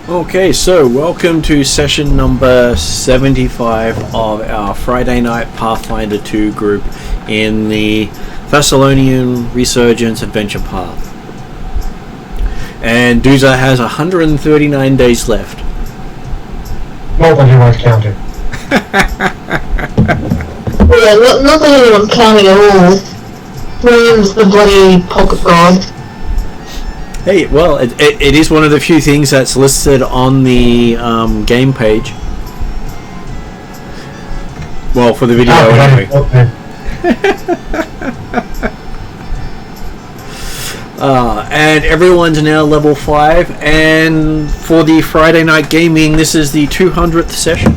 Okay, so welcome to session number 75 of our Friday night Pathfinder 2 group in the Thassilonian Resurgeance Adventure Path. And Dooza has 139 days left. Not that anyone's counting. Yeah, not that anyone's counting at all. William's the bloody pocket god. Hey, well, it is one of the few things that's listed on the game page. Well, for the video anyway. And everyone's now level 5, and for the Friday night gaming, this is the 200th session.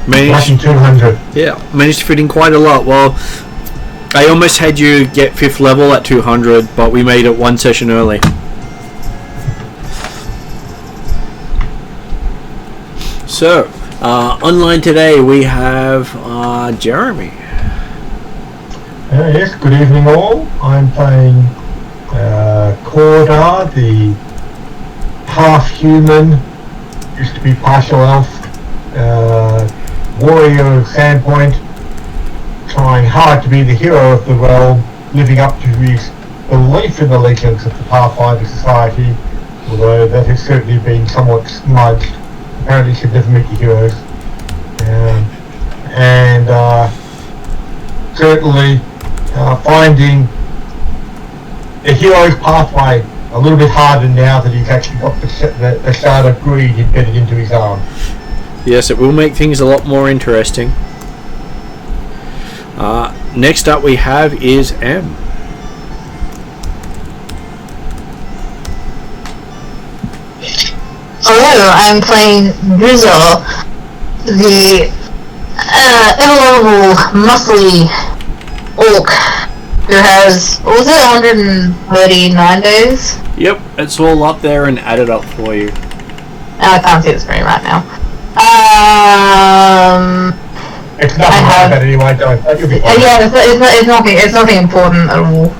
Managed 200. Yeah, managed to fit in quite a lot. Well, I almost had you get 5th level at 200, but we made it one session early. So, online today we have Jeremy. Yes, good evening all. I'm playing Cordar, the half-human, used to be partial elf, warrior of Sandpoint, trying hard to be the hero of the realm, living up to his belief in the legends of the Pathfinder Society, although that has certainly been somewhat smudged. Apparently should never meet the heroes. Certainly finding the hero's pathway a little bit harder now that he's actually got the shard of greed embedded into his arm. Yes, it will make things a lot more interesting. Next up we have is M. Hello, I'm playing Rizzo, the ever-level, muscly orc who has, what was it, 139 days? Yep, it's all up there and added up for you. I can't see the screen right now. It's nothing like that anyway, you'll be fine. Yeah, it's nothing important at all.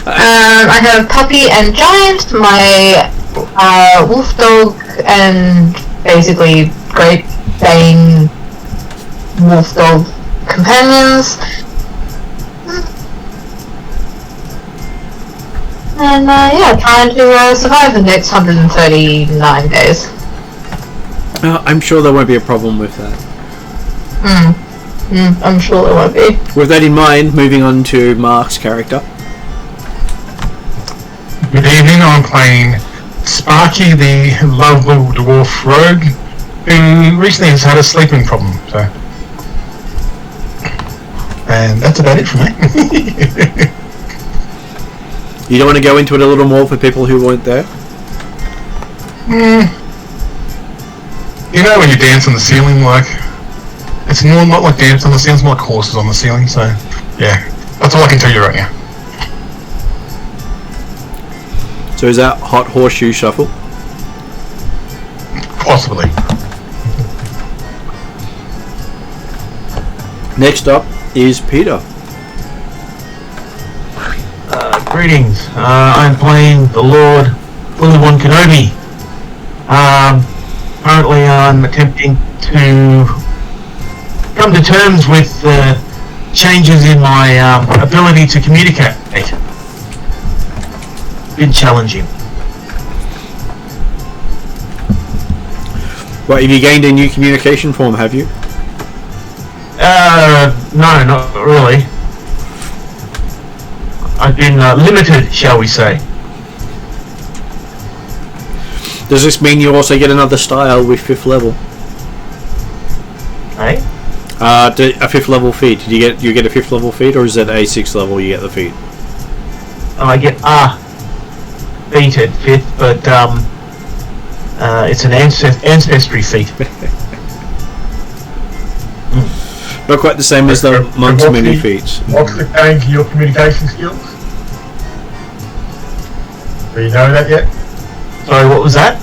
I have Puppy and Giant, my wolf dog, and basically Great Dane wolf dog companions. And yeah, trying to survive the next 139 days. I'm sure there won't be a problem with that. I'm sure there won't be. With that in mind, moving on to Mark's character. Good evening, I'm playing Sparky, the lovely dwarf rogue, who recently has had a sleeping problem, so... And that's about it for me. You don't want to go into it a little more for people who weren't there? You know when you dance on the ceiling, like... It's not like dance on the ceiling, it's more like horses on the ceiling, so... Yeah, that's all I can tell you right now. So is that Hot Horseshoe Shuffle? Possibly. Next up is Peter. Greetings. I'm playing the Lord Obi-Wan Kenobi. Currently I'm attempting to come to terms with changes in my ability to communicate. Been challenging. Right, have you gained a new communication form, have you? No, not really. I've been limited, shall we say. Does this mean you also get another style with 5th level? Hey? A 5th level feat. Did you get a 5th level feat, or is it a 6th level you get the feat? Oh, I get feat at 5th, but it's an ancestry feat. Not quite the same as the monk's mini feats. What's the gain to your communication skills? Do you know that yet? Sorry, what was that?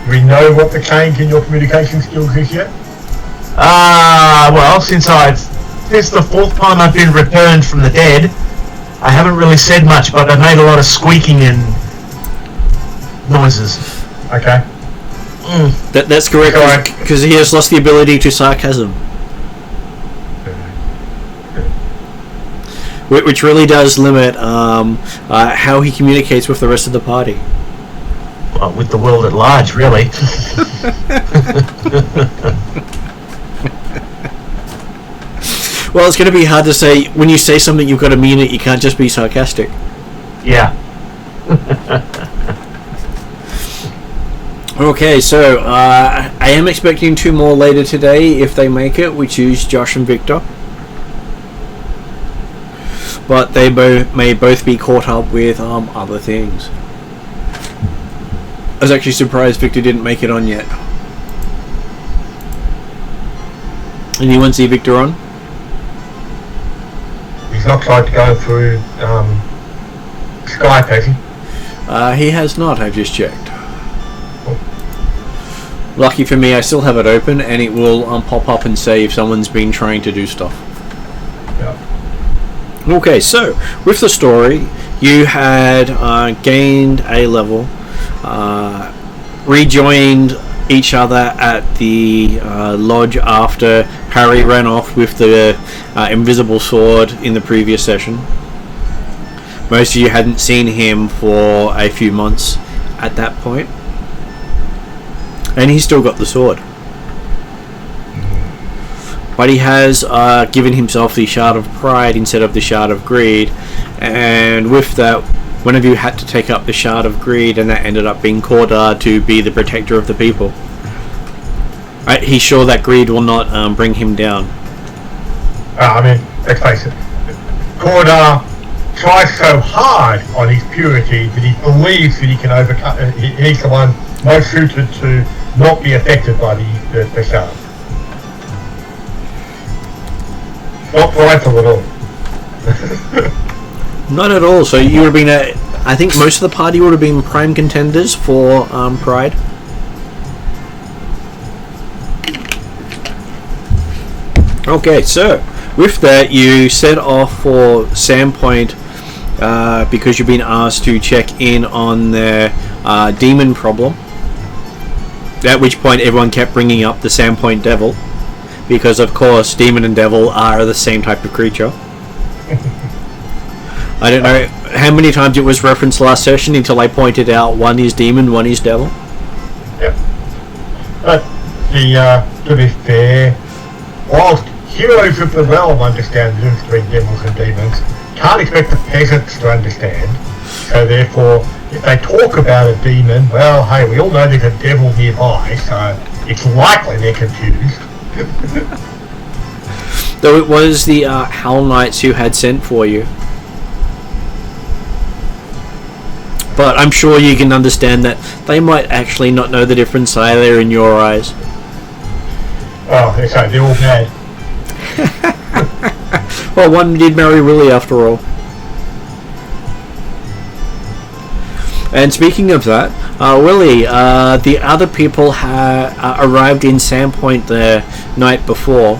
Do we know what the change in your communication skills is yet? Well, since the 4th time I've been returned from the dead, I haven't really said much, but I've made a lot of squeaking and noises. Okay. That's correct, because he has lost the ability to sarcasm. Which really does limit how he communicates with the rest of the party. Well, with the world at large, really. Well, it's going to be hard to say. When you say something, you've got to mean it. You can't just be sarcastic. Yeah. Okay, so I am expecting 2 more later today if they make it, which is Josh and Victor. But they may both be caught up with other things. I was actually surprised Victor didn't make it on yet. Anyone see Victor on? He's not tried to go through Skype, has he? He has not, I've just checked. Lucky for me, I still have it open and it will pop up and say if someone's been trying to do stuff. Yeah. Okay, so with the story, you had gained a level, rejoined each other at the lodge after Harry ran off with the invisible sword in the previous session. Most of you hadn't seen him for a few months at that point. And he's still got the sword. But he has given himself the Shard of Pride instead of the Shard of Greed. And with that, one of you had to take up the Shard of Greed, and that ended up being Cordar to be the protector of the people. He's sure that greed will not bring him down. I mean, let's face it. Cordar tries so hard on his purity that he believes that he can overcome. He's the one most suited to not be affected by the shard. Not prideful at all. Not at all. So you would have been I think most of the party would have been prime contenders for Pride. Okay, so with that, you set off for Sandpoint because you've been asked to check in on their demon problem. At which point, everyone kept bringing up the Sandpoint Devil, because of course, demon and devil are the same type of creature. I don't know how many times it was referenced last session until I pointed out one is demon, one is devil. Yep. But to be fair, whilst heroes of the realm understand the difference between devils and demons, can't expect the peasants to understand. So therefore, if they talk about a demon, well, hey, we all know there's a devil nearby, so it's likely they're confused. Though it was the Hell Knights who had sent for you. But I'm sure you can understand that they might actually not know the difference either in your eyes. Oh, okay, they're all bad. Well, one did marry Willie after all. And speaking of that, Willie, the other people arrived in Sandpoint the night before,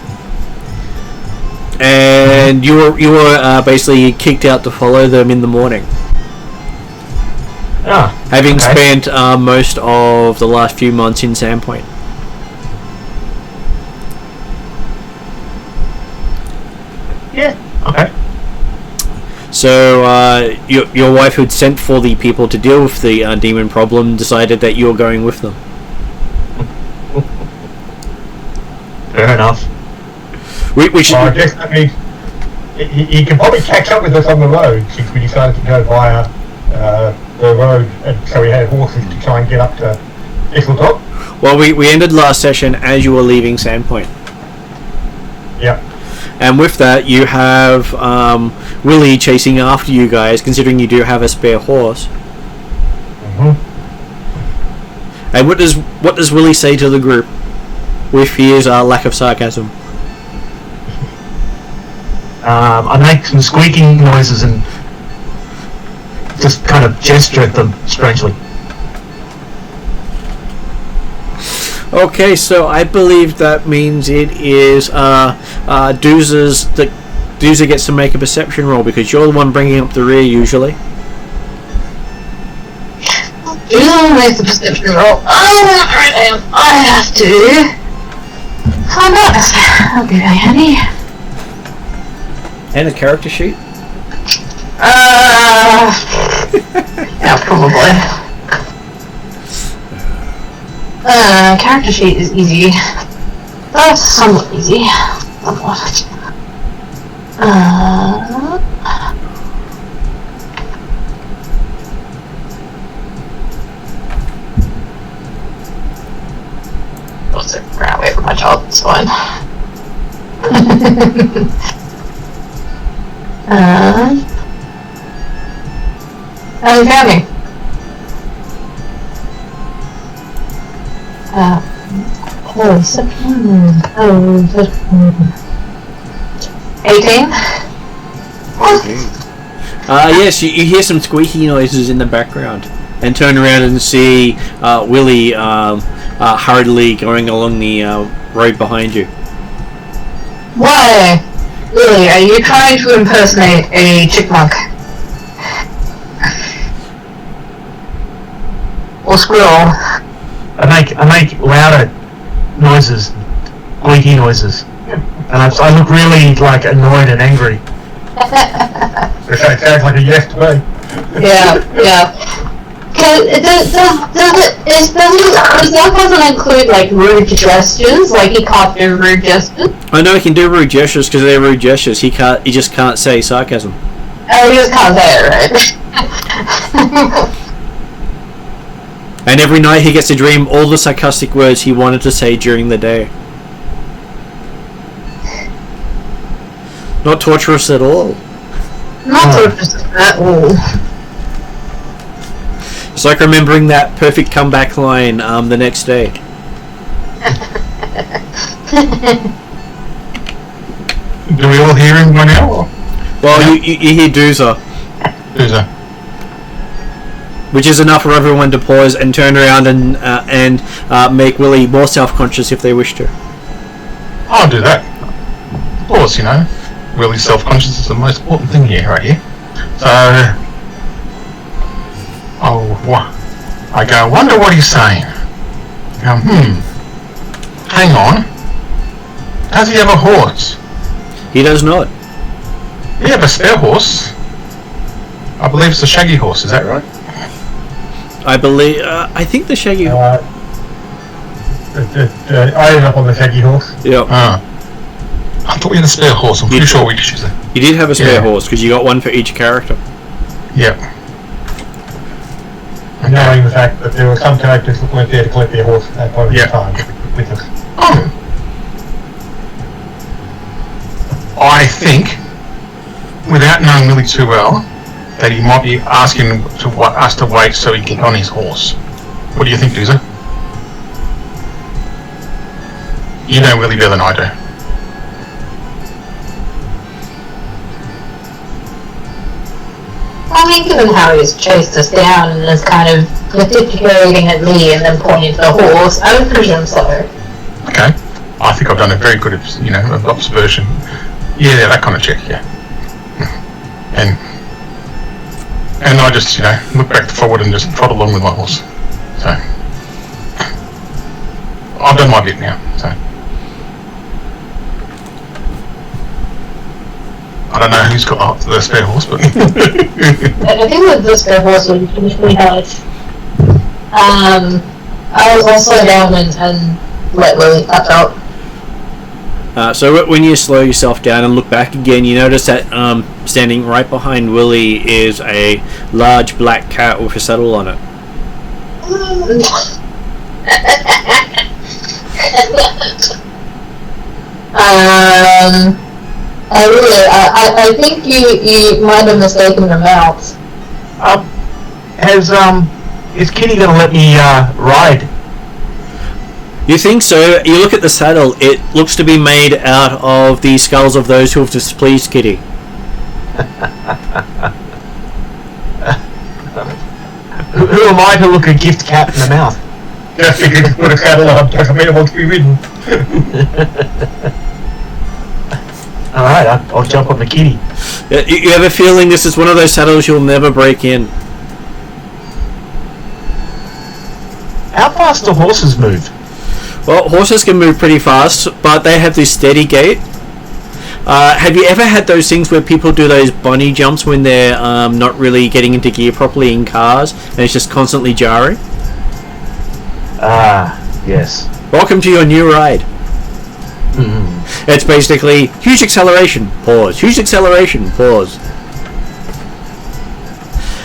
and you were basically kicked out to follow them in the morning. Having spent most of the last few months in Sandpoint. Yeah. Okay. So your wife, who'd sent for the people to deal with the demon problem, decided that you were going with them. Fair enough. We should. I guess that means he can probably catch up with us on the road, since we decided to go via the road, and so we had horses to try and get up to Thistletop. Well, we ended last session as you were leaving Sandpoint. Yeah. And with that, you have Willie chasing after you guys, considering you do have a spare horse. Mm-hmm. And what does Willie say to the group with his lack of sarcasm? I make some squeaking noises and just kind of gesture at them strangely. Okay, so I believe that means it is Dooza gets to make a perception roll, because you're the one bringing up the rear usually. do make the perception roll. I have to find out if I'll be very handy. And a character sheet? Yeah, probably. Character sheet is easy. That's somewhat easy. Somewhat. I'll sit right away from my child, it's fine. How you found me? 18? Yes, you hear some squeaky noises in the background, and turn around and see Willie hurriedly going along the road behind you. Why? Lily, are you trying to impersonate a chipmunk? Or squirrel? I make louder noises, squeaky noises, and I look really like annoyed and angry. It sounds like a yes to me. Yeah. Does that doesn't include like rude gestures? Like he can't do rude gestures? I know he can do rude gestures because they're rude gestures. He just can't say sarcasm. Oh, he just can't say it, right? And every night he gets to dream all the sarcastic words he wanted to say during the day. Not torturous at all. Not torturous at all. It's like remembering that perfect comeback line the next day. Do we all hear him by now? Or? Well, you hear Doozer. Doozer. Which is enough for everyone to pause and turn around and make Willie more self-conscious if they wish to. I'll do that. Of course, really self-conscious is the most important thing here, right here. So, I go, wonder what he's saying. I go, hang on. Does he have a horse? He does not. He have a spare horse. I believe it's a shaggy horse, is that right? I think the shaggy... I ended up on the shaggy horse. Yeah. I thought we had a spare horse. I'm pretty sure we could use it. You did have a spare horse, because you got one for each character. Yep. Knowing the fact that there were some characters that weren't there to collect their horse at that point in time with us. I think, without knowing Willie too well, that he might be asking us to wait so he can get on his horse. What do you think, Doozer? You know Willie better than I do. I mean, given how he's chased us down and is kind of gesticulating at me and then pointing to the horse, I would presume so. Okay. I think I've done a very good, observation. Yeah, that kind of check, yeah. And I just, look back forward and just trot along with my horse. So, I've done my bit now, so. I don't know who's got the spare horse, but... I think with the spare horse would finish me out. I will slow down and let Willie catch up. So when you slow yourself down and look back again, you notice that standing right behind Willie is a large black cat with a saddle on it. I think you might have mistaken the mouth. Is Kitty gonna let me ride? You think so? You look at the saddle. It looks to be made out of the skulls of those who have displeased Kitty. Who am I to look a gift cat in the mouth? Just because you put a saddle on doesn't mean it wants to be ridden. Alright, I'll jump on the kitty. You have a feeling this is one of those saddles you'll never break in. fast do horses move? Well, horses can move pretty fast, but they have this steady gait. Have you ever had those things where people do those bunny jumps when they're not really getting into gear properly in cars, and it's just constantly jarring? Yes. Welcome to your new ride. Mm-hmm. It's basically huge acceleration, pause, huge acceleration, pause.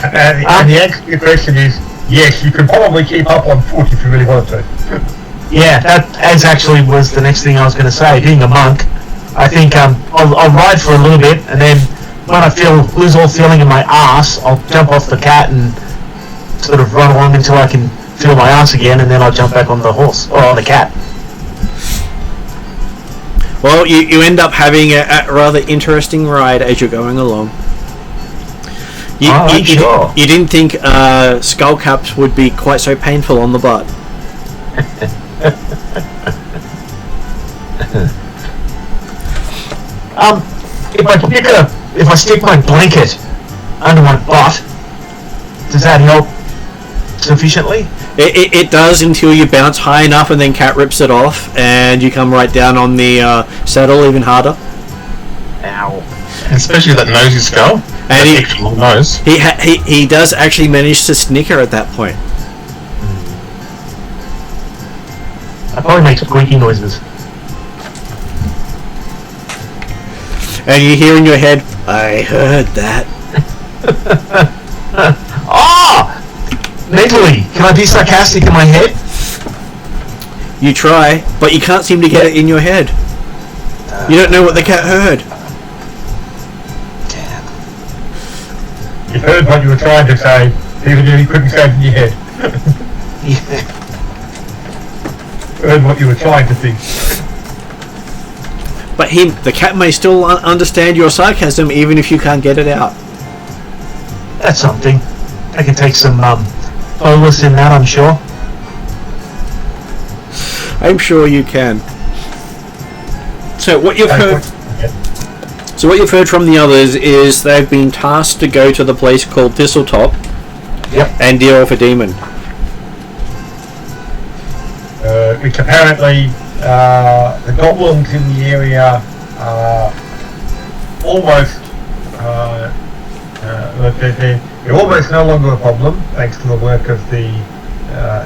And the answer to your question is, yes, you can probably keep up on foot if you really wanted to. Yeah, that as actually was the next thing I was going to say. Being a monk, I think I'll ride for a little bit, and then when I lose all feeling in my ass, I'll jump off the cat and sort of run along until I can feel my ass again, and then I'll jump back on the horse or on the cat. Well, you end up having a rather interesting ride as you're going along. Sure. You didn't think skull caps would be quite so painful on the butt. If I stick my blanket under my butt, does that help sufficiently? It does until you bounce high enough, and then Cat rips it off, and you come right down on the saddle even harder. Ow. Especially that nosy skull. And that extra long nose. He does actually manage to snicker at that point. That probably makes squeaky noises. And you hear in your head, I heard that. Mentally, can I be sarcastic in my head? You try, but you can't seem to get it in your head. You don't know what the cat heard. Damn. You heard what you were trying to say, even if you couldn't say it in your head. Yeah. Heard what you were trying to think. But the cat may still understand your sarcasm even if you can't get it out. That's something. I can take some bolus in that, I'm sure. I'm sure you can. So what you've heard from the others is they've been tasked to go to the place called Thistletop. Yep. And deal with a demon. Which apparently the goblins in the area are almost they're almost no longer a problem thanks to the work of the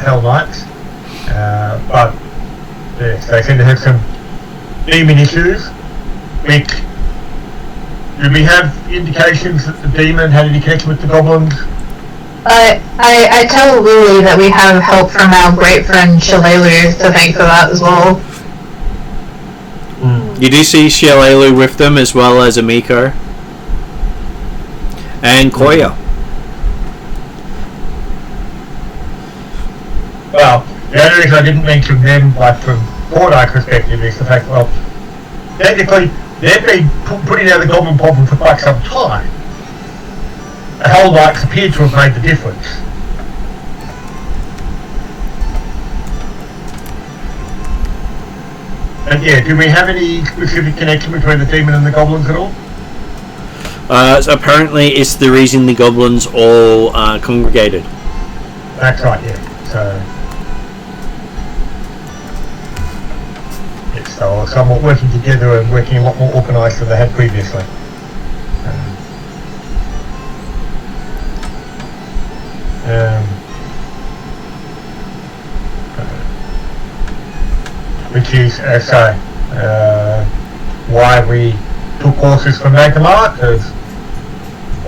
Hell Knights, but yes, they seem to have some demon issues. Do we have indications that the demon had any connection with the goblins? I tell Lily that we have help from our great friend Shalelu to thank for that as well. You do see Shalelu with them, as well as Amiko and Koya. Well, the only reason I didn't mention them, like from Mordai's perspective, is the fact, well, technically they've been putting out the goblin problem for quite some time. The Hell Knights appear to have made the difference. And yeah, do we have any specific connection between the demon and the goblins at all? So apparently it's the reason the goblins all congregated. That's right, yeah. So it's somewhat working together and working a lot more organised than they had previously. Which is why we took horses from Nagamar, because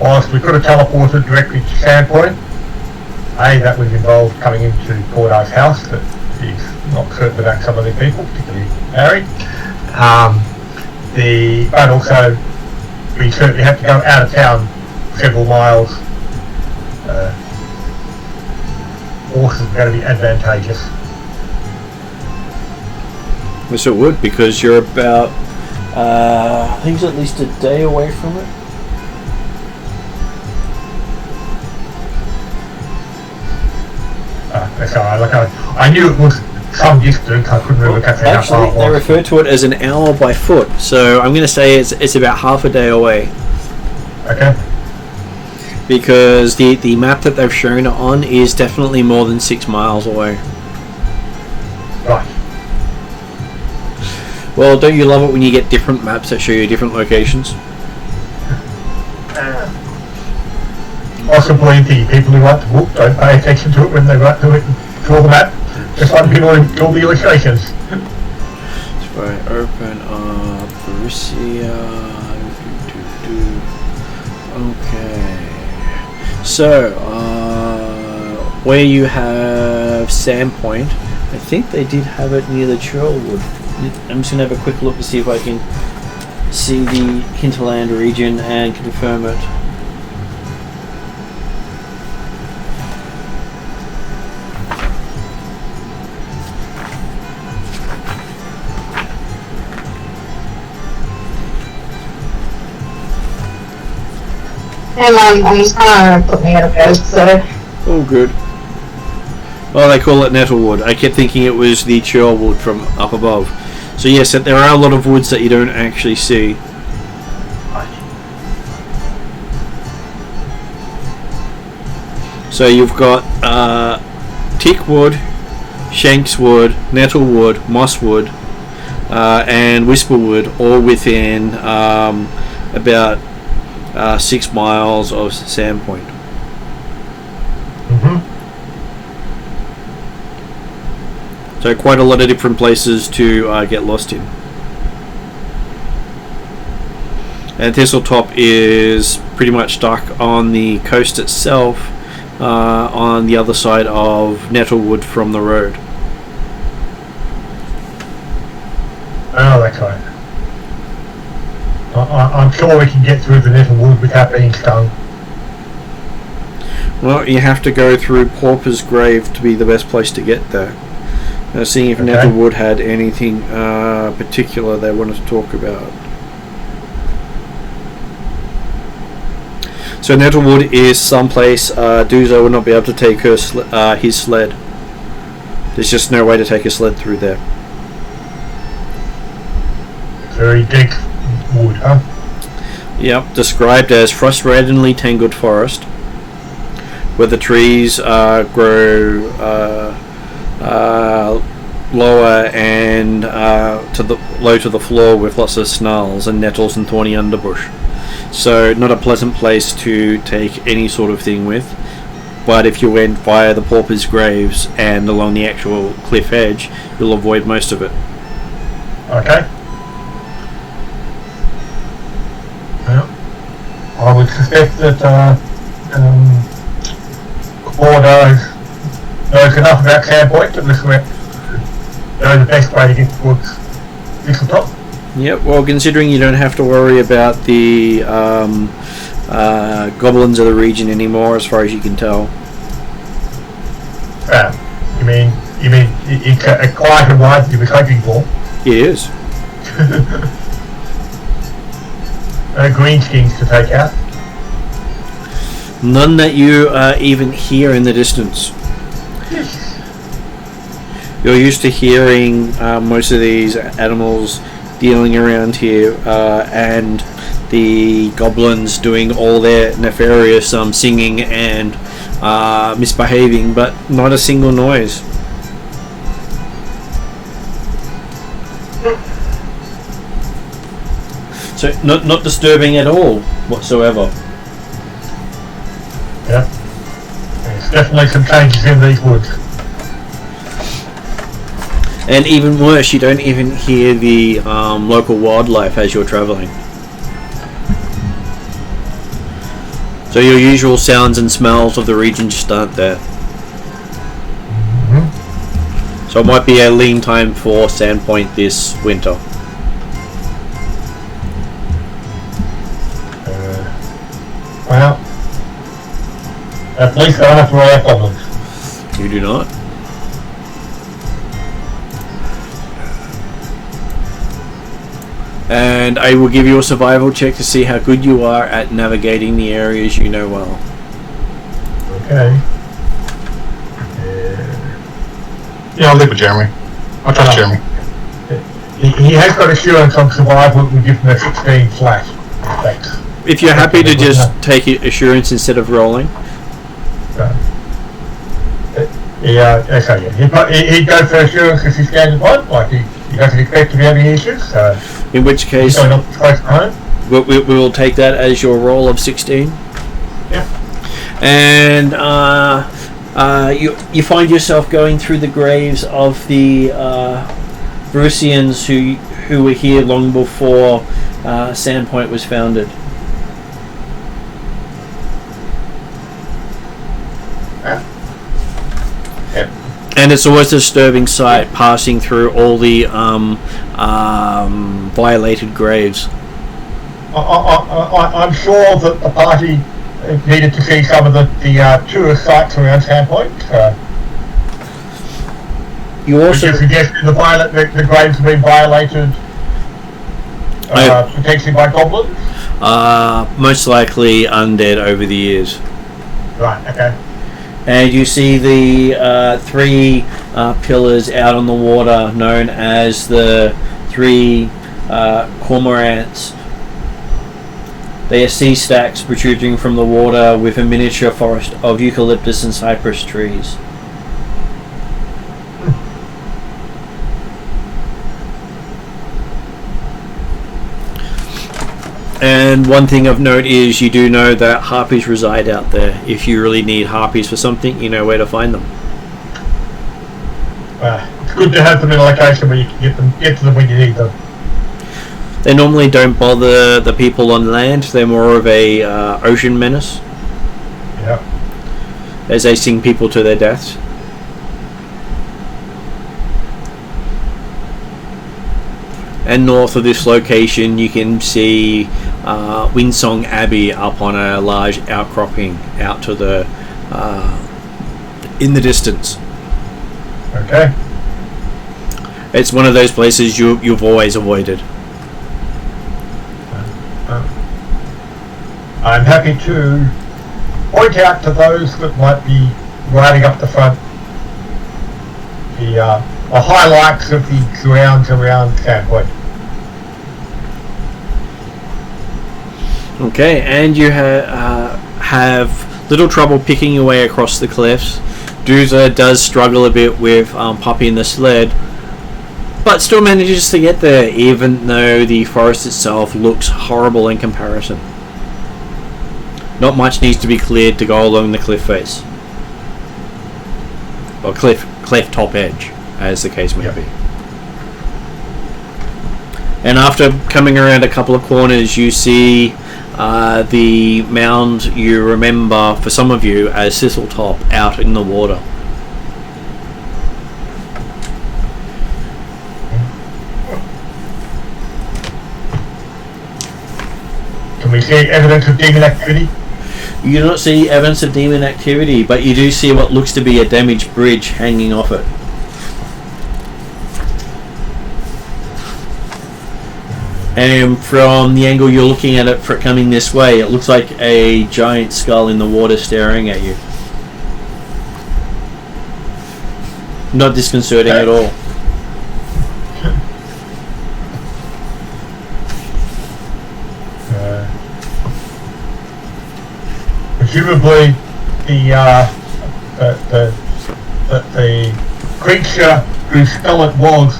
whilst we could have teleported directly to Sandpoint, that would involve coming into Cordar's house that he's not certain about some of the people, particularly Harry. But also we certainly have to go out of town several miles. Horses are going to be advantageous. Yes, it would, because you're about, I think it's at least a day away from it. I knew it was some distance, I couldn't remember exactly how far it Actually, they was. refer to it as an hour by foot, so I'm going to say it's about half a day away. Okay. Because the map that they've shown it on is definitely more than 6 miles away. Well, don't you love it when you get different maps that show you different locations? Possibly the people who write the book don't pay attention to it when they write to it and draw the map. Just like people who draw the illustrations. So I open up Varisia. Okay. So, where you have Sandpoint, I think they did have it near the Churlwood. I'm just going to have a quick look to see if I can see the Hinterland region and confirm it. And I'm just gonna put me out of bed, so. Oh, good. Oh, they call it Nettlewood. I kept thinking it was the Churlwood from up above. So yes, there are a lot of woods that you don't actually see. So you've got Teakwood, Shankswood, Nettlewood, Mosswood, and Whisperwood, all within about 6 miles of Sandpoint. So quite a lot of different places to get lost in. And Thistletop is pretty much stuck on the coast itself, on the other side of Nettlewood from the road. Oh, that's right. I'm sure we can get through the Nettlewood without being stung. Well, you have to go through Pauper's Grave to be the best place to get there. Seeing if Okay. Nettlewood had anything particular they wanted to talk about. So Nettlewood is someplace Duzo would not be able to take her his sled. There's just no way to take a sled through there. Very thick wood, huh? Yep, described as frustratingly tangled forest, where the trees grow lower and low to the floor with lots of snarls and nettles and thorny underbush. So not a pleasant place to take any sort of thing with. But if you went via the Pauper's Graves and along the actual cliff edge, you'll avoid most of it. Okay. Well, I would suspect that Claude knows enough about Sandpoint to know the best way to get towards Thistletop. Yep, well, considering you don't have to worry about the goblins of the region anymore, as far as you can tell. You mean it's a quiet and life you were hoping for? It is. Greenskins to take out. None that you even hear in the distance. You're used to hearing most of these animals dealing around here, and the goblins doing all their nefarious singing and misbehaving, but not a single noise. So not disturbing at all whatsoever. Yeah. There's definitely some changes in these woods. And even worse, you don't even hear the local wildlife as you're travelling. So your usual sounds and smells of the region just aren't there. So it might be a lean time for Sandpoint this winter. Well, at least I don't have to worry about goblins. You do not? And I will give you a survival check to see how good you are at navigating the areas you know well. Okay. Yeah, I'll leave with Jeremy. I'll trust Jeremy. He has got assurance on survival. We give him a 16 flat. Thanks. If you're happy to just take assurance instead of rolling. Yeah, okay, yeah. He'd go for assurance because he's standing one, like he doesn't expect to be having issues, so In which case, so not close to home. we will take that as your roll of 16. Yep. And you find yourself going through the graves of the Varusians who were here long before Sandpoint was founded. Yep. And it's always a disturbing sight passing through all the violated graves. I'm sure that the party needed to see some of the tourist sites around Sandpoint. You also suggested the graves have been violated, potentially by goblins. most likely undead over the years. Right. Okay. And you see the three pillars out on the water known as the three cormorants. They are sea stacks protruding from the water with a miniature forest of eucalyptus and cypress trees. And one thing of note is you do know that harpies reside out there. If you really need harpies for something, you know where to find them. It's good to have them in a location where you can get to them when you need them. They normally don't bother the people on land. They're more of a ocean menace, Yeah. as they sing people to their deaths. And north of this location, you can see Windsong Abbey up on a large outcropping out to the in the distance. Okay. It's one of those places you've always avoided. I'm happy to point out to those that might be riding up the front the highlights of the grounds around Sandpoint. Okay, and you have little trouble picking your way across the cliffs. Dooza does struggle a bit with popping the sled, but still manages to get there, even though the forest itself looks horrible in comparison. Not much needs to be cleared to go along the cliff face, or cliff top edge, as the case may be. And after coming around a couple of corners, you see the mound you remember, for some of you, as Thistletop out in the water. Can we see evidence of demon activity? You do not see evidence of demon activity, but you do see what looks to be a damaged bridge hanging off it. And from the angle you're looking at it for coming this way, it looks like a giant skull in the water staring at you. Not disconcerting at all. Presumably, the creature whose skull it was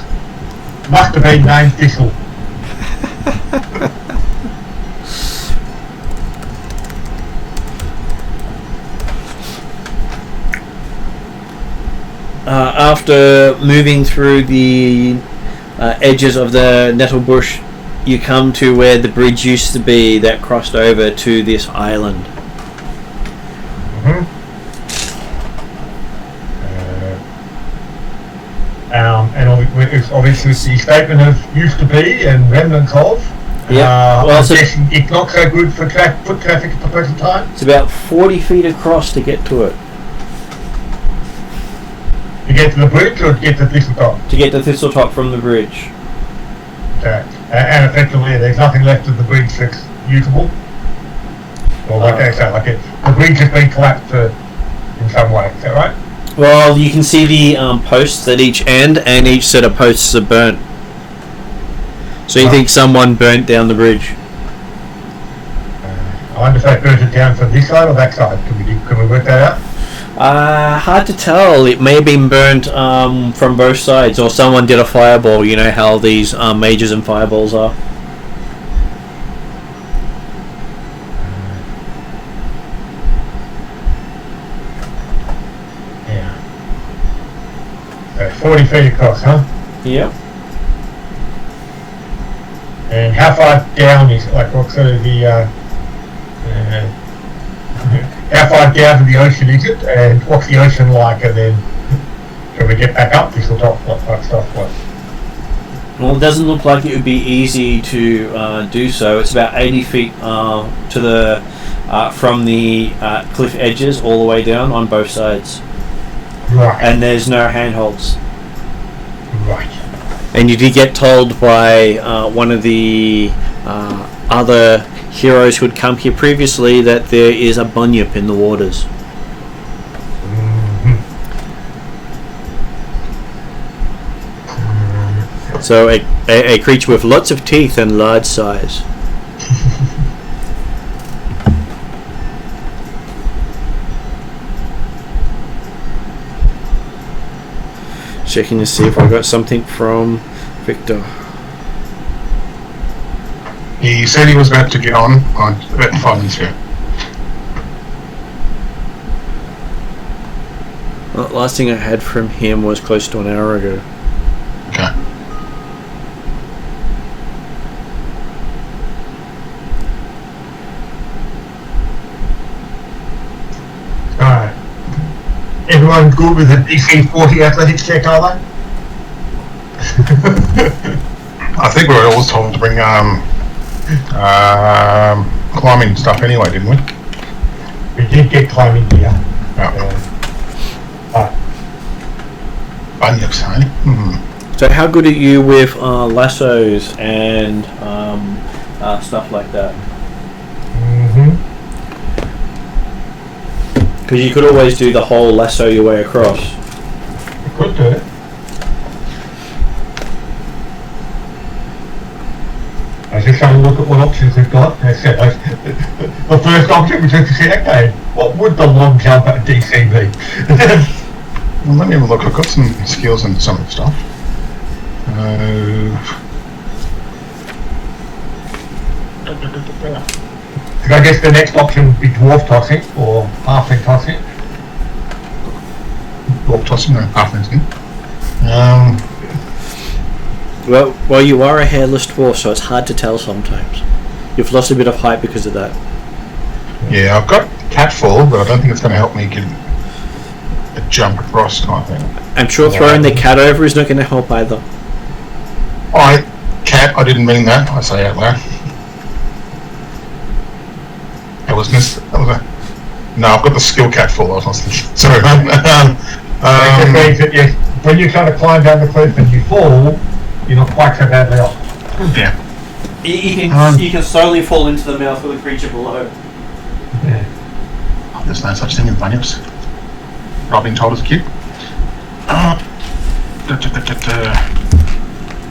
must have been named Thistle. After moving through the edges of the nettle bush, you come to where the bridge used to be that crossed over to this island. And it's obviously the statement of used to be and remnants of. Yeah, well, I'm guessing it's not so good for foot traffic at the present time. It's about 40 feet across to get to it. To get to the bridge or to get to Thistletop? To get to Thistletop from the bridge. Okay. And effectively there's nothing left of the bridge that's usable? Or like I say, the bridge has been collapsed in some way, is that right? Well, you can see the posts at each end, and each set of posts are burnt. So you think someone burnt down the bridge? I wonder if they burnt it down from this side or that side. Can we work that out? Hard to tell. It may have been burnt from both sides, or someone did a fireball. You know how these mages and fireballs are. Yeah. So 40 feet across, huh? Yep. And how far down is it? Like, what sort of the, how far down to the ocean is it? And what's the ocean like? And then, can we get back up this or top? What stuff? What? Well, it doesn't look like it would be easy to do so. It's about 80 feet to the from the cliff edges all the way down on both sides. Right. And there's no handholds. Right. And you did get told by one of the other heroes who had come here previously that there is a bunyip in the waters. So a creature with lots of teeth and large size. Checking to see if I got something from Victor. He said he was about to get on about 5 minutes ago. Well, the last thing I had from him was close to an hour ago. Okay. Alright. Everyone good with a DC 40 athletics check, are they? I think we were always told to bring climbing stuff anyway, didn't we? We did get climbing gear. Yeah. Bunyips, eh? So how good are you with lassos and stuff like that? Because you could always do the whole lasso your way across. We could do it. I was just having a look at what options we've got. I said, the first option was just to say, okay, what would the long jump at DC be? Well, let me have a look. I've got some skills and some stuff. I guess the next option would be dwarf tossing or halfling tossing. Dwarf tossing, no, halflings. Well, you are a hairless dwarf, so it's hard to tell sometimes. You've lost a bit of height because of that. Yeah, I've got catfall, but I don't think it's going to help me get a jump across kind of thing. I'm sure throwing the cat over is not going to help either. I didn't mean that. I say out loud. No, I've got the skill catfall. I was thinking. Sorry. It just means that when you try to climb down the cliff and you fall, you're not quite so badly off. Yeah. You can slowly fall into the mouth of the creature below. Yeah. Oh, there's no such thing as bunyips. I've been told as a kid.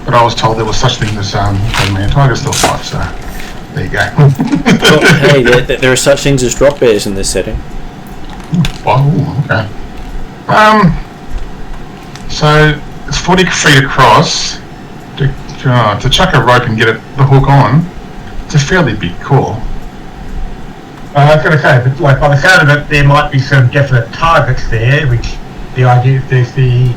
But I was told there was such thing as tigers still fight, so there you go. Well, hey, there are such things as drop bears in this setting. Oh, okay. So it's 40 feet across. To chuck a rope and get the hook on, it's a fairly big call. I was going to say, but like by the sound of it, there might be some definite targets there. Which the idea there's the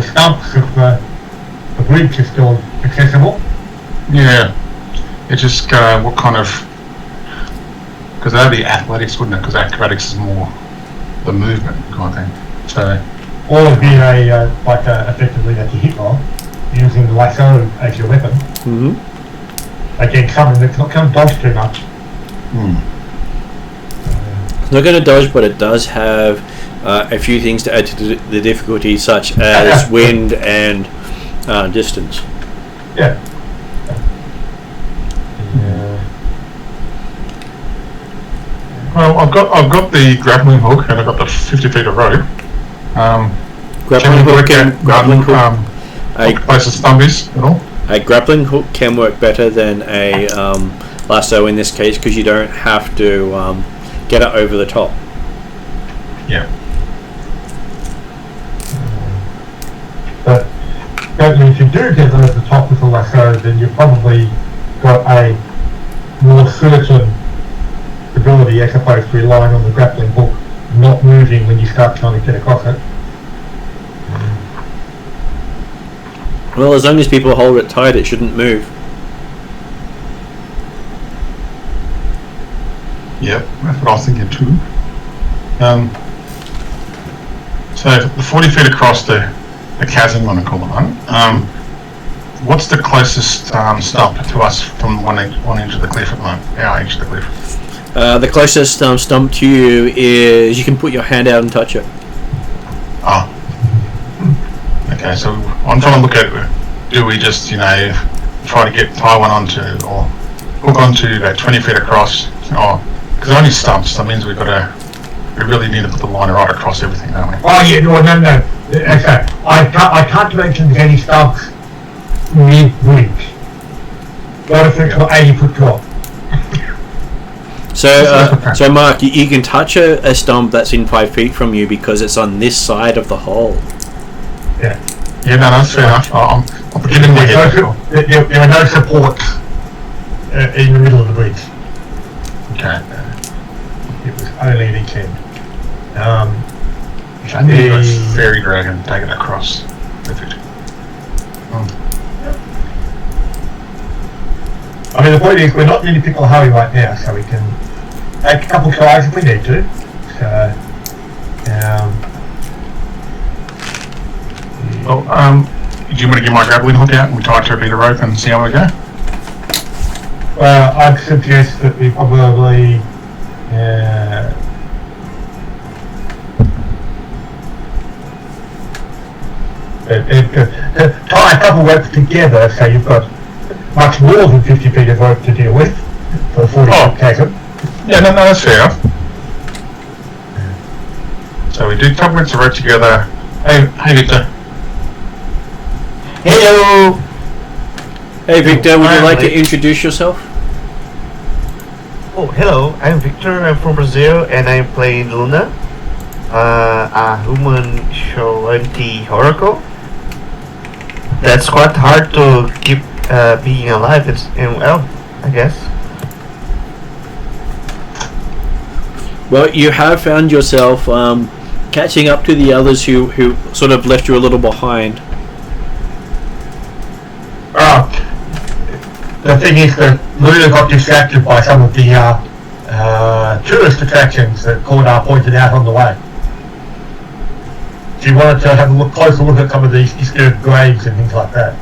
stumps of the bridge are still accessible. Yeah, it's just what kind of, because that'd be athletics, wouldn't it? Because acrobatics is more the movement kind of thing. So, or it'd be effectively like a hit roll, using the lasso as your weapon. Mm-hmm. Again, something that's not going to dodge too much. It's not going to dodge, but it does have a few things to add to the difficulty, such as wind and distance. Yeah. well, I've got the grappling hook and I've got the 50 feet of rope. Grappling hook and grappling hook. Places thumb is at all? A grappling hook can work better than a lasso in this case because you don't have to get it over the top. Yeah. But certainly if you do get them at the top with the lasso, then you've probably got a more certain ability as opposed to relying on the grappling hook not moving when you start trying to get across it. Well, as long as people hold it tight, it shouldn't move. Yep, that's what I was thinking too. So the 40 feet across the chasm, I'm gonna call it one. What's the closest stump to us from one edge of the cliff at the moment? Our edge of the cliff. The closest stump to you is you can put your hand out and touch it. Oh. Okay, so I'm trying to look at, do we just, try to tie one onto, or hook onto about 20 feet across? Oh, because only stumps, that means we really need to put the line right across everything, don't we? Oh yeah, no. Okay, I can't mention there's any stumps mid-bridge. Not if it's got 80 foot drop. So Mark, you can touch a stump that's in 5 feet from you because it's on this side of the hole. Yeah. Yeah, no, that's fair enough. I'm beginning to get there are no supports in the middle of the bridge. Okay. It was only at each end. I need a fairy dragon take it across. Perfect. I mean, the point is, we're not in any particular hurry right now, so we can take a couple tries if we need to. So, do you want to get my grappling hook out and we tie it to a bit of rope and see how we go? Well, I'd suggest that we probably tie a couple ropes together so you've got much more than 50 feet of rope to deal with for a 40 foot chasm. Yeah, no, that's fair enough. So we do a couple bits of rope together. Hey Victor. Hello! Hey Victor, would you like to Hi. introduce yourself? Oh, hello, I'm Victor, I'm from Brazil, and I'm playing Luna, a human Shoanti Oracle. That's quite hard to keep being alive, I guess. Well, you have found yourself catching up to the others who sort of left you a little behind. The thing is that Luna got distracted by some of the tourist attractions that Cordar pointed out on the way. She wanted to have a closer look at some of these disturbed graves and things like that.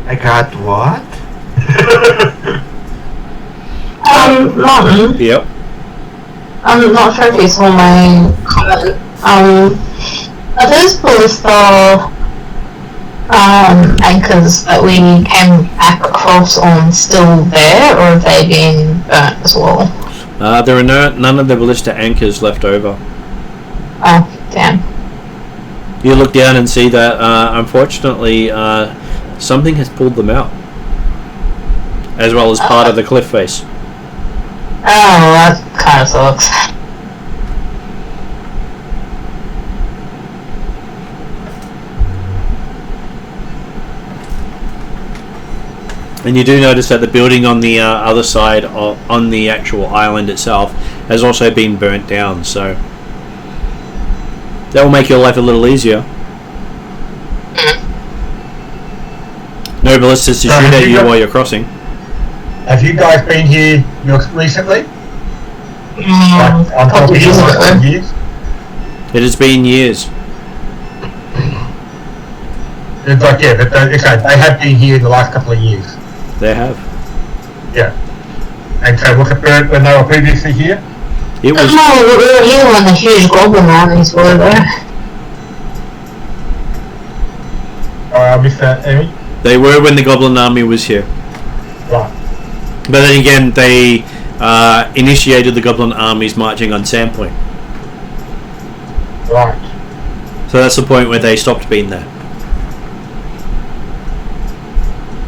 I got what? Martin, Yep. I'm not sure if you saw my comment. Are those ballista anchors that we came back across on still there, or have they been burnt as well? There are none of the ballista anchors left over. Oh, damn. You look down and see that unfortunately something has pulled them out, as well as part of the cliff face. Oh, that kind of sucks. And you do notice that the building on the other side, on the actual island itself, has also been burnt down, so that will make your life a little easier. No ballistas to shoot at you while you're crossing. Have you guys been here recently? Couple Like, years ago. years? It has been years. It's like, yeah, but they have been here in the last couple of years. They have. Yeah. And so was it burnt when they were previously here? It was. No, we were here when the huge goblin armies were there. Oh, I missed that, Amy. They were when the Goblin Army was here. Right. But then again, they initiated the Goblin Armies marching on Sandpoint. Right. So that's the point where they stopped being there.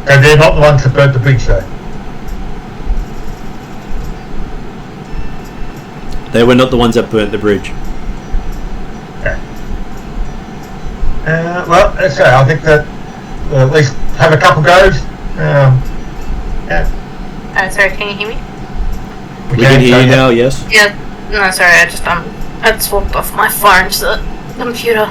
And they're not the ones that burnt the bridge, though. They were not the ones that burnt the bridge. Okay. Well, let's say I think that we'll at least have a couple goes. Yeah. Sorry, can you hear me? We can hear you now, yes? Yeah. No, sorry. I swapped off my phone to the computer.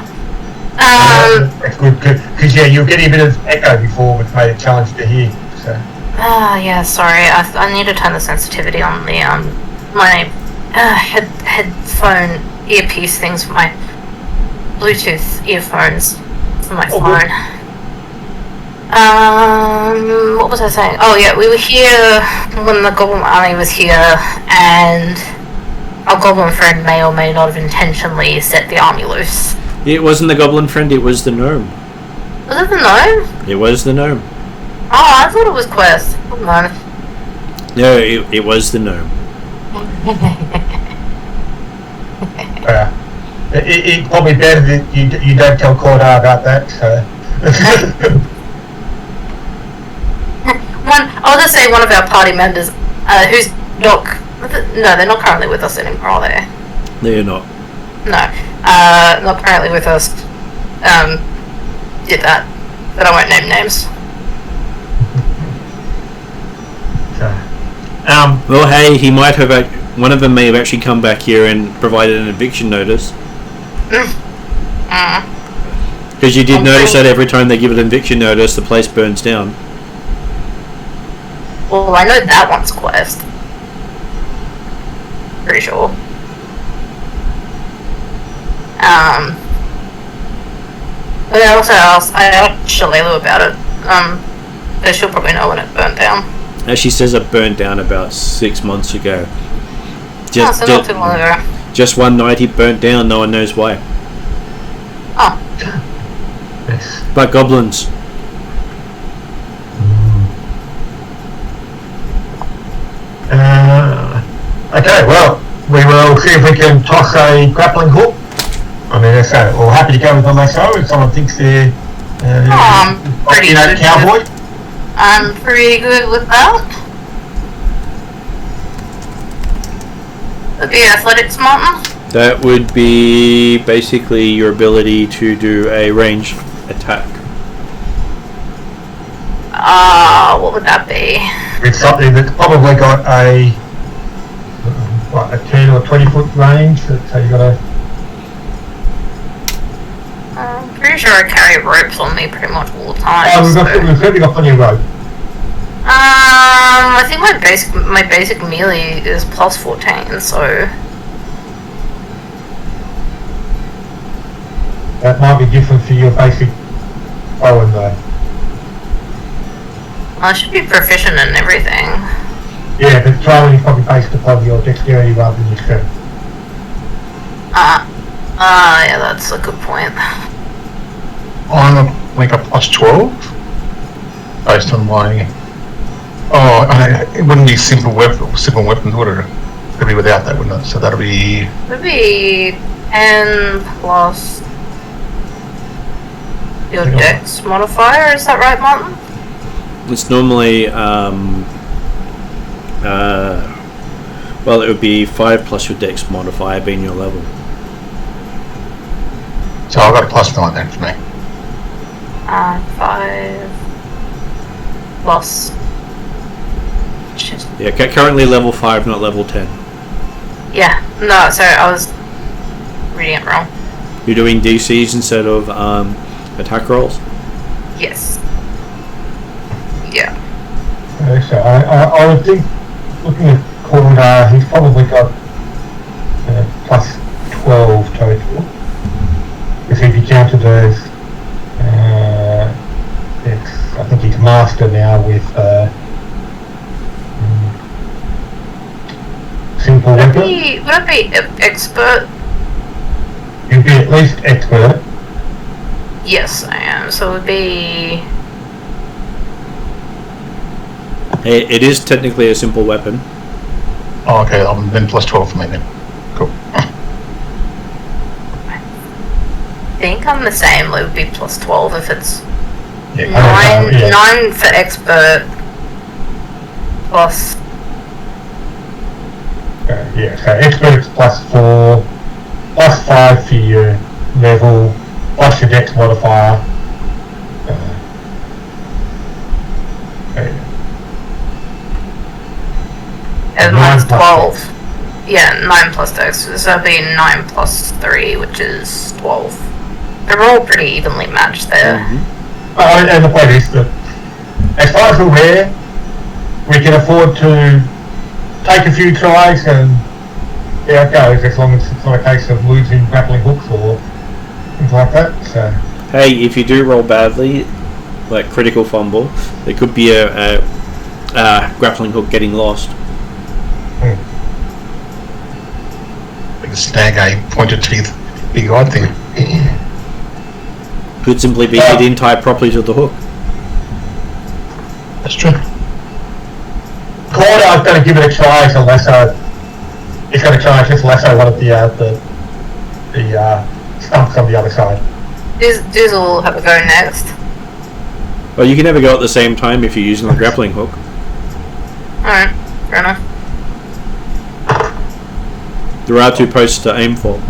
That's good, because you were getting a bit of echo before, which made it challenging to hear. So. Yeah. Sorry. I need to turn the sensitivity on the my headphone earpiece things for my Bluetooth earphones for my phone. What was I saying? Oh yeah, we were here when the Goblin Army was here, and our Goblin friend may or may not have intentionally set the army loose. It wasn't the goblin friend, it was the gnome. Was it the gnome? It was the gnome. Oh, I thought it was Quest. Hold on. No, it was the gnome. It's probably better that you don't tell Cordar about that. So. I'll just say one of our party members, who's not. No, they're not currently with us anymore, are they? They're not. No, not currently with us. Did that, but I won't name names. Well, hey, he might have. One of them may have actually come back here and provided an eviction notice. Because you did notice that every time they give an eviction notice, the place burns down. Well, I know that one's Quest. Pretty sure. But I also asked Shalelu about it. But she'll probably know when it burnt down. She says it burned down about 6 months ago. So not too long ago. Just one night he burnt down, no one knows why. Oh. Yes. But goblins. Okay, well, we will see if we can toss a grappling hook. I mean, we're happy to go with the lasso if someone thinks they're I'm pretty good. cowboy. I'm pretty good with that. Would be athletics, Martin? That would be basically your ability to do a ranged attack. What would that be? It's something that's probably got a 10 or 20 foot range, so you got a... I'm pretty sure I carry ropes on me pretty much all the time. we've certainly got plenty of rope. I think my basic melee is plus 14, so... That might be different for your basic Owen though. I should be proficient in everything. Yeah, but throwing is probably based upon your dexterity rather than your strength. Yeah, that's a good point. I'm like a plus 12 based on my. It wouldn't be simple weapons, would it? It'd be without that, wouldn't it? So that'll be. It would be 10 plus your dex modifier. Is that right, Martin? It's normally, well, it would be 5 plus your dex modifier being your level. So I've got a plus 9 then for me. 5 plus. Yeah, currently level 5, not level 10. Yeah, no, sorry, I was reading it wrong. You're doing DCs instead of attack rolls? Yes. Yeah. So I would think, looking at Cordar, he's probably got plus 12 total. Because if you count it as, I think he's master now with simple weapon. Would it be expert? You'd be at least expert. Yes, I am. So it would be... It is technically a simple weapon. Oh, okay, then plus 12 for me then. Cool. I think I'm the same. It would be plus 12 if it's... Yeah. 9 for expert plus... Yeah, so experience +4, +5 for your level, plus your dex modifier. And mine's 9 plus 12. dex. Yeah, 9 plus dex, so that'd be 9 plus 3, which is 12. They're all pretty evenly matched there. And the point is that, as far as we're aware, we can afford to take a few tries and yeah, it goes, as long as it's not a case of losing grappling hooks or things like that. So, Hey, if you do roll badly, like critical fumble, there could be a grappling hook getting lost. Like a snag eye, pointed teeth, big odd thing. Could simply be you didn't tie it properly to the hook. That's true. Claude, I've got to give it a try as a lesser. He's got to try and just lasso one of the stumps on the other side. Doozle will have a go next. Well, you can never go at the same time if you're using the grappling hook. Alright, fair enough. There are 2 posts to aim for.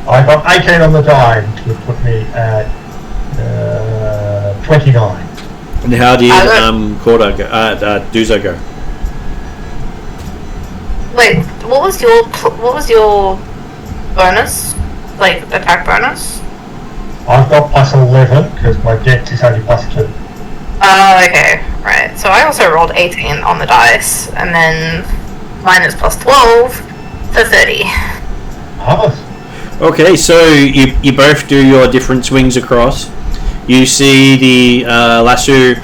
I got 18 on the die, which would put me at 29. And how did I Duzo go? Wait, what was your bonus? Like, attack bonus? I've got +11 because my dex is only +2. Oh, okay, right. So I also rolled 18 on the dice, and then mine is +12, so 30. Marvellous. Okay, so you both do your different swings across. You see the lasso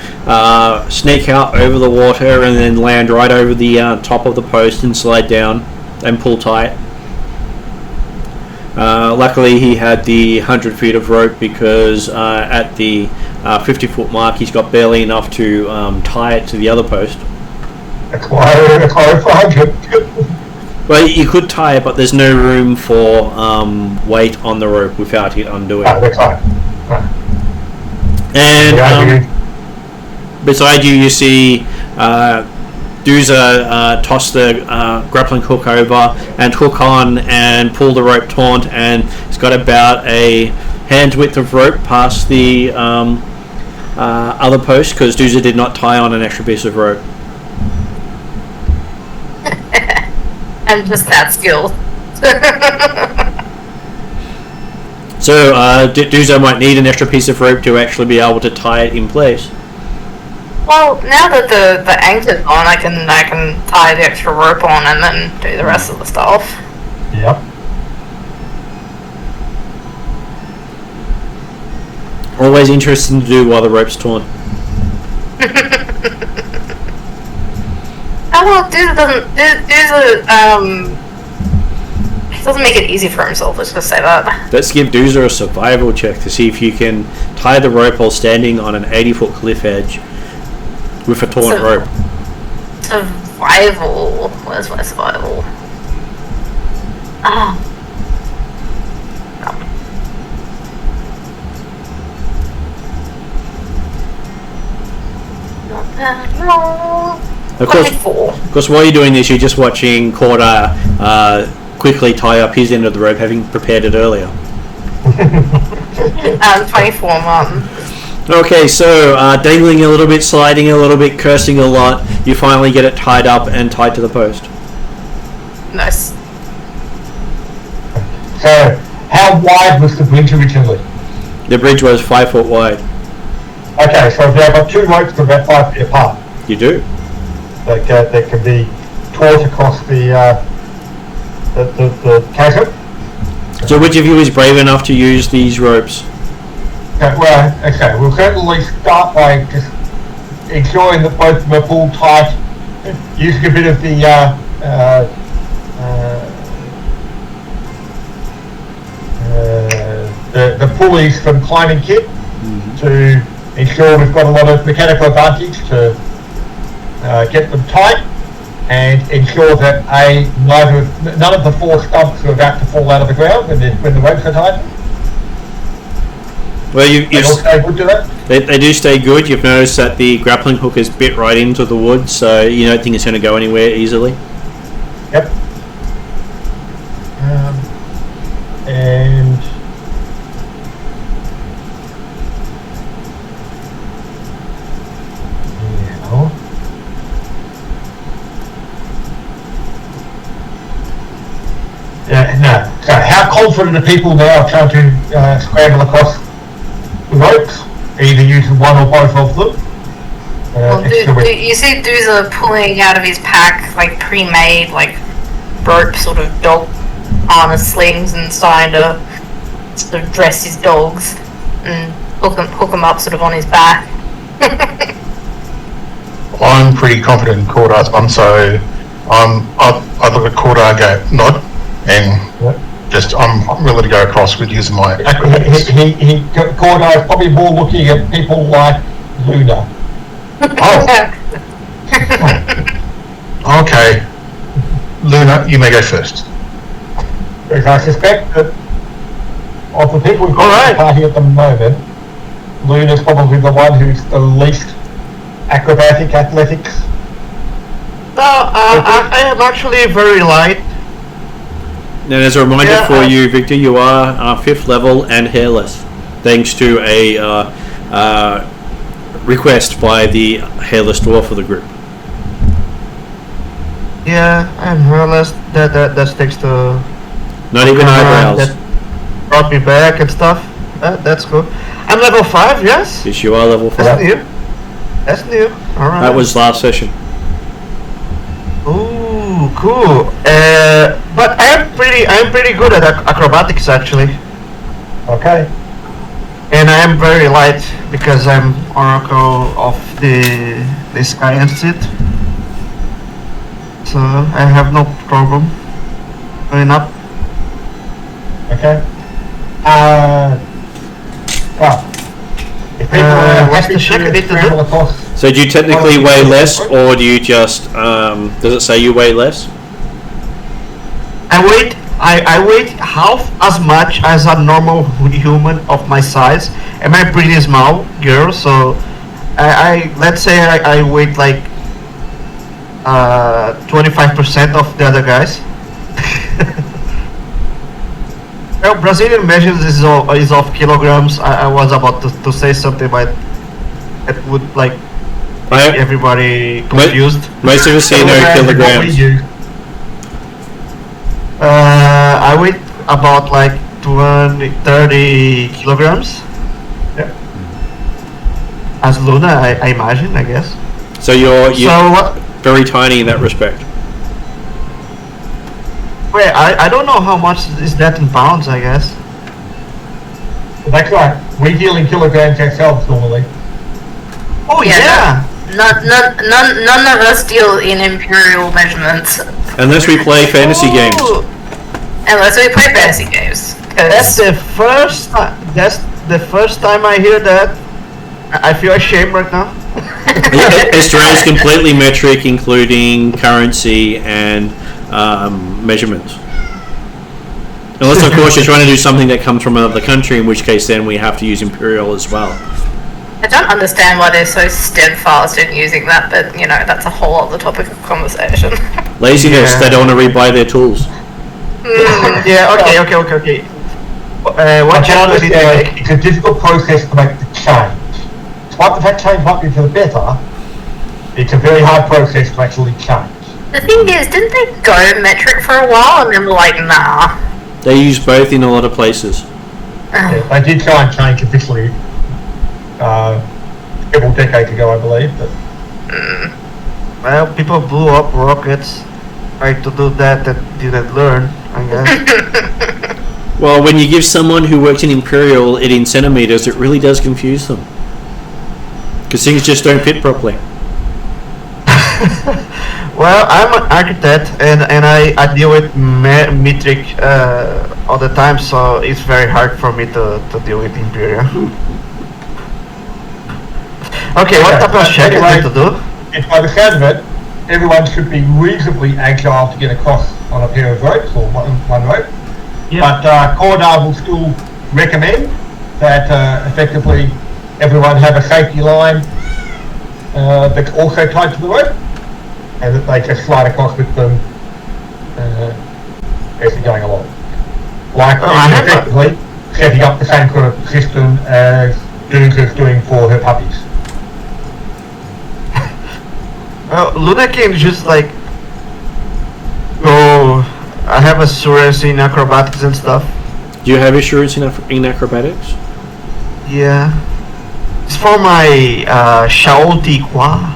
snake out over the water and then land right over the top of the post and slide down and pull tight. Luckily he had the 100 feet of rope because at the 50-foot mark he's got barely enough to tie it to the other post. That's why I 500. Well, you could tie it, but there's no room for weight on the rope without it undoing. That's fine. And beside you, you see Dooza toss the grappling hook over and hook on and pull the rope taut, and it's got about a hand's width of rope past the other post because Dooza did not tie on an extra piece of rope. I'm just that skilled. So Dooza might need an extra piece of rope to actually be able to tie it in place. Well, now that the anchor's on, I can tie the extra rope on and then do the rest of the stuff. Yep. Always interesting to do while the rope's torn. Oh well, Dooza doesn't make it easy for himself. Let's just say that. Let's give Dooza a survival check to see if you can tie the rope while standing on an 80-foot cliff edge with a torn rope. Survival. Where's my survival? Ah. Of course, while you're doing this, you're just watching Corda quickly tie up his end of the rope, having prepared it earlier. 24 Martin. Okay, so dangling a little bit, sliding a little bit, cursing a lot, you finally get it tied up and tied to the post. Nice. So, how wide was the bridge originally? The bridge was 5 foot wide. Okay, so if you have 2 ropes that are about 5 feet apart, You do. that can be taut across the chasm. So which of you is brave enough to use these ropes? Okay, well, okay, we'll certainly start by just ensuring that both of them are pulled tight, using a bit of the pulleys from climbing kit to ensure we've got a lot of mechanical advantage to get them tight and ensure that none of the 4 stumps are about to fall out of the ground when the ropes are tight. Well, They all stay good to that? they do stay good. You've noticed that the grappling hook is bit right into the wood, so you don't think it's going to go anywhere easily. Yep. And no. So how confident are people now trying to scramble across the ropes, either using one or both of them? Well, you see Doozer pulling out of his pack, like, pre-made, like, rope sort of dog harness slings and starting to sort of dress his dogs and hook them up sort of on his back. I'm pretty confident in Cordar's one, so I look at Cordar and go, nod, and just I'm willing to go across with using my acrobatics. Cordar is probably more looking at people like Luna. Okay. Luna, you may go first. Because I suspect that of the people we've got in the party at the moment, Luna's probably the one who's the least athletics. No, I am actually very light. Now, as a reminder for you, Victor, you are 5th level and hairless, thanks to a request by the hairless dwarf of the group. Yeah, I'm hairless. That sticks to. Not even eyebrows. That brought me back and stuff. That's cool. I'm level 5. Yes. Yes, you are level 5. That's new. That's new. All right. That was last session. Ooh, cool. But I'm pretty good at acrobatics actually. Okay. And I am very light because I'm Oracle of the Sky Institute. So I have no problem going up. Okay. Well, if people are what's happy the check I need to scramble do? across, So do you technically weigh less, or do you just, does it say you weigh less? I weigh half as much as a normal human of my size. And I'm pretty small girl, so I let's say I weigh like 25% of the other guys. Well, Brazilian measures is of kilograms. I was about to say something, but it would like make everybody confused. Most of us here know kilograms. I weigh about like 30 kilograms. Yep. As Luna, I imagine, I guess. So you're So what? very tiny in that respect. Wait, I don't know how much is that in pounds, I guess. that's right. We deal in kilograms ourselves normally. Oh yeah. None of us deal in imperial measurements. Unless we play fantasy games. Unless we play fantasy games. That's the first. That's the first time I hear that. I feel ashamed right now. Australia's completely metric, including currency and measurements. Unless, of course, you're trying to do something that comes from another country, in which case then we have to use imperial as well. I don't understand why they're so steadfast in using that, but you know, that's a whole other topic of conversation. Laziness, they don't want to rebuy their tools. Yeah, okay. What channel did like? It's a difficult process to make the change. Despite the fact change might be for the better, it's a very hard process to actually change. The thing is, didn't they go metric for a while and then were like, nah? They use both in a lot of places. Yeah, they did try and change officially several decades ago, I believe. But Well, people blew up rockets trying to do that didn't learn, I guess. Well, when you give someone who works in imperial it in centimeters, it really does confuse them. Because things just don't fit properly. Well, I'm an architect and I deal with metric all the time, so it's very hard for me to deal with imperial. Okay, what type of check I need to do? And by the sound of it, everyone should be reasonably agile to get across on a pair of ropes or one rope. Yep. But Cordar will still recommend that effectively everyone have a safety line that's also tied to the rope, and that they just slide across with them as they're going along. Like effectively setting up the same sort of system as Doomsday is doing for her puppies. Well, Luna can just like go. I have assurance in acrobatics and stuff. Do you have assurance in acrobatics? Yeah. It's for my Shaoti Kwa.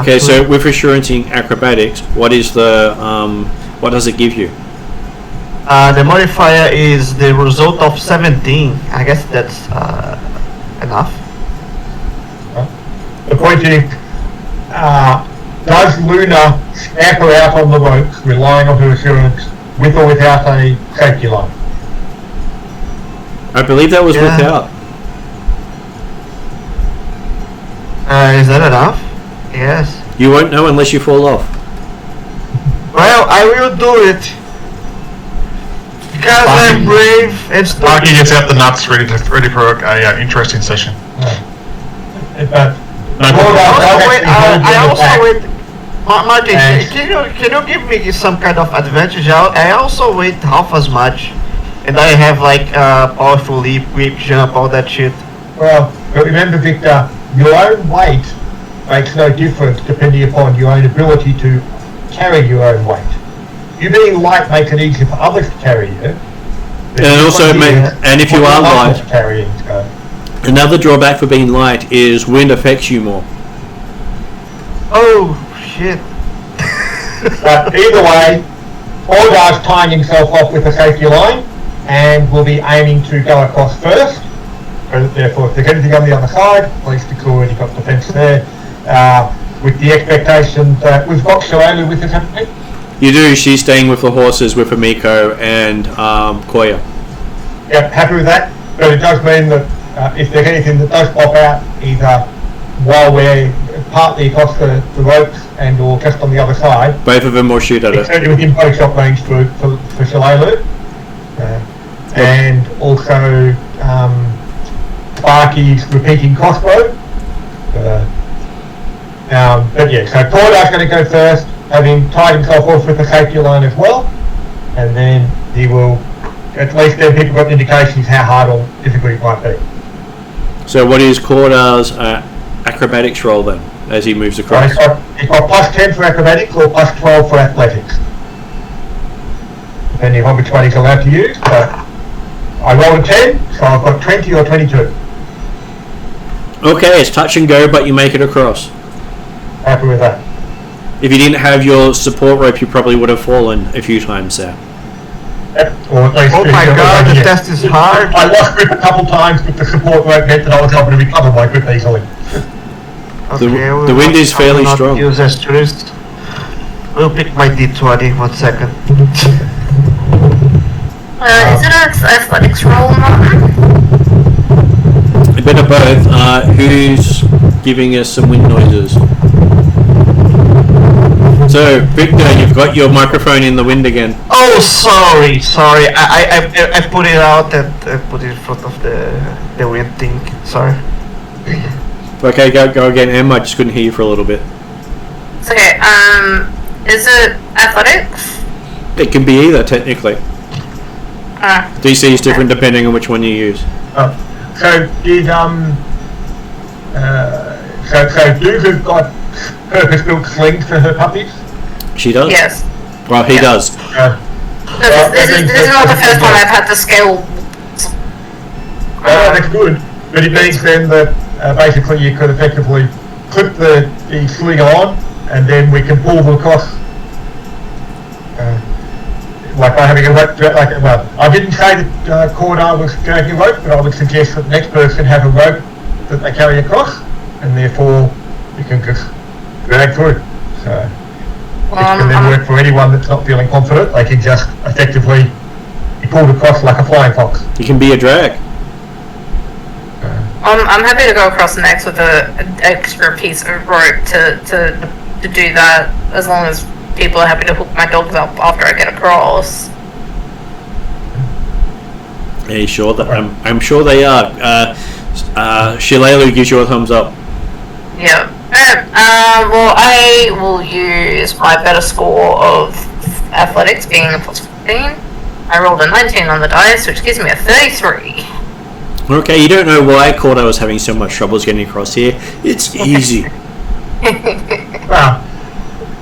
Okay, so with assurance in acrobatics, what is the what does it give you? The modifier is the result of 17. I guess that's enough. The point is, does Luna scamper out on the ropes, relying on her assurance, with or without a safety line? I believe that was without. Is that enough? Yes. You won't know unless you fall off. Well, I will do it. Because I'm brave and Sparky gets out the nuts ready for a interesting session. I also wait. Martin, can you give me some kind of advantage? I also wait half as much, and I have like powerful leap, whip, jump, all that shit. Well, but remember, Victor, your own weight makes no difference depending upon your own ability to carry your own weight. You being light makes it easier for others to carry you. And also, and if you are light, another drawback for being light is wind affects you more. Oh shit! But either way, Ordar's tying himself off with a safety line, and will be aiming to go across first. So therefore, if there's anything on the other side, at least the crew already got defence there. With the expectation that we've got Shirelu with us, haven't we? You do. She's staying with the horses with Amiko and Koya. Yep, happy with that. But it does mean that if there's anything that does pop out, either while we're partly across the ropes and or just on the other side, Both of them will shoot at it's it. certainly within bow shot range for Shirelu. And also Sparky's repeating crossbow. But yeah, so Cordar's going to go first, having tied himself off with the safety line as well, and then he will, at least then people got indications how hard or difficult it might be. So what is Cordar's acrobatics roll then, as he moves So across? he's got plus 10 for acrobatics or plus 12 for athletics, depending on which one he's allowed to use. But I rolled a 10, so I've got 20 or 22. Okay, it's touch and go, but you make it across. Happy with that. If you didn't have your support rope, you probably would have fallen a few times there. Yep, or at least Oh my god, the test is hard. I lost grip a couple times, but the support rope meant that I was able to recover my grip easily. The wind is fairly strong. Use asterisk. We'll pick my D20. 1 second. Is it an athletics roll, Martin? A bit of both. Who's giving us some wind noises? So, Victor, you've got your microphone in the wind again. Oh, sorry. I put it out and I put it in front of the wind thing. Sorry. Okay, go again. Em, I just couldn't hear you for a little bit. It's okay. Is it athletics? It can be either, technically. DC is different depending on which one you use. So did so Duke's got purpose-built slings for her puppies? She does? Yes. Well, he does. This is not the first time I've had to scale. That's good. But it means then that basically you could effectively clip the sling on, and then we can pull them across. Like by having a rope, well, I didn't say that Cordar was dragging a rope, but I would suggest that the next person have a rope that they carry across, and therefore you can just drag through. So it can then work for anyone that's not feeling confident. They can just effectively be pulled across like a flying fox. You can be a drag. I'm happy to go across next with an extra piece of rope to do that, as long as people are happy to hook my dogs up after I get across. Are you sure that I'm sure they are. Shillelagh gives you a thumbs up. Yeah. Well, I will use my better score of athletics, being a plus 15. I rolled a 19 on the dice, which gives me a 33. Okay, you don't know why Cordo was having so much troubles getting across here. It's easy. Well,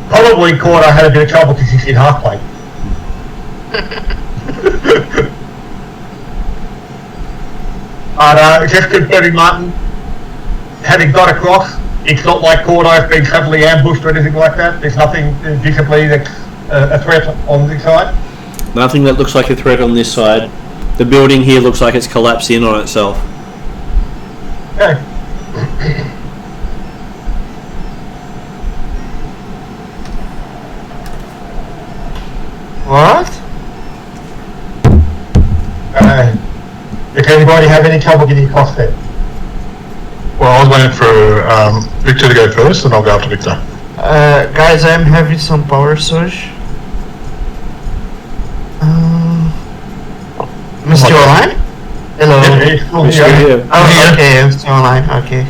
probably Cordo had a bit of trouble because he's in half plate. But just confirming, Martin, having got across, it's not like Cordo's been heavily ambushed or anything like that. There's nothing visibly that's a threat on this side. Nothing that looks like a threat on this side. The building here looks like it's collapsed in on itself. Okay. What? Does anybody have any trouble getting across there? Well, I was waiting for Victor to go first, and I'll go after Victor. Guys, I'm having some power surge. I'm still online? Hello. Yeah. Oh, okay, I'm still online. Okay.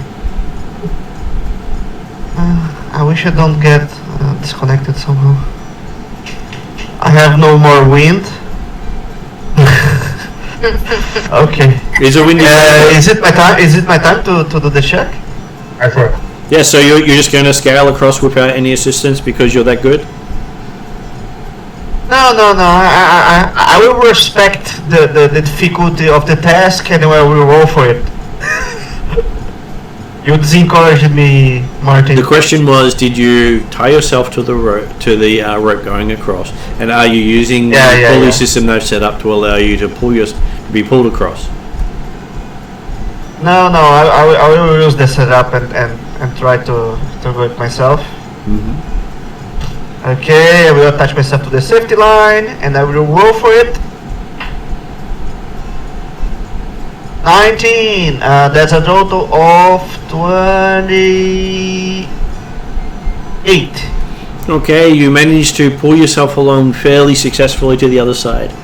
I wish I don't get disconnected somehow. I have no more wind. Okay. Is it windy? Is it my time? Is it my time to do the check? That's right. Yeah, so you're just going to scale across without any assistance because you're that good? No. I will respect the difficulty of the task, and I will roll for it. You disencouraged me, Martin. The question was, did you tie yourself to the rope rope going across, and are you using the pulley system they've set up to allow you to be pulled across? No. I will use the setup and try to do it myself. Mm-hmm. Okay, I will attach myself to the safety line, and I will roll for it. 19. That's a total of 28. Okay, you managed to pull yourself along fairly successfully to the other side.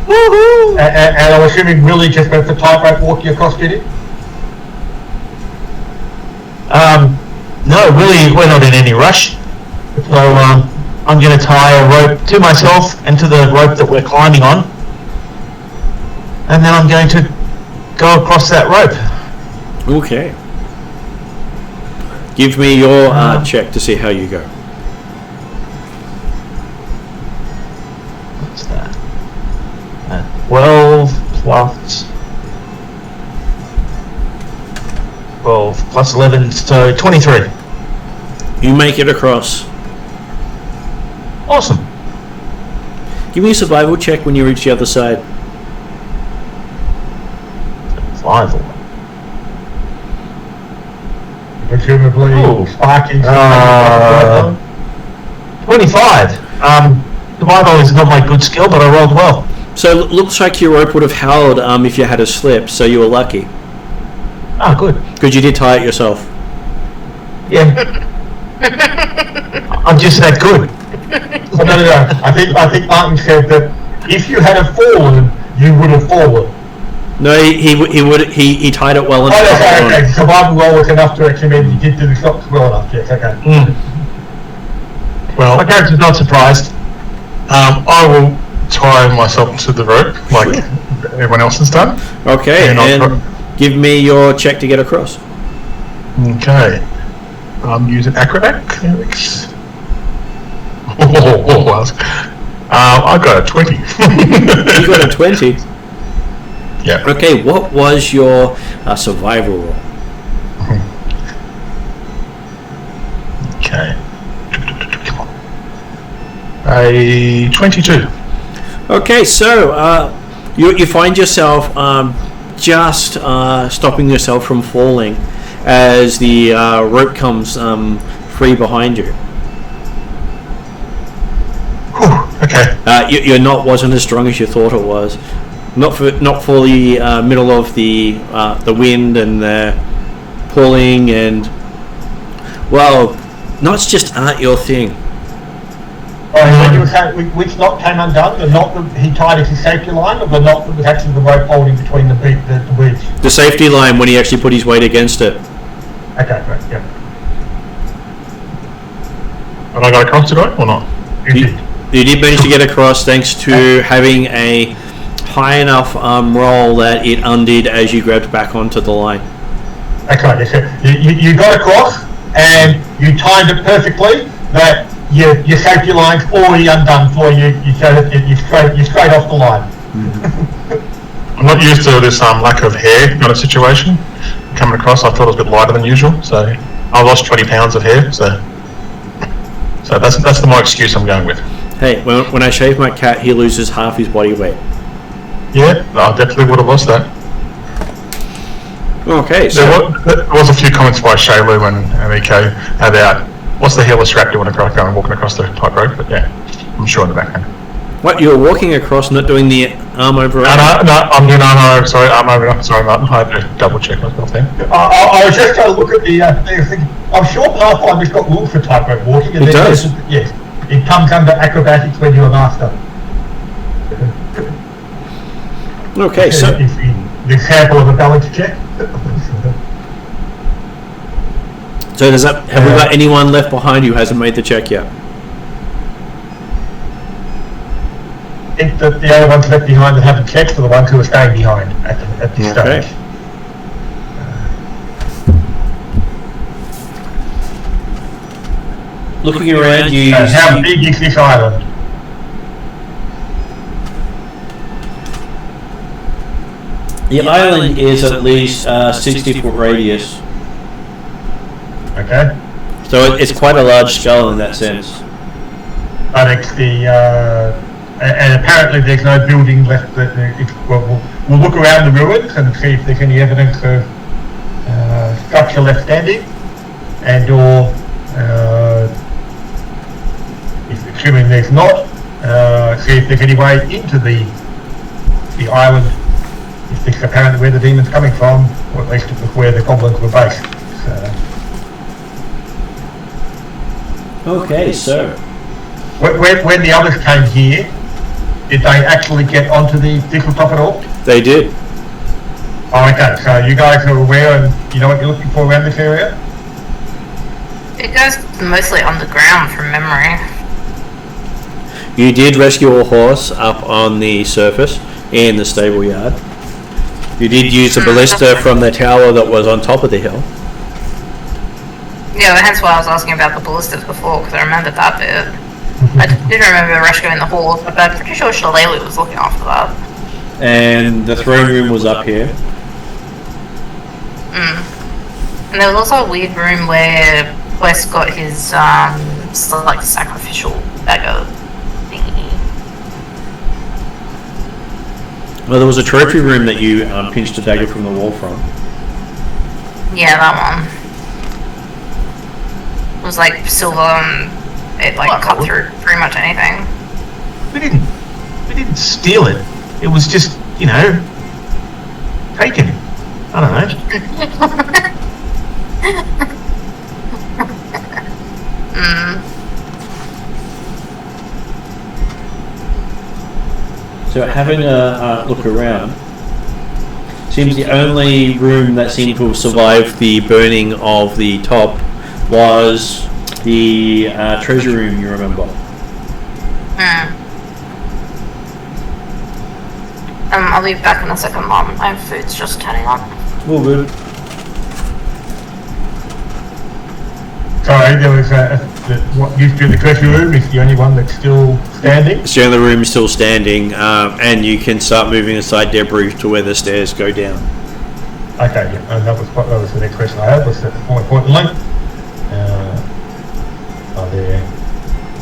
Woohoo! And I'm assuming Willie just went for tightrope walking across, did he? No, really, we're not in any rush. So I'm going to tie a rope to myself and to the rope that we're climbing on. And then I'm going to go across that rope. Okay. Give me your check to see how you go. What's that? 12 plus 12 plus 11, so 23. You make it across. Awesome. Give me a survival check when you reach the other side. Survival. Presumably sparking. 25. Survival is not my good skill, but I rolled well. So it looks like your rope would have held if you had a slip, so you were lucky. Ah, good. Because you did tie it yourself. Yeah. I'm just that good. No. I think Martin said that if you had fallen, you would have fallen. No, he tied it well enough. Okay. Survival roll was enough to actually mean you did do the shots well enough. Yes, okay. Well, My character's not surprised. I will tie myself to the rope like everyone else has done. Okay, and give me your check to get across. Okay. I'm using acrobatics. I got a 20. You got a 20? Yeah. Okay, what was your survival roll? Okay. A 22. Okay, so you find yourself just stopping yourself from falling as the rope comes free behind you. Whew, okay. Your knot wasn't as strong as you thought it was. Not for the middle of the wind and the pulling, and well, knots just aren't your thing. When you were saying which knot came undone, the knot that he tied as his safety line, or the knot that was actually the rope holding between the bridge? The safety line when he actually put his weight against it. Okay, great, yeah. Have I got across today or not? Indeed. You did manage to get across thanks to having a high enough roll that it undid as you grabbed back onto the line. Okay, yes, you got across and you timed it perfectly that your safety line's already undone for you. You're straight off the line. I'm not used to this lack of hair kind of situation. Coming across, I thought it was a bit lighter than usual, so I lost 20 pounds of hair. So that's my excuse I'm going with. Hey, when I shave my cat, he loses half his body weight. Yeah, I definitely would have lost that. Okay, so there was a few comments by Shaylu and Eco about what's the hell is Strap doing going walking across the tightrope, but yeah, I'm sure in the background. what, you're walking across, not doing the arm over? No, I'm doing sorry, arm over. Sorry, Martin, I had to double check myself there. I was just trying to look at the thing. I'm sure Pathfinder's got rules for tightrope walking. And it does. Yes, it comes under acrobatics when you're a master. Okay, so the example of a balance check. So does that? Have we got anyone left behind who hasn't made the check yet? I think that the only ones left behind that haven't checked are the ones who are staying behind at this Okay. stage. Looking around, you How see, big is this island? the island is at least 60-foot radius, Okay. so it's quite a large scale in that sense. But it's the and apparently there's no building left. We'll look around the ruins and see if there's any evidence of structure left standing, and or if assuming there's not, see if there's any way into the island. If this is apparently where the demon's coming from, or at least it was where the goblins were based. Okay, so When the others came here, did they actually get onto the Thistletop at all? they did. Oh, okay, so you guys are aware and you know what you're looking for around this area? It goes mostly on the ground from memory. You did rescue a horse up on the surface in the stable yard. You did use the ballista from the tower that was on top of the hill. Yeah, hence why I was asking about the ballistas before, because I remembered that bit. I did remember rescuing the horse, but I'm pretty sure Shillelagh was looking after that. And the throne room was up here. And there was also a weird room where Wes got his, like, sacrificial dagger thingy. Well, there was a trophy room that you pinched a dagger from the wall from. Yeah, that one. It was like silver and it like cut through pretty much anything. We didn't steal it. It was just, taken. I don't know. So having a look around, seems the only room that seemed to have survived the burning of the top was the treasure room, you remember. I'll be back in a second, Mom. My food's just turning on. All good. Sorry, there was what used to be the treasure room is the only one that's still standing. It's the only room still standing, and you can start moving aside debris to where the stairs go down. Okay, yeah, and that was the next question I had. Was that more importantly? There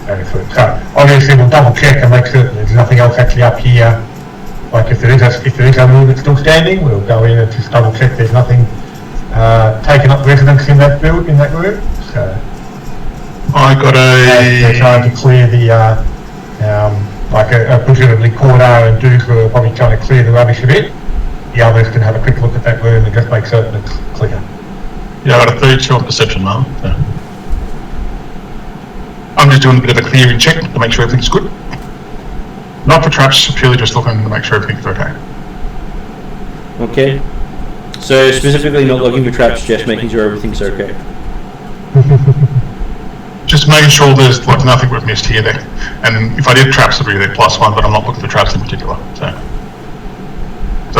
going through it. So obviously we'll double check and make certain there's nothing else actually up here. Like if there is a room that's still standing, we'll go in and just double check there's nothing taken up residence in that room. So I got they're trying to clear the like a presumably Cordar and Duke are probably trying to clear the rubbish a bit. The others can have a quick look at that room and just make certain it's clear. Yeah, I got a 32 on perception now. So. I'm just doing a bit of a clearing check to make sure everything's good. Not for traps, purely just looking to make sure everything's okay. Okay. So specifically not looking for traps, just making sure everything's okay. Just making sure there's like nothing we've missed here, there. And if I did traps, it'd be the +1, but I'm not looking for traps in particular. So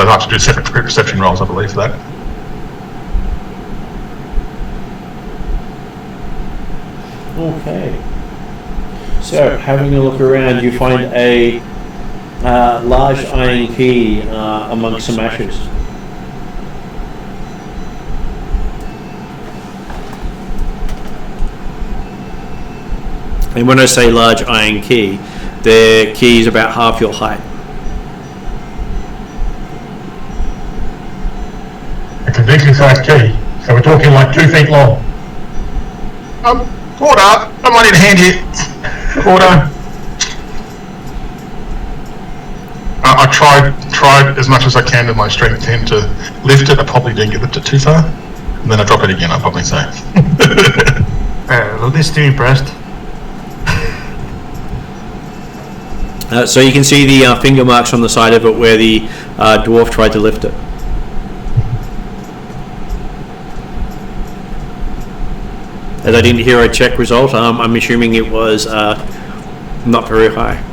I'd have to do separate perception rolls, I believe, for that. Okay. So, having a look around, you find a large iron key amongst some ashes. And when I say large iron key, the key is about half your height. A convention sized key. So we're talking like 2 feet long. Order, I might need a hand here. Order. I tried as much as I can with my strength 10 to lift it. I probably didn't get lifted too far. And then I drop it again, I'll probably say. Look, this too impressed. So you can see the finger marks on the side of it where the dwarf tried to lift it. As I didn't hear a check result, I'm assuming it was not very high.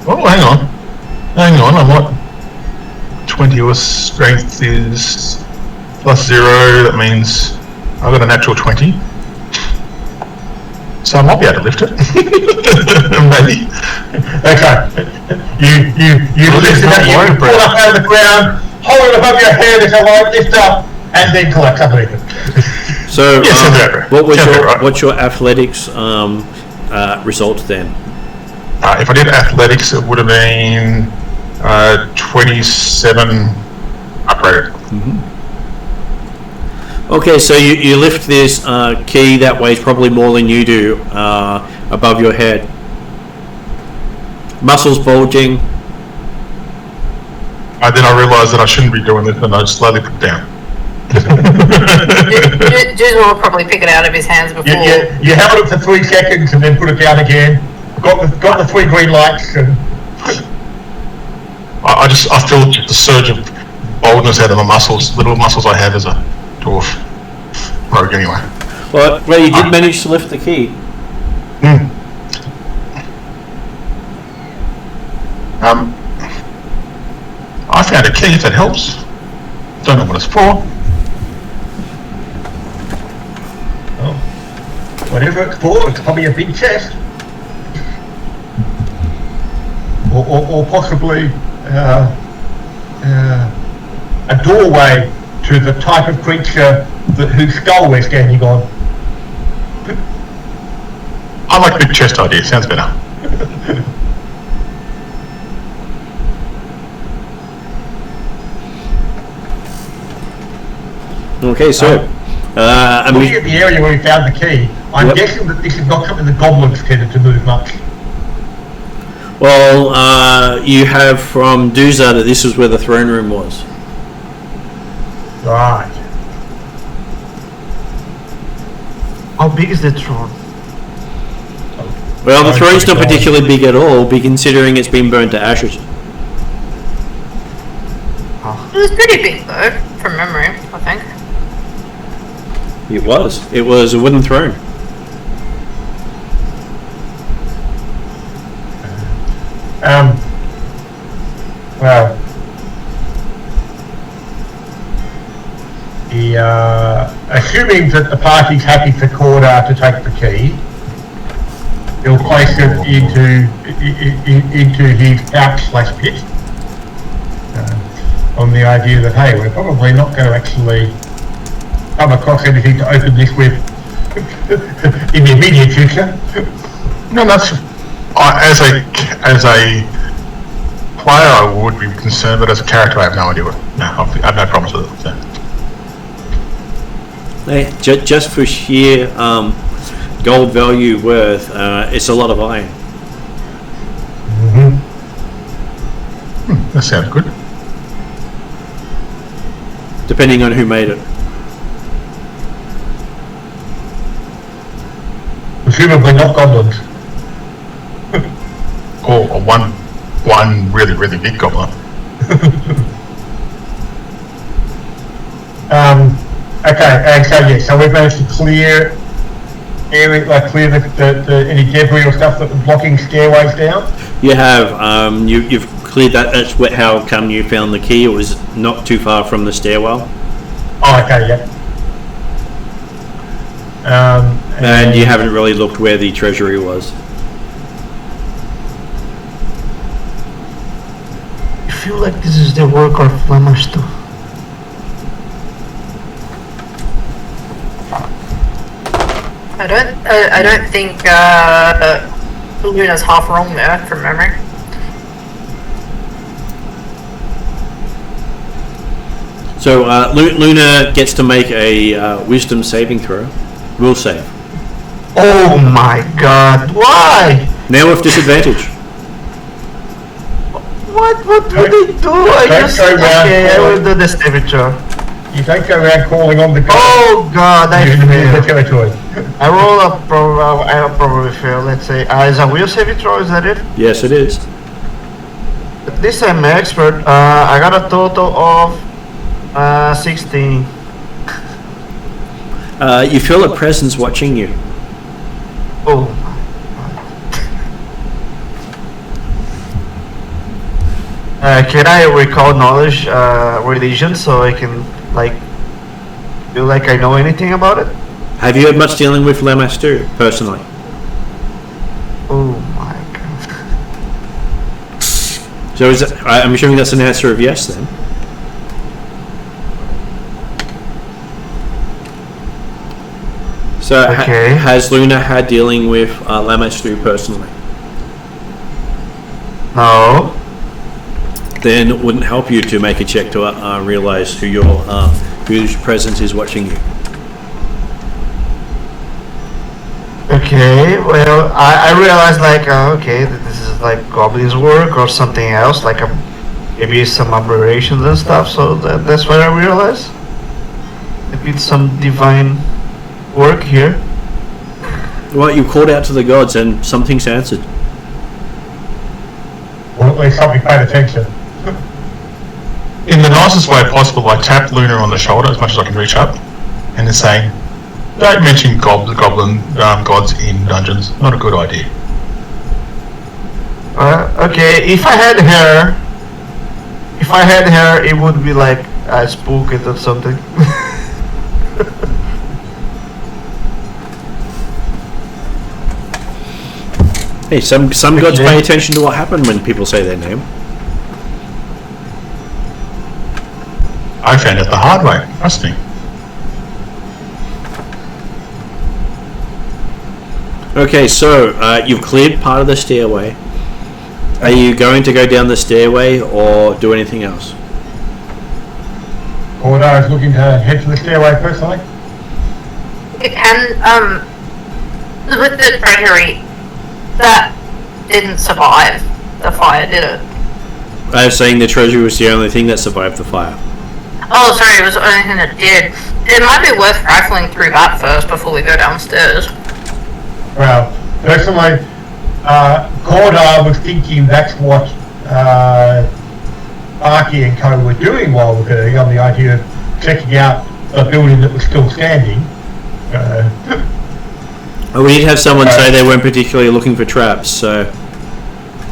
Oh, hang on, I'm what? 20 or strength is +0, that means I've got a natural 20. So I might be able to lift it. Maybe. Okay. You lift it up, you pull it up out of the ground, hold it above your head as a light lift up, and then collect underneath it. So, yes, what's your athletics result then? If I did athletics, it would have been 27 upgraded. Mm-hmm. Okay, so you lift this key that weighs probably more than you do above your head. Muscles bulging. Then I realised that I shouldn't be doing this, and I just slowly put it down. Jules will probably pick it out of his hands before. You held it for 3 seconds and then put it down again. Got the 3 green lights. And I feel the surge of boldness out of my muscles, little muscles I have as a dwarf. Rogue anyway. Well, you did manage to lift the key. I found a key, if that helps. Don't know what it's for. Whatever it's for, it's probably a big chest. Or possibly a doorway to the type of creature whose skull we're standing on. I like big chest idea, sounds better. Okay, so looking at the area where we found the key, I'm guessing that this is not something the goblins tended to move much. Well, you have from Duza that this is where the throne room was. Right. How big is the throne? Well, the throne's not particularly big at all, considering it's been burned to ashes. It was pretty big though, from memory, I think. It was. It was a wooden throne. Well, assuming that the party's happy for Cordar to take the key, he'll place it into his pouch/pit on the idea that, hey, we're probably not going to actually come across anything to open this with in the immediate future. No, that's as a player I would be concerned, but as a character I have no idea what. No, I have no problems with it. So. Hey, just for sheer gold value worth, it's a lot of iron. That sounds good. Depending on who made it. presumably not goblins. Or one really big goblin. Okay, and so we've managed to clear area, clear the any debris or stuff that was blocking stairways down. You have. You've cleared that. That's how come you found the key. It was not too far from the stairwell. Oh, okay, yeah. And you haven't really looked where the treasury was. I feel like this is the work of Lamastu. I don't think Luna's half wrong there from memory. So Luna gets to make a wisdom saving throw. Will save. Oh my god, why? Now with disadvantage. What would they do? I will do the saving throw. You don't go around calling on the god. Oh god, I failed. Territory. I roll up, I'll probably fail, let's say. Is a will saving throw, is that it? Yes, it is. At least I'm an expert. I got a total of 16. You feel a presence watching you. Oh my god. Can I recall knowledge religion so I can feel like I know anything about it? Have you had much dealing with Lamastu personally? Oh my god. So I'm assuming that's an answer of yes then. So Okay. has Luna had dealing with Lamastu personally? No. Then it wouldn't help you to make a check to realize whose presence is watching you. Okay, well, I realized okay, that this is like Goblin's work or something else, maybe some aberrations and stuff, so that's what I realized. Maybe it's some divine work here. Well, you called out to the gods and something's answered. Or at least somebody paid attention. In the nicest way possible, I tapped Luna on the shoulder as much as I can reach up, and is saying, "Don't mention goblin gods in dungeons. Not a good idea." Okay, if I had hair, it would be like I spooked it or something. Hey, some gods pay attention to what happened when people say their name. I found it the hard way. Trust me. Okay, so you've cleared part of the stairway. Are you going to go down the stairway or do anything else? Corridor is looking to head to the stairway personally. And with the treasury, that didn't survive the fire, did it? I was saying the treasure was the only thing that survived the fire. Oh, sorry, it was the only thing that did. It might be worth rifling through that first before we go downstairs. Well, personally, Corridor was thinking that's what Arky and Co were doing while we were going on the idea of checking out the building that was still standing. We did have someone say they weren't particularly looking for traps, so...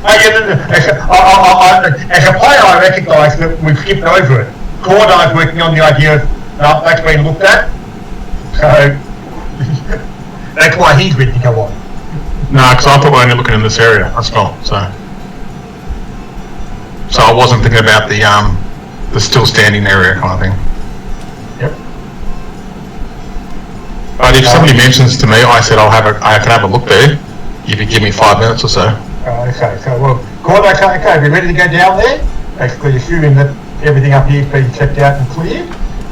As a player, I recognise that we've skipped over it. Corridor's working on the idea of that's been looked at, so that's why he's ready to go on. No, because I thought we were only looking in this area as well, so I wasn't thinking about the still standing area kind of thing. Yep. But if somebody mentions to me, I said I can have a look there. If you give me 5 minutes or so. Okay, so well, Corridor, okay, we're ready to go down there. Basically, assuming that everything up here's been checked out and cleared.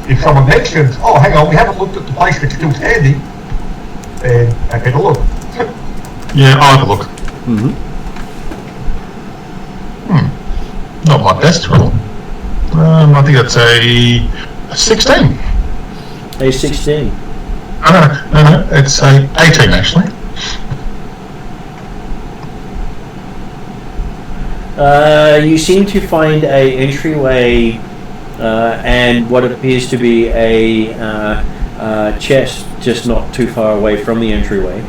If someone mentions, oh, hang on, we haven't looked at the place that's still standing, then I better look. Yeah, I'll have a look. Mm-hmm. Not my best roll. I think that's a 16. A 16. No, it's a 18 actually. You seem to find a entryway and what appears to be a chest just not too far away from the entryway.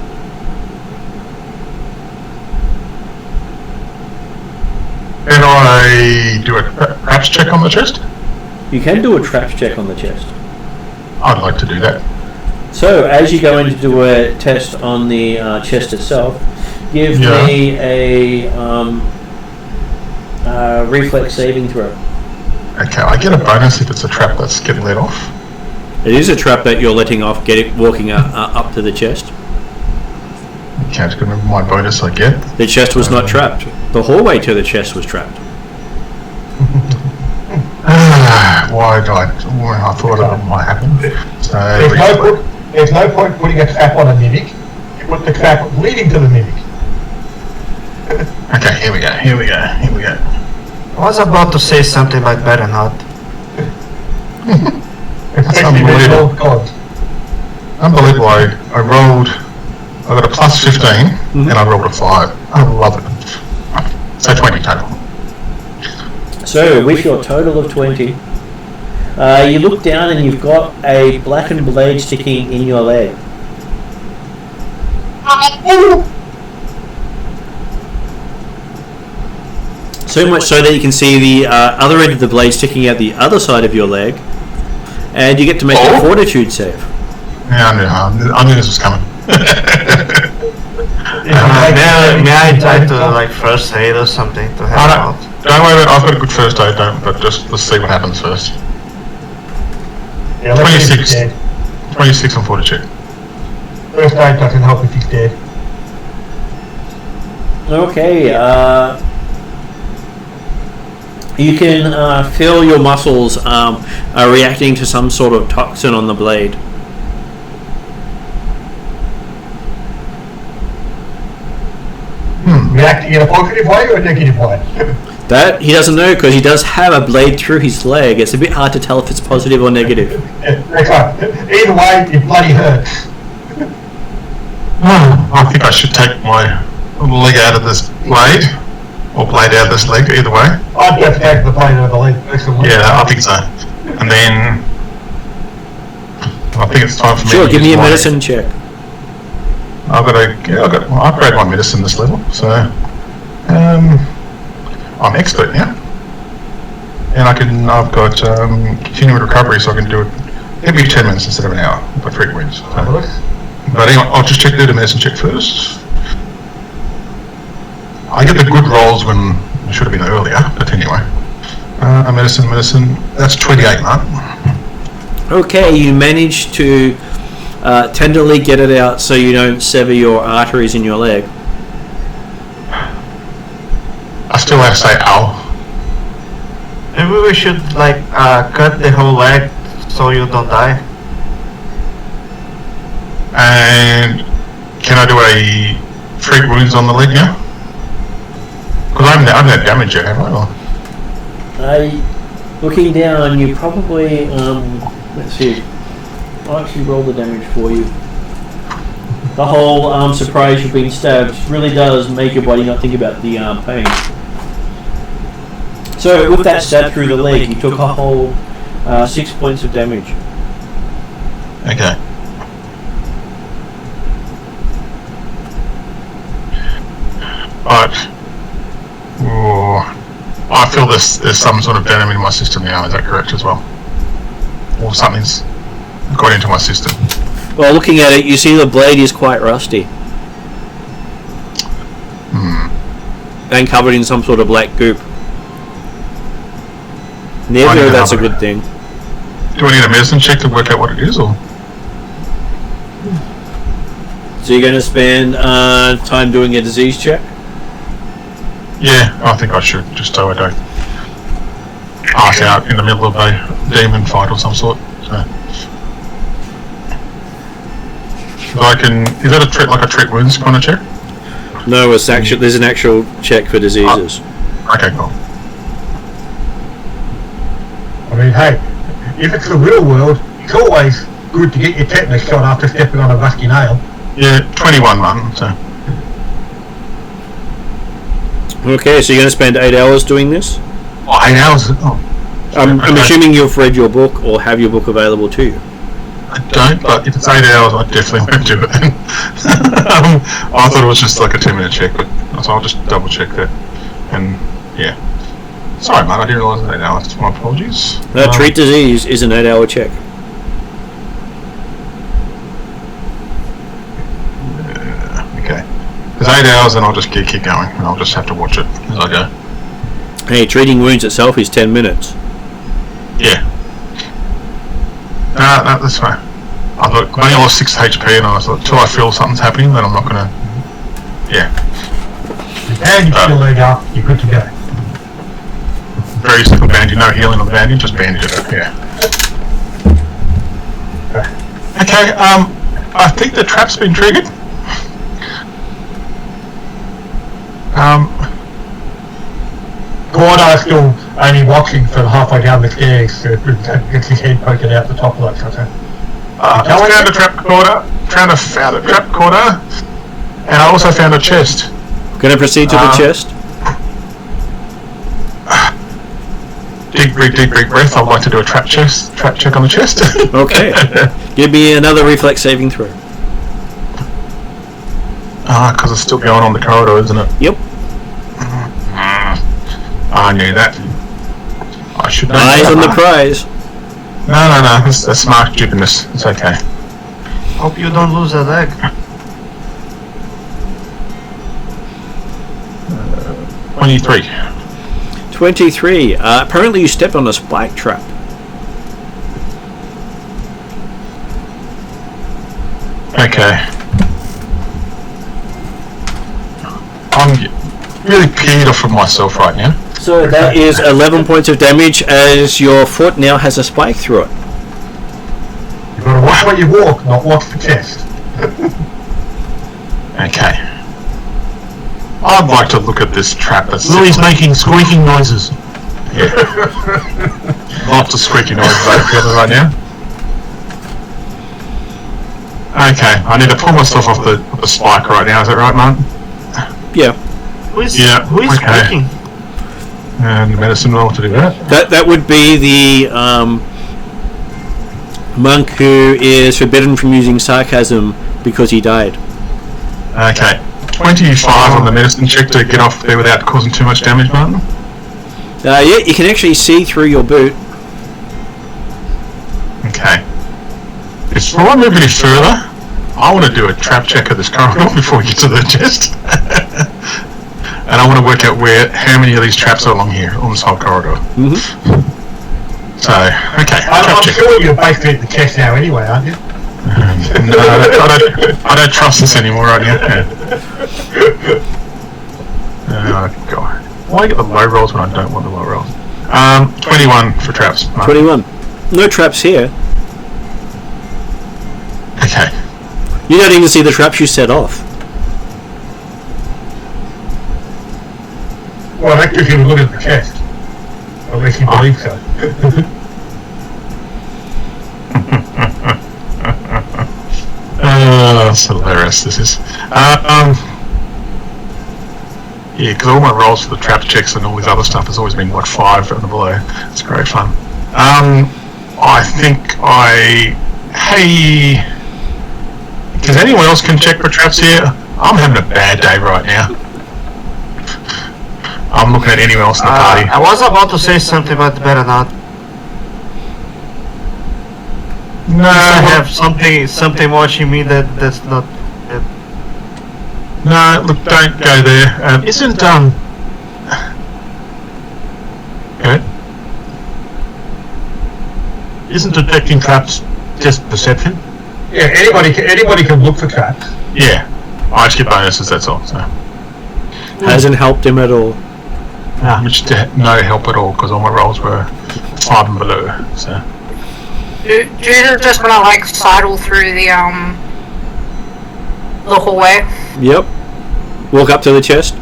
Can I do a traps check on the chest? You can do a traps check on the chest. I'd like to do that. So, as you go in to do a test on the chest itself, give me a reflex saving throw. Okay, I get a bonus if it's a trap that's getting let off. It is a trap that you're letting off, walking up to the chest. Okay, I'm just going to remember my bonus I get. The chest was not trapped. The hallway to the chest was trapped. Why did I thought it might happen. So, there's no point putting a trap on a mimic. You put the trap leading to the mimic. Okay, here we go. I was about to say something, but better not. Unbelievable. Unbelievable. I got a plus 15 and I rolled a 5. I love it. So 20 total. So, with your total of 20, you look down and you've got a blackened blade sticking in your leg. So much so that you can see the other end of the blade sticking out the other side of your leg, and you get to make a fortitude save. Yeah, I knew this was coming. May I try to first aid or something to help out? Don't worry about it, I've got a good first aid, but just let's see what happens first. Yeah, 26 on fortitude. First aid doesn't help if he's dead. Okay, you can feel your muscles are reacting to some sort of toxin on the blade. Reacting in a positive way or a negative way? That he doesn't know because he does have a blade through his leg. It's a bit hard to tell if it's positive or negative. Either way, it bloody hurts. I think I should take my leg out of this blade, or blade out of this leg, either way. I'd just take the blade out of the leg. Yeah, I think so. And then I think it's time for me Sure, to give me a use medicine check. I've got to upgrade my medicine this level, so I'm expert now, and I've got continuing recovery, so I can do it. It'll be 10 minutes instead of an hour by frequency. So. But anyway, I'll just do the medicine check first. I get the good rolls when it should have been earlier, but anyway. Medicine. That's 28, Mark. Okay, you managed to tenderly get it out so you don't sever your arteries in your leg. I still have to say ow. Maybe we should cut the whole leg so you don't die. And can I do a treat wounds on the leg now? Because I haven't had damage yet, have I? Looking down, you probably let's see. I'll actually roll the damage for you. The whole surprise you've been stabbed really does make your body not think about the pain. So with that stab through the leg, you took a whole 6 points of damage. Okay. But I feel there's some sort of venom in my system now, is that correct as well? Or something's got into my system. Well, looking at it, you see the blade is quite rusty. And covered in some sort of black goop. Neither that's a good thing. Do I need a medicine check to work out what it is, or? So you're going to spend time doing a disease check? Yeah, I think I should, just so I don't pass out in the middle of a demon fight or some sort. So. Is that a treat, like a treat wounds kind of check? No, it's actually there's an actual check for diseases. Okay, cool. I mean, hey, if it's the real world, it's always good to get your tetanus shot after stepping on a rusty nail. Yeah, 21, Martin. So Okay, so you're going to spend 8 hours doing this? 8 hours. Oh, I'm okay. assuming you've read your book or have your book available to you. I don't, but if it's 8 hours, I definitely won't do it then. I thought it was just like a 2-minute check, but so I'll just double check that. And yeah. Sorry, Mark, I didn't realise it was 8 hours. My apologies. Treat disease is an 8-hour check. Okay. There's 8 hours, and I'll just keep going, and I'll just have to watch it as I go. Hey, treating wounds itself is 10 minutes. Yeah. No, that's fine. I thought I only lost 6 HP, and I thought until I feel something's happening, then I'm not gonna. Yeah. And you put your leg up, you're good to go. Very simple bandage, no healing on the bandage, just bandage it up. Yeah. Okay. I think the trap's been triggered. Gordo's still only watching from halfway down the stairs, so gets his head poking out the top of that sort of. I found a trap quarter, found a trap quarter, and I also found a chest. Going to proceed to the chest. Deep breath. I'd like to do a trap check on the chest. Okay. Give me another reflex saving throw. Because it's still going on the corridor, isn't it? Yep. I knew that. I should know. Eyes on the prize. No. That's smart stupidness. It's okay. Hope you don't lose a leg. 23. 23. Apparently you stepped on a spike trap. Okay. I'm really peed off of myself right now. So that is 11 points of damage as your foot now has a spike through it. You've got to watch where you walk, not watch the chest. Okay. I'd like to look at this trap that's... Lily's making squeaking noises. Yeah. Lots of squeaky noises over here right now. Okay, I need to pull myself off the spike right now, is that right, Martin? Yeah. Who is Yeah, okay. speaking? And medicine roll to do that. That would be the monk who is forbidden from using sarcasm because he died. Okay. 25 on the medicine check to get off there without causing too much damage, Martin. Yeah, you can actually see through your boot. Okay. Before I move any further, I want to do a trap check of this corridor before we get to the chest. And I want to work out how many of these traps are along here, on this whole corridor. Mm-hmm. So, okay. I'm sure you're basically at the chest now anyway, aren't you? No, I don't trust this anymore right now. Oh, God. Why do I get the low rolls when I don't want the low rolls? 21 for traps. Mark. 21. No traps here. Okay. You don't even see the traps you set off. Well, that gives you a look at the chest. Or at least you believe so. That's hilarious, this is. Yeah, because all my rolls for the trap checks and all this other stuff has always been, 5 and below. It's great fun. I think Hey... Does anyone else can check for traps here? I'm having a bad day right now. I'm looking at anyone else in the party. I was about to say something, but better not. No, I have something watching me that's not. No, look, don't go there. Isn't Good. Isn't detecting traps just perception? Yeah, anybody can look for traps. Yeah, I just get bonuses, that's all. So. Hasn't helped him at all. Which no help at all, because all my rolls were 5 and below. So. Do you just want to like sidle through the hallway? Yep. Walk up to the chest.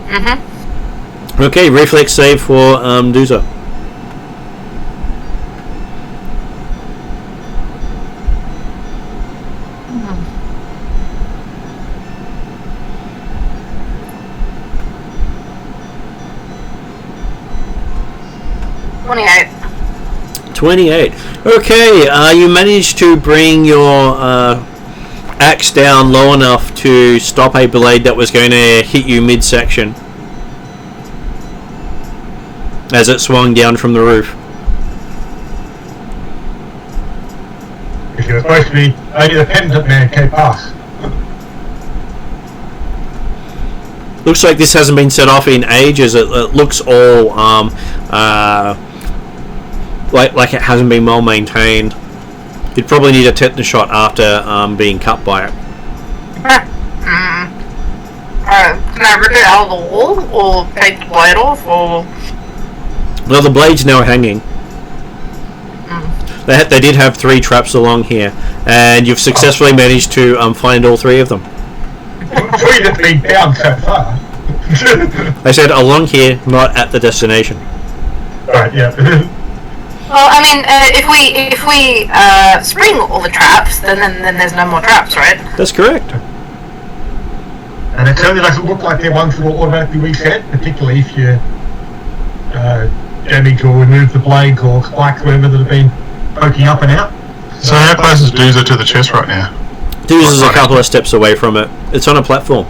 Mm-hmm. Okay, reflex save for Duza. 28. Okay, you managed to bring your axe down low enough to stop a blade that was going to hit you midsection as it swung down from the roof. If you're supposed to be only the penitent man can pass. Looks like this hasn't been set off in ages. It looks all like it hasn't been well maintained. You'd probably need a tetanus shot after being cut by it. Can I rip it out of the wall, or take the blade off, or? Well, the blade's now hanging. They did have 3 traps along here, and you've successfully managed to find all 3 of them. 3 that's been down so far. I said along here, not at the destination. Right, yeah. Well, I mean, if we spring all the traps, then there's no more traps, right? That's correct. And it certainly doesn't look like they're ones that will automatically reset, particularly if you damage or remove the blades or spikes, whatever that have been poking up and out. So how close is Doozer to the chest right now? Doozer's a couple of steps away from it. It's on a platform.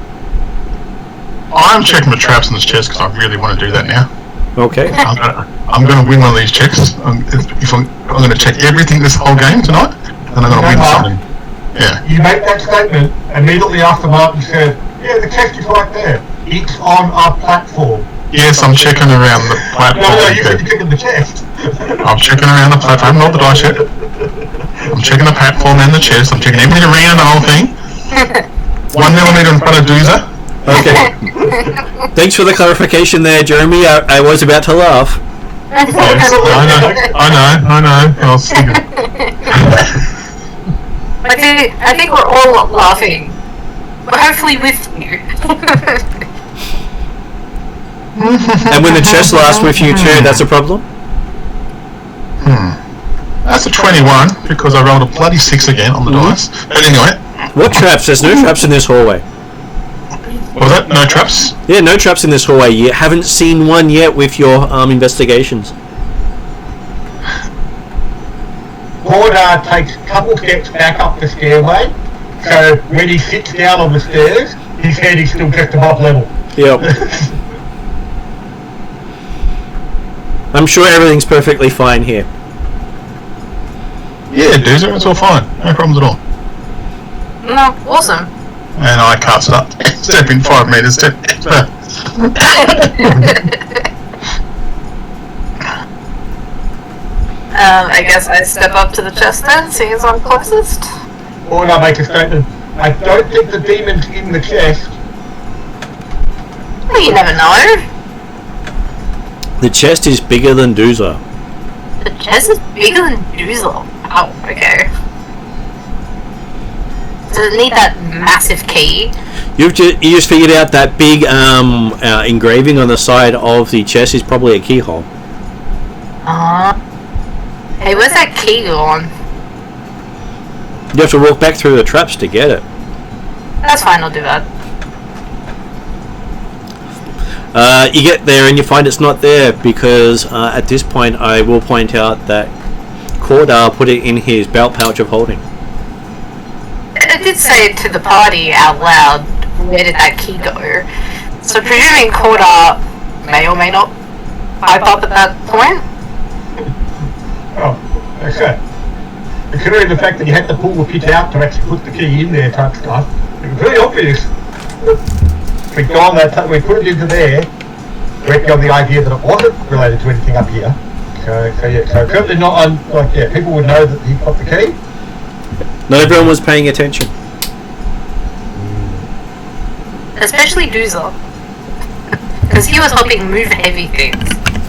I'm checking the traps in this chest because I really want to do that now. Okay. I'm going to win one of these checks. I'm going to check everything this whole game tonight, and I'm going to win something. Yeah. You make that statement immediately after Martin said, "Yeah, the chest is right there. It's on our platform." Yes, I'm checking around the platform. No, you said you're checking the chest. I'm checking around the platform, not the dice yet. I'm checking the platform and the chest. I'm checking everything around the whole thing. 1 millimeter in front of Doozer. Okay. Thanks for the clarification there, Jeremy. I was about to laugh. Yes, I know. I was thinking. I think we're all laughing. But hopefully with you. And when the chest lasts with you too, that's a problem? That's a 21, because I rolled a bloody 6 again on the dice. But anyway. What traps? There's no traps in this hallway. Was that no traps? Yeah, no traps in this hallway. You haven't seen one yet with your investigations. Cordar takes a couple steps back up the stairway, so when he sits down on the stairs, his head is still just above level. Yep. I'm sure everything's perfectly fine here. Yeah, Doozer, it's all fine. No problems at all. No, awesome. And I can't start. Step in 5 meters. Step. I guess I step up to the chest then, seeing as I'm closest. Or I make a statement. I don't think the demon's in the chest. Well, you never know. The chest is bigger than Doozer. The chest is bigger than Doozle. Oh, okay. Does it need that massive key? You just figured out that big engraving on the side of the chest is probably a keyhole. Hey, where's that key gone? You have to walk back through the traps to get it. That's fine, I'll do that. You get there and you find it's not there because at this point I will point out that Cordar put it in his belt pouch of holding. I did say to the party out loud, where did that key go? So presuming Cordar may or may not pipe up at that point? Oh, okay. Considering the fact that you had to pull the pit out to actually put the key in there type stuff, it was very obvious. We'd gone that, we put it into there, directly on the idea that it wasn't related to anything up here. So certainly not on, people would know that he got the key. Not everyone was paying attention. Especially Doozle. Because he was helping move heavy things.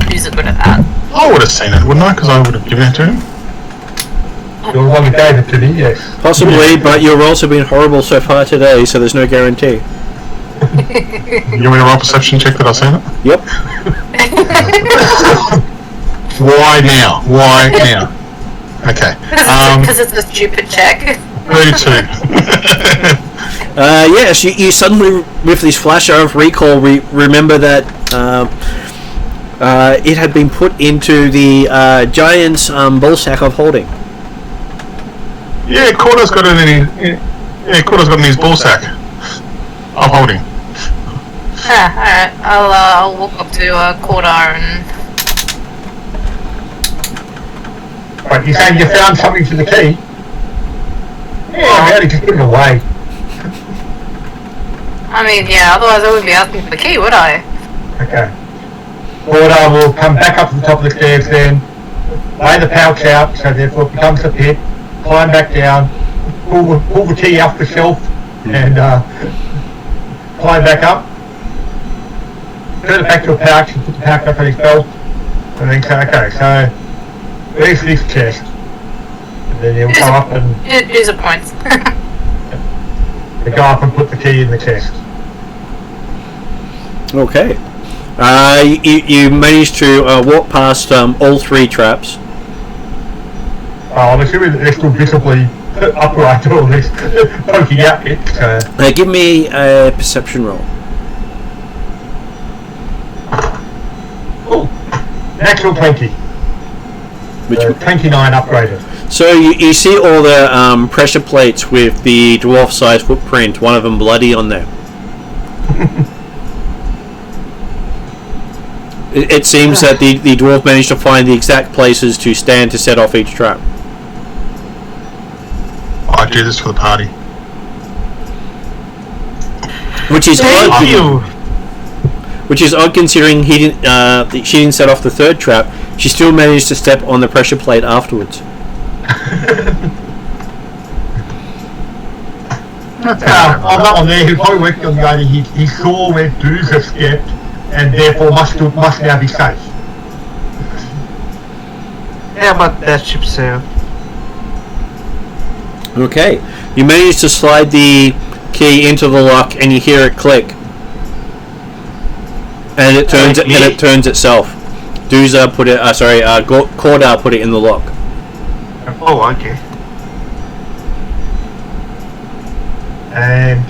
Doozle good at that. I would have seen it, wouldn't I? Because I would have given it to him. You're the one who gave it to me, yes. Possibly, but your rolls have been horrible so far today, so there's no guarantee. You want me to roll a perception check that I've seen it? Yep. Why now? Okay. Because it's a stupid check. 32. Yes, you suddenly, with this flash of recall, remember that It had been put into the giant's ball sack of holding. Yeah, Corder's got it in his. Yeah, Corder's got it in his ball sack. I'm holding. Alright. I'll walk up to Cordar and... Right, you're saying you found something to the key? Yeah, really, just give it away. I mean, yeah, otherwise I wouldn't be asking for the key, would I? Okay. Order will come back up to the top of the stairs then, lay the pouch out, so therefore it becomes a pit, climb back down, pull the key off the shelf, and climb back up, turn it back to a pouch and put the pouch back on his belt, and then say, okay, so where's this chest? And then he'll come up and Use a points. they go up and put the key in the chest. Okay. You managed to walk past all 3 traps. I'm assuming that they're still visibly upright to all this poking out it. Give me a perception roll. Oh, natural 20. Which 29 upgraded. So you see all the pressure plates with the dwarf-sized footprint, one of them bloody on there. It seems that the dwarf managed to find the exact places to stand to set off each trap. I do this for the party. Which is Thank odd. you. Which is odd considering he didn't. She didn't set off the 3rd trap. She still managed to step on the pressure plate afterwards. On that one there, he probably worked on the idea he saw where Doozer stepped and therefore must now be safe. Yeah, but that ship sailed. Okay, you manage to slide the key into the lock, and you hear it click, and it turns itself. Doozer put it. Cordar put it in the lock. Oh, okay. And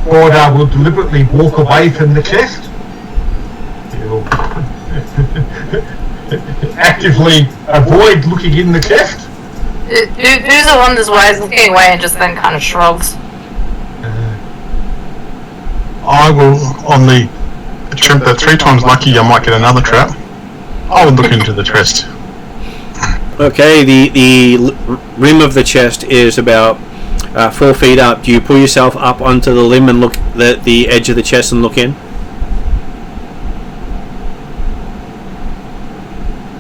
Cordar will deliberately walk away from the chest. He'll actively avoid looking in the chest. Doozer wonders why he's looking away and just then kind of shrugs. I will, on the attempt that 3 times lucky, I might get another trap. I would look into the chest. Okay, the rim of the chest is about 4 feet up. Do you pull yourself up onto the limb and look at the edge of the chest and look in?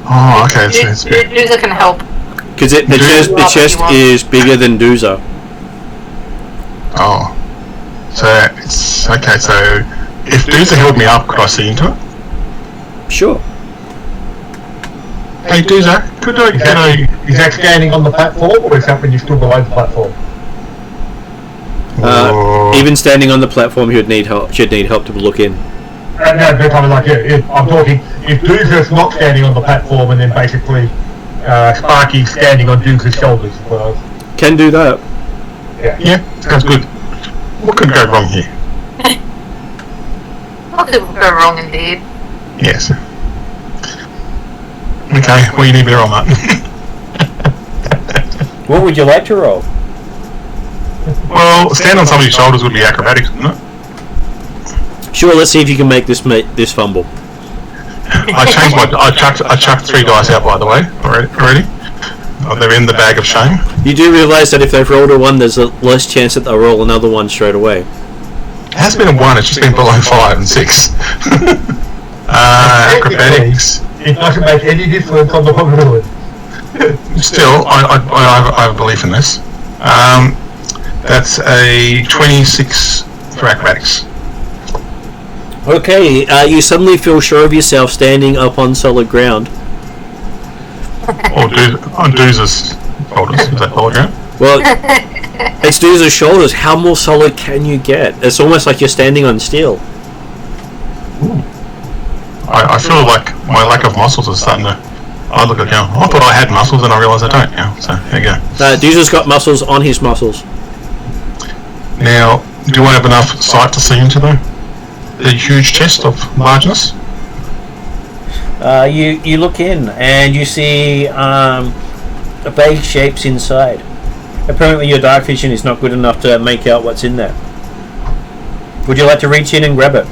Oh, okay. So it's good. Doozer can help. Because the chest is bigger than Doozer. Oh. So it's okay. So if Doozer held me up, could I see into it? Sure. Hey Doozer, could I? Is that standing on the platform, or is that when you're still below the platform? Even standing on the platform, should need help to look in. No, but I'm talking. If Doozer's not standing on the platform, and then basically Sparky's standing on Doozer's shoulders, well, Can do that. Yeah, sounds good. What could go wrong here? What could go wrong indeed? Yes. Okay, well you need me to roll that. What would you like to roll? Well, stand on somebody's shoulders would be acrobatics, wouldn't it? Sure. Let's see if you can make this fumble. I chucked 3 dice out, by the way, already. Oh, they're in the bag of shame. You do realise that if they've rolled a 1, there's a less chance that they'll roll another 1 straight away. It has been a 1, it's just been below 5 and 6. Acrobatics. it doesn't make any difference on the probability. Still, I have a belief in this. That's a 26 for acrobatics. Okay, you suddenly feel sure of yourself standing up on solid ground. Or on Doozer's shoulders, is that solid ground? Well, it's Doozer's shoulders. How more solid can you get? It's almost like you're standing on steel. I feel like my lack of muscles is starting to... I look at it now. I thought I had muscles and I realise I don't now. So, there you go. Doozer's got muscles on his muscles. Now, do I have enough sight to see into the huge chest of largeness? You look in and you see vague shapes inside. Apparently your dark vision is not good enough to make out what's in there. Would you like to reach in and grab it?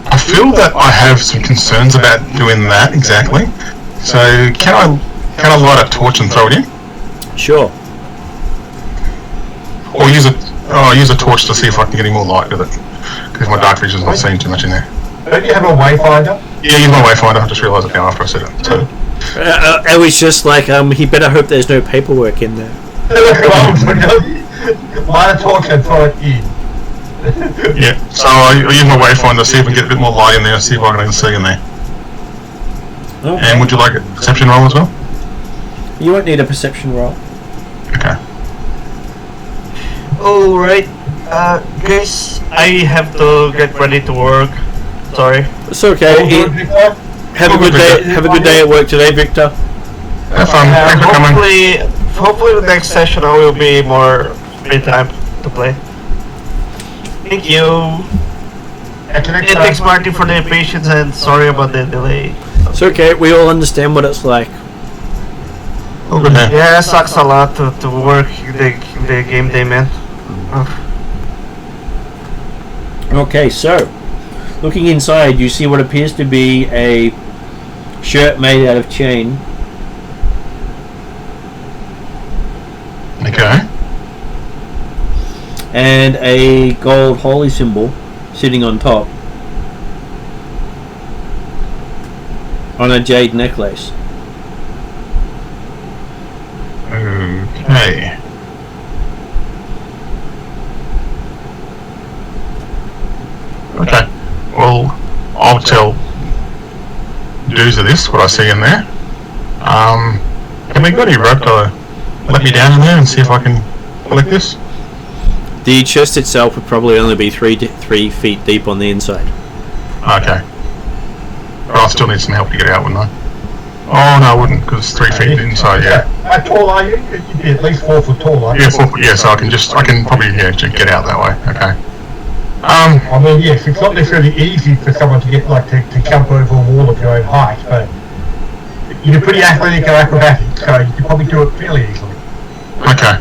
I feel that I have some concerns about doing that exactly. So can I light a torch and throw it in? Sure. Or use a torch to see if I can get any more light with it. Because my dark vision's not seeing too much in there. Don't you have a wayfinder? Yeah, use my wayfinder. I just realised it now after I said it. So. It was just like, he better hope there's no paperwork in there. Light a torch and throw it in. Yeah, so I use my wayfinder to see if I can get a bit more light in there, see if I can see in there. Okay. And would you like a perception roll as well? You won't need a perception roll. Okay. Alright, guys, I have to get ready to work. Sorry. It's okay. Have a good day. Have a good day at work today, Victor. Have fun. Thanks for coming. Hopefully the next session I will be more free time to play. Thank you. And thanks Martin for the patience and sorry about the delay. It's okay. We all understand what it's like. Oh, good man. Yeah, it sucks a lot to work the game day, man. Okay, so looking inside, you see what appears to be a shirt made out of chain. Okay. And a gold holy symbol sitting on top on a jade necklace. Okay. Okay. Well, I'll tell dudes of this what I see in there. Can we got any rope to let me down in there and see if I can collect this? The chest itself would probably only be 3 feet deep on the inside. Okay. But I'll still need some help to get out, wouldn't I? Oh no, I wouldn't, because it's 3 feet inside. Yeah. How tall are you? You'd be at least 4 foot tall, right? Yeah, 4 foot. Yeah, so I can probably get out that way. Okay. I mean, yes, it's not necessarily easy for someone to get to jump over a wall of your own height, but you're pretty athletic and acrobatic, so you can probably do it fairly easily. Okay.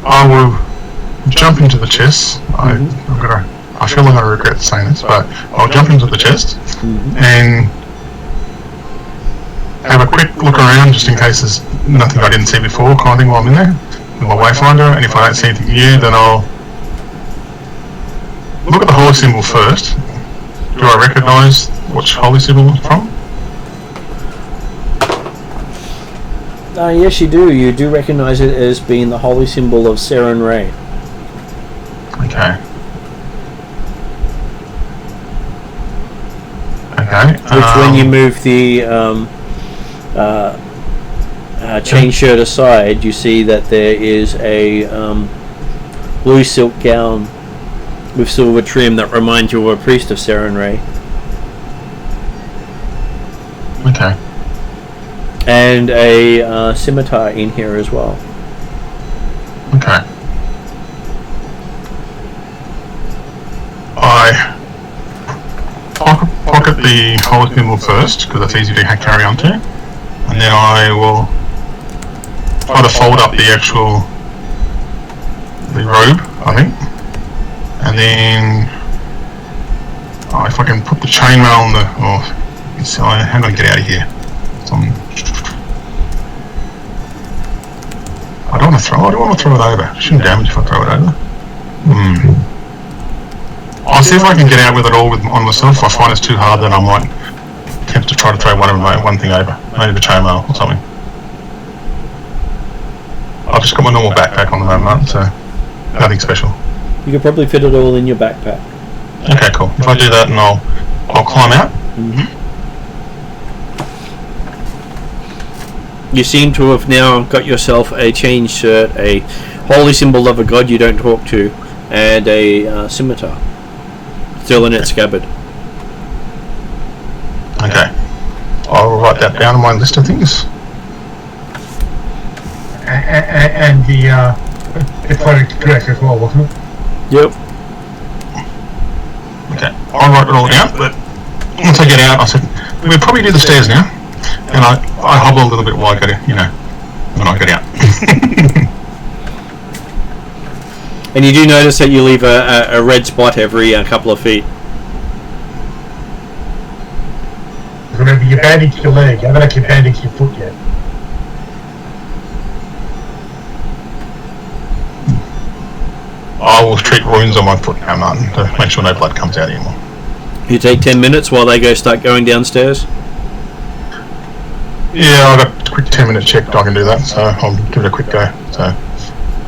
I will jump into the chest. I feel like I regret saying this, but I'll jump into the chest and have a quick look around just in case there's nothing I didn't see before kind of thing while I'm in there with my wayfinder, and if I don't see anything new, then I'll look at the holy symbol first. Do I recognise which holy symbol it's from? Yes, you do. You do recognise it as being the holy symbol of Saren Ray. Okay. Okay. Which, when you move the chain shirt aside, you see that there is a blue silk gown with silver trim that reminds you of a priest of Saren Ray. Okay. And a scimitar in here as well. Okay. I pocket the holy symbol first, because that's easy to carry on to. And then I will try to fold up the robe, I think. And then, if I can put the chainmail on the, how do I get out of here? I don't want to throw it over. It shouldn't damage if I throw it over. I'll see if I can get out with it all on myself. If I find it's too hard, then I might attempt to try to throw one thing over. Maybe the chainmail or something. I've just got my normal backpack on the moment, so nothing special. You could probably fit it all in your backpack. Okay, cool. If I do that, and I'll climb out. You seem to have now got yourself a chain shirt, a holy symbol of a god you don't talk to, and a scimitar. Still in its scabbard. Okay. I'll write that down on my list of things. And the athletic dress as well, wasn't it? Yep. Okay. I'll write map it all out, but once I get out, I said, we'll probably do the stairs now. And I hobble a little bit while I get, when I get out. And you do notice that you leave a red spot every couple of feet. Remember, you bandaged your leg. You haven't actually bandaged your foot yet. I will treat wounds on my foot now, Martin, to make sure no blood comes out anymore. You take 10 minutes while they start going downstairs? Yeah, I've got a quick 10-minute check. I can do that, so I'll give it a quick go. So.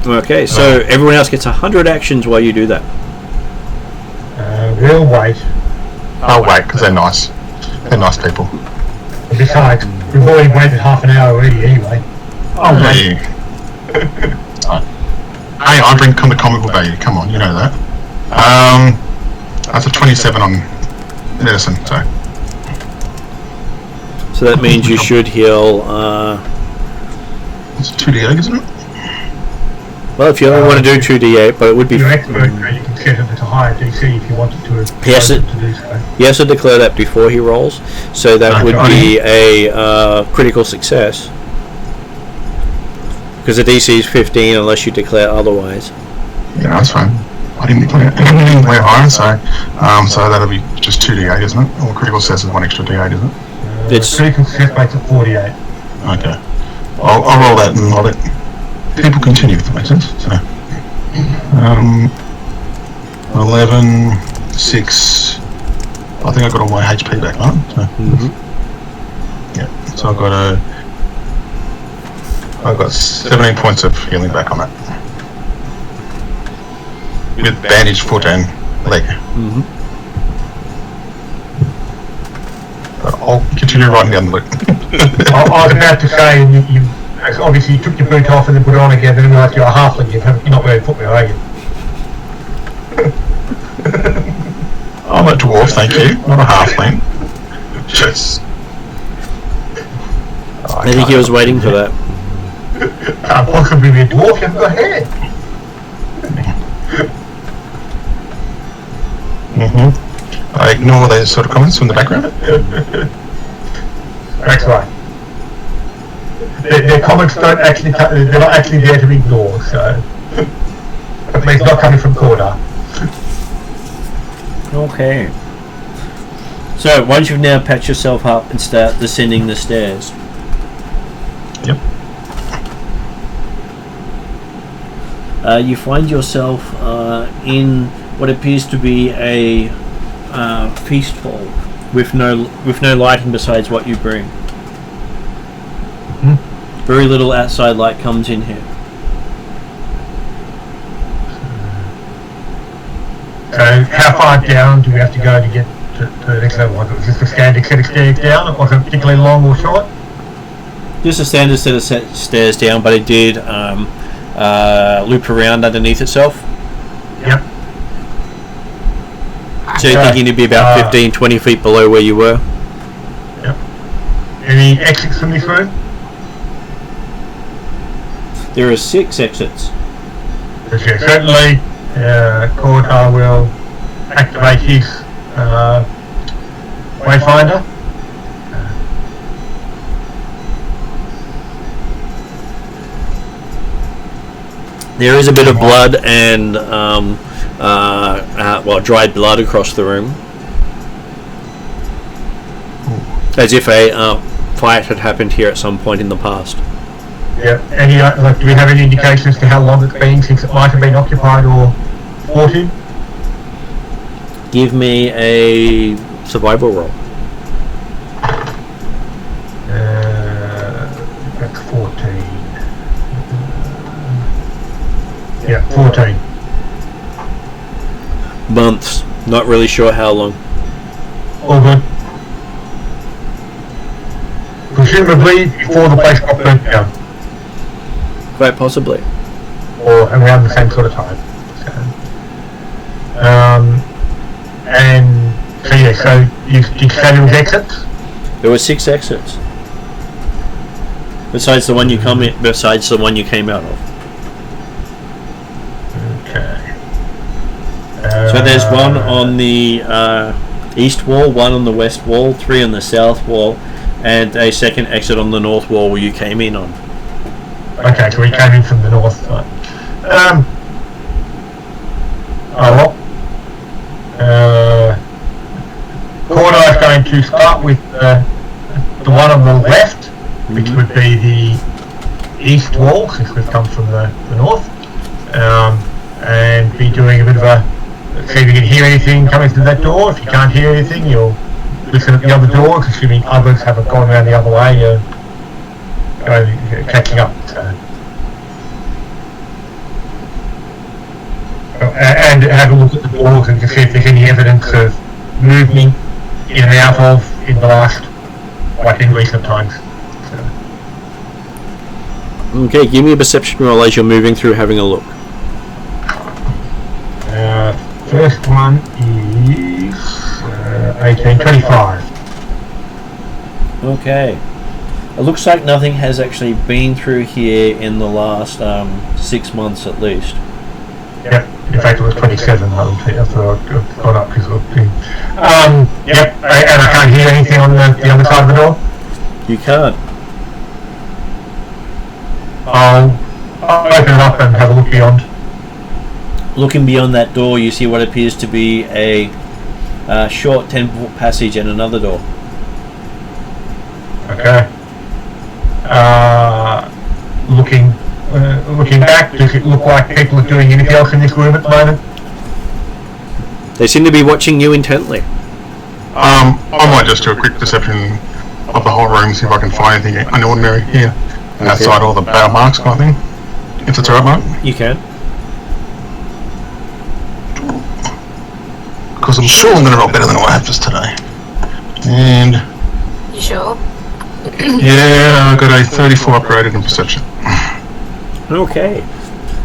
Okay, so everyone else gets 100 actions while you do that. We'll wait. I'll wait, because they're nice. They're nice people. Besides, we've already waited half an hour already anyway. Oh, hey. Hey, I bring the comical value. Come on, you know that. That's a 27 on medicine, so. So that means you should heal. It's 2d8, isn't it? Well, if you only want to do 2d8, but it would be. Your expert, you can set it at a higher DC if you wanted to. Yes, to do so. He has to declare that before he rolls, so that would be a critical success. Because the DC is 15 unless you declare otherwise. Yeah, that's fine. I didn't declare higher, so that'll be just 2d8, isn't it? Or critical success is one extra d8, isn't it? It's critical success makes it 48. Okay. I'll roll that and I'll let people continue, if that makes sense. So, 11, 6. I think I got all my HP back, right? So, yeah. So I've got 17 points of healing back on that. With bandaged foot and leg. But I'll continue writing down the loot. I was about to say, you obviously you took your boot off and then put it on again, then realised you're a halfling, you're not wearing footwear, are you? I'm a dwarf, thank you, not a halfling. Just. I think he was waiting for that. Can't possibly be a dwarf, you haven't got hair. I ignore those sort of comments from the background. That's right. Their comments they're not actually there to be ignored, so. At least not coming from Corda. Okay. So, once you've now patched yourself up and start descending the stairs. Yep. You find yourself in what appears to be a feast hall with no lighting besides what you bring. Very little outside light comes in here. So how far down do we have to go to get to the next level? Was this a standard set of stairs down? It wasn't particularly long or short? Just a standard set of stairs down, but it did loop around underneath itself. Yep. So you're thinking it'd be about 15-20 feet below where you were? Yep. Any exits from this room? There are 6 exits. Okay, certainly Corda will activate his Wayfinder. There is a bit of blood and dried blood across the room, as if a fight had happened here at some point in the past. Yeah. Any do we have any indications as to how long it's been since it might have been occupied or fought in? Give me a survival roll. That's 14. Yeah, 14. Months. Not really sure how long. All good. Presumably before the place got burnt down. Quite possibly. Or around the same sort of time. So, and so yeah, so you say there was exits? There were 6 exits. Besides the one you besides the one you came out of. Okay. So there's one on the east wall, 1 on the west wall, 3 on the south wall, and a second exit on the north wall where you came in on. Okay, so we came in from the north side. Corner is going to start with the one on the left, which would be the east wall, since we've come from the north, and be doing a bit of a, see if you can hear anything coming through that door. If you can't hear anything, you'll listen at the other doors, assuming others haven't gone around the other way, you're catching up. And have a look at the doors and to see if there's any evidence of movement in and out of in the last, like in recent times. Okay, give me a perception roll as you're moving through having a look. First one is 1825. Okay. It looks like nothing has actually been through here in the last 6 months at least. Yep, in fact it was 27, I thought I'd got up because of the yep, and I can't hear anything on the other side of the door? You can't. I'll open it up and have a look beyond. Looking beyond that door, you see what appears to be a short 10-foot passage and another door. Okay. Looking back, does it look like people are doing anything else in this room at the moment? They seem to be watching you intently. I might just do a quick perception of the whole room, see if I can find anything unordinary here. Outside all the battle marks kind of thing. If it's alright, Mark. You can. Because I'm sure I'm going to roll better than what I have just today. And You sure? yeah, I got a 34 upgraded in perception. Okay.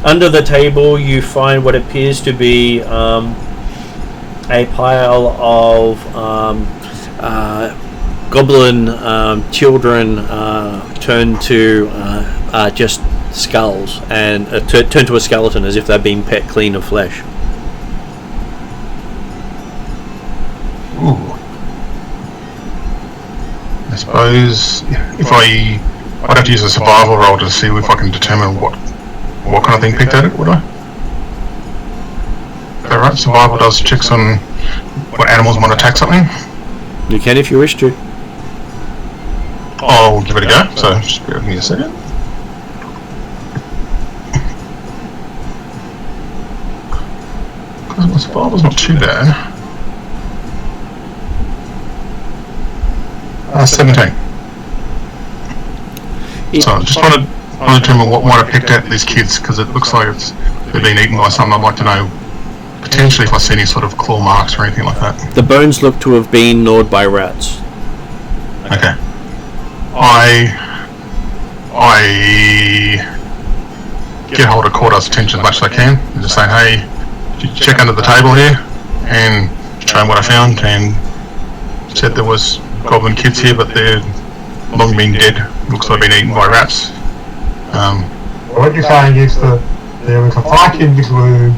Under the table, you find what appears to be a pile of goblin children turned to just skulls and turned to a skeleton as if they'd been pecked clean of flesh. Ooh. I suppose if I'd have to use a survival roll to see if I can determine what kind of thing picked at it, would I? Is that right? Survival does checks on what animals might attack something. You can if you wish to. I'll give it a go, so just bear with me a second. Because my survival's not too bad. 17. So I'm just trying to determine what might have picked at these kids, because it looks like they've been eaten by something. I'd like to know potentially if I see any sort of claw marks or anything like that. The bones look to have been gnawed by rats. Okay. I get hold of Cordar's attention as much as I can and just say, hey, check under the table here, and show him what I found, and said there was goblin kids here, but they're long been dead. Looks like they've been eaten by rats. What you're saying is that there was a fight in this room,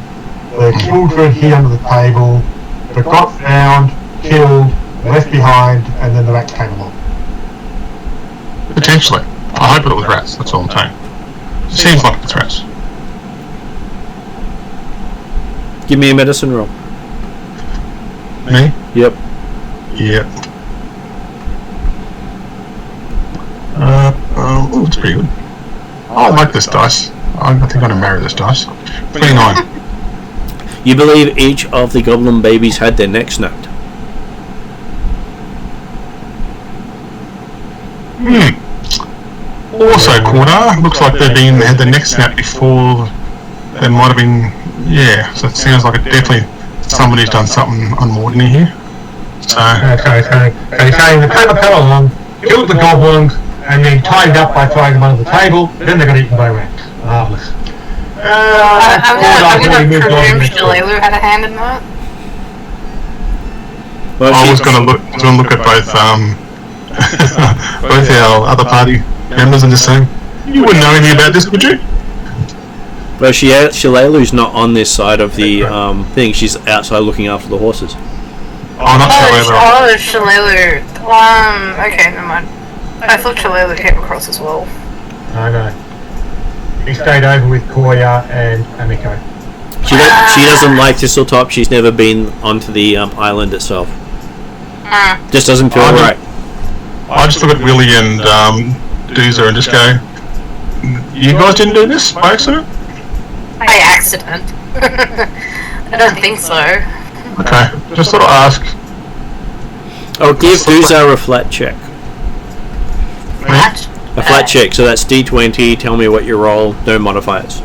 the children hid under the table, they got found, killed, left behind, and then the rats came along. Potentially. I hope it was rats, that's all I'm saying. Seems like it's rats. Give me a medicine roll. Me? Yep. Yep. Oh, it's pretty good. I like this dice. I think I'm going to marry this dice. 29. You believe each of the goblin babies had their neck snapped. Also, Cordar, looks like they've had their neck snapped before. They might have been, yeah. So it sounds like it definitely somebody's done something unordinary here. So Okay, so you're saying the came along, killed the goblins, and then tied it up by throwing them under the table, then they got eaten by rats. Marvellous. I'm gonna presume Shalalu had a hand in that. Well, I was going to look at both both our other party members and just say, you wouldn't know anything about this, would you? Well, Shalalu's not on this side of the thing. She's outside looking after the horses. Oh, not Shalelu. Shalelu. Okay, never mind. I thought Shalelu came across as well. No. He stayed over with Koya and Amiko. She doesn't like Thistletop. She's never been onto the island itself. Just doesn't feel right. I just look at Willie and Doozer and just go, you guys didn't do this by accident? By accident. I don't think so. Okay, just thought I'd ask. Oh, give Doozer a flat check. Flat? A flat check, so that's D20. Tell me what you roll, no modifiers.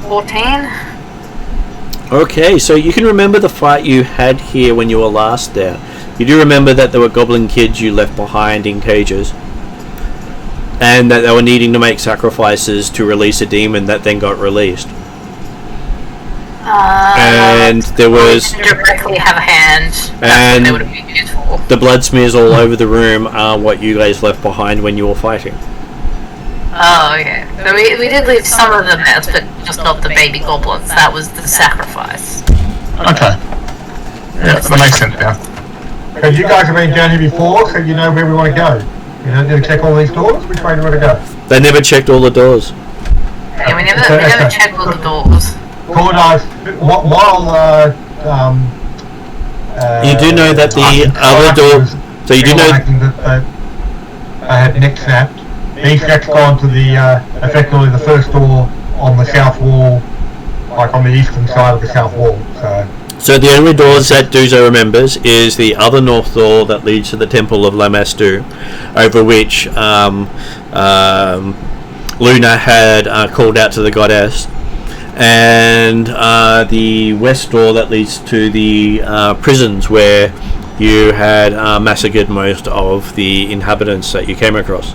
14. Okay, so you can remember the fight you had here when you were last there. You do remember that there were goblin kids you left behind in cages, and that they were needing to make sacrifices to release a demon that then got released. And there was directly have a hand, and that would have been useful. the blood smears all over the room are what you guys left behind when you were fighting. Oh, okay. So we did leave some of the mess, but just not the baby goblins. That was the sacrifice. Okay. Yeah, that makes sense now. Because you guys have been down here before, so you know where we want to go. You know, did we check all these doors? Which way do we want to go? They never checked all the doors. Yeah, we never checked all the doors. You do know that the other door. So you do know. That I had neck snapped. These next gone to the effectively the first door on the south wall, like on the eastern side of the south wall. So the only doors that Doozer remembers is the other north door that leads to the Temple of Lamastu, over which Luna had called out to the goddess, and the west door that leads to the prisons where you had massacred most of the inhabitants that you came across.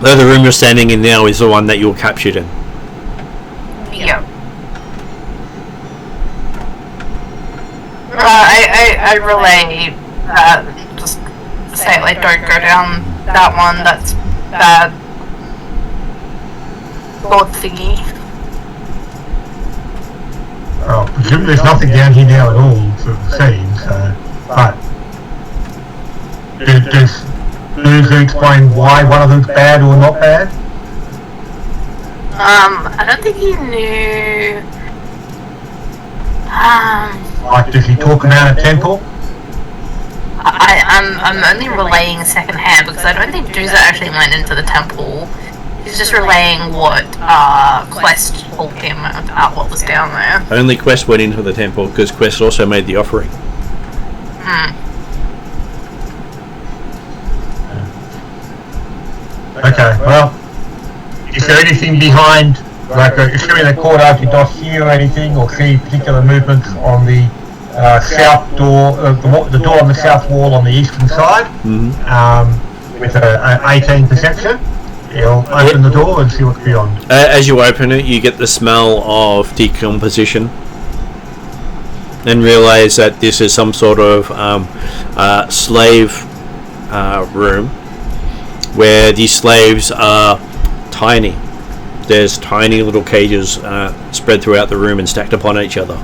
Though the room you're standing in now is the one that you were captured in. Yeah. I relay just say like don't go down that one, that's bad. God thingy. Oh, presumably there's nothing down here now at all, sort of seems, but does it explain why one of them's bad or not bad? I don't think he knew. Like, does he talk about a temple? I'm only relaying second hand because I don't think Doozer actually went into the temple. He's just relaying what Quest told him about what was down there. Only Quest went into the temple because Quest also made the offering. Okay, well, is there anything behind, like, assuming they caught out your dossier or anything, or see particular movements on the south door, the door on the south wall on the eastern side, with an 18 perception? You'll open the door and see what's beyond. As you open it, you get the smell of decomposition and realise that this is some sort of slave room where these slaves are tiny. There's tiny little cages spread throughout the room and stacked upon each other.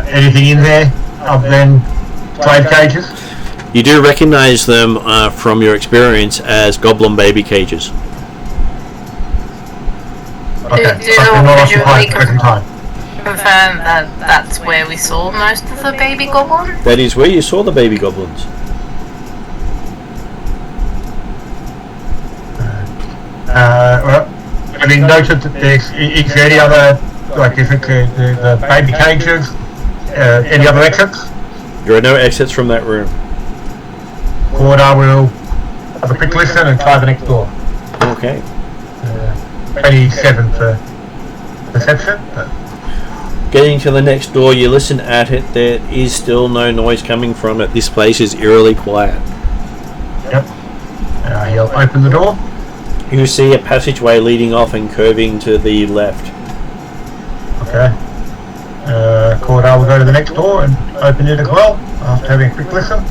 Anything in there other than slave cages? You do recognise them from your experience as goblin baby cages. Okay, so they're not occupied at the present time. Confirm that that's where we saw most of the baby goblins? That is where you saw the baby goblins. Well, I mean, noted that is there any other, like, if it's the baby cages, any other exits? There are no exits from that room. Corda will have a quick listen and try the next door. Okay. 27 for perception. But Getting to the next door, you listen at it. There is still no noise coming from it. This place is eerily quiet. Yep. He'll open the door. You see a passageway leading off and curving to the left. Okay. Corda will go to the next door and open it as well after having a quick listen.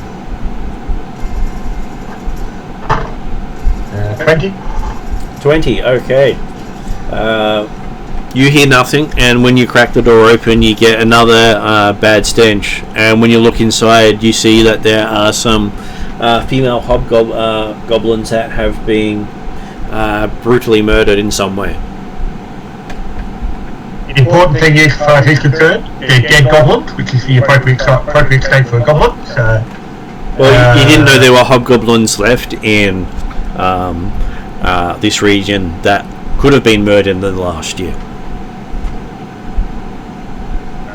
20. 20, okay. You hear nothing, and when you crack the door open, you get another bad stench. And when you look inside, you see that there are some female hobgoblins that have been brutally murdered in some way. The important thing is, as far as he's concerned, they're dead goblins, which is the appropriate state for a goblin. So, well, you didn't know there were hobgoblins left in this region that could have been murdered in the last year.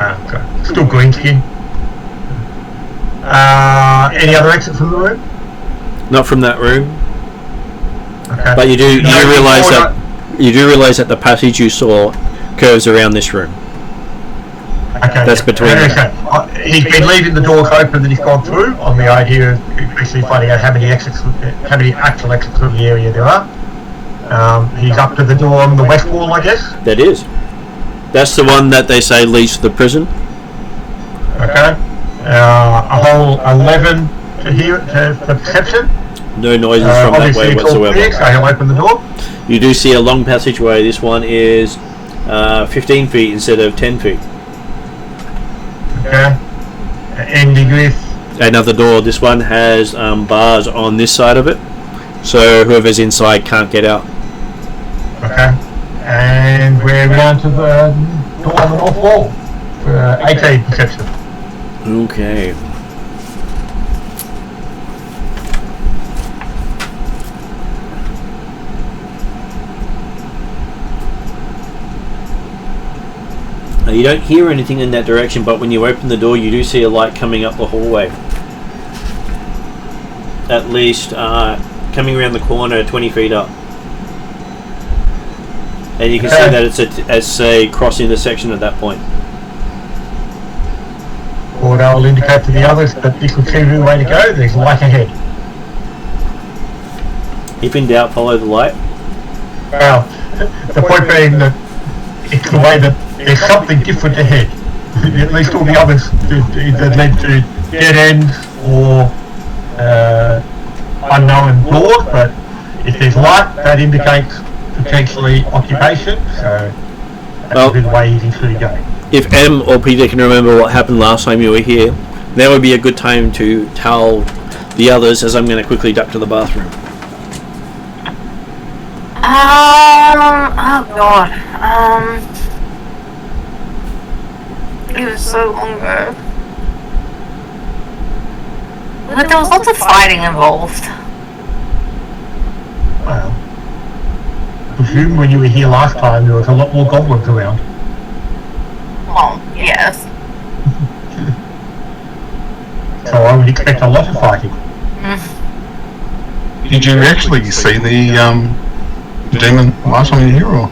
Okay. Still green skin. Any other exits from the room? Not from that room, Okay. but you do realize that the passage you saw curves around this room. Okay. That's between them. Okay. He's been leaving the doors open that he's gone through on the idea of basically finding out how many actual exits from the area there are. He's up to the door on the west wall, I guess. That is. That's the one that they say leads to the prison. Okay. A whole 11 for perception. No noises from that way whatsoever. So he'll open the door. You do see a long passageway. This one is 15 feet instead of 10 feet. Okay. Ending with Another door. This one has bars on this side of it, so whoever's inside can't get out. okay. And we're down to the door on the north wall for 18 perception. Okay. Now, you don't hear anything in that direction, but when you open the door, you do see a light coming up the hallway. At least coming around the corner 20 feet up. And you can see that it's a cross intersection at that point. Or they'll indicate to the others that this will be the way to go. There's light ahead. If in doubt, follow the light. Well, the point being that it's the way that there's something different ahead. At least all the others that led to dead ends or unknown doors, but if there's light, that indicates potentially occupation, so that's a good way easy to go. If M or Peter can remember what happened last time you were here, that would be a good time to tell the others, as I'm going to quickly duck to the bathroom. Oh god. It was so long ago. But there was lots of fighting involved. Well, I presume when you were here last time there was a lot more goblins around. Well, yes. So I would expect a lot of fighting. Did you actually see the demon last time you were here, or?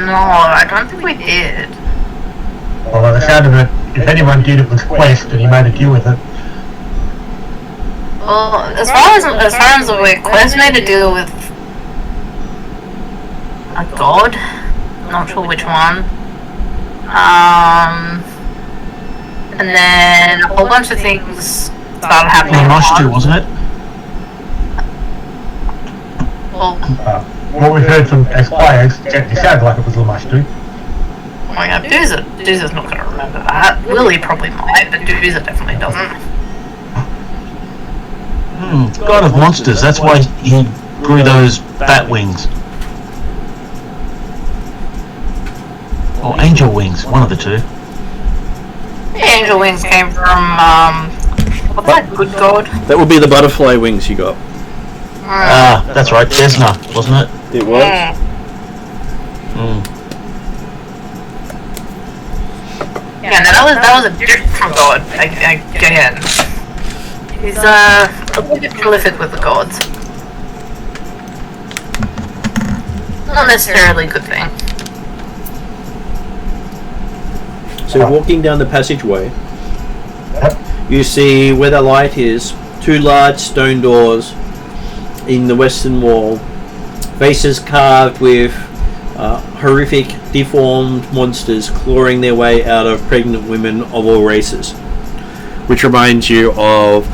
No, I don't think we did. Well, by the sound of it, if anyone did, it was Quest, and he made a deal with it. Well, as far as the way Quest made a deal with a god, not sure which one. And then a whole bunch of things started happening. Lamastu, wasn't it? Well, What we've heard from ex-players certainly sounded like it was Lamastu. oh my god, Doozer not going to remember that. Willie probably might, but Doozer definitely doesn't. God of monsters, that's why he grew those bat wings. Or angel wings, one of the two. The angel wings came from, what's that good god? That would be the butterfly wings you got. Ah, that's right, Desna, wasn't it? It was. Yeah, no, that was a different god, again. He's, a little bit prolific with the gods. Not necessarily a good thing. So walking down the passageway, you see where the light is, two large stone doors in the western wall, faces carved with horrific deformed monsters clawing their way out of pregnant women of all races, which reminds you of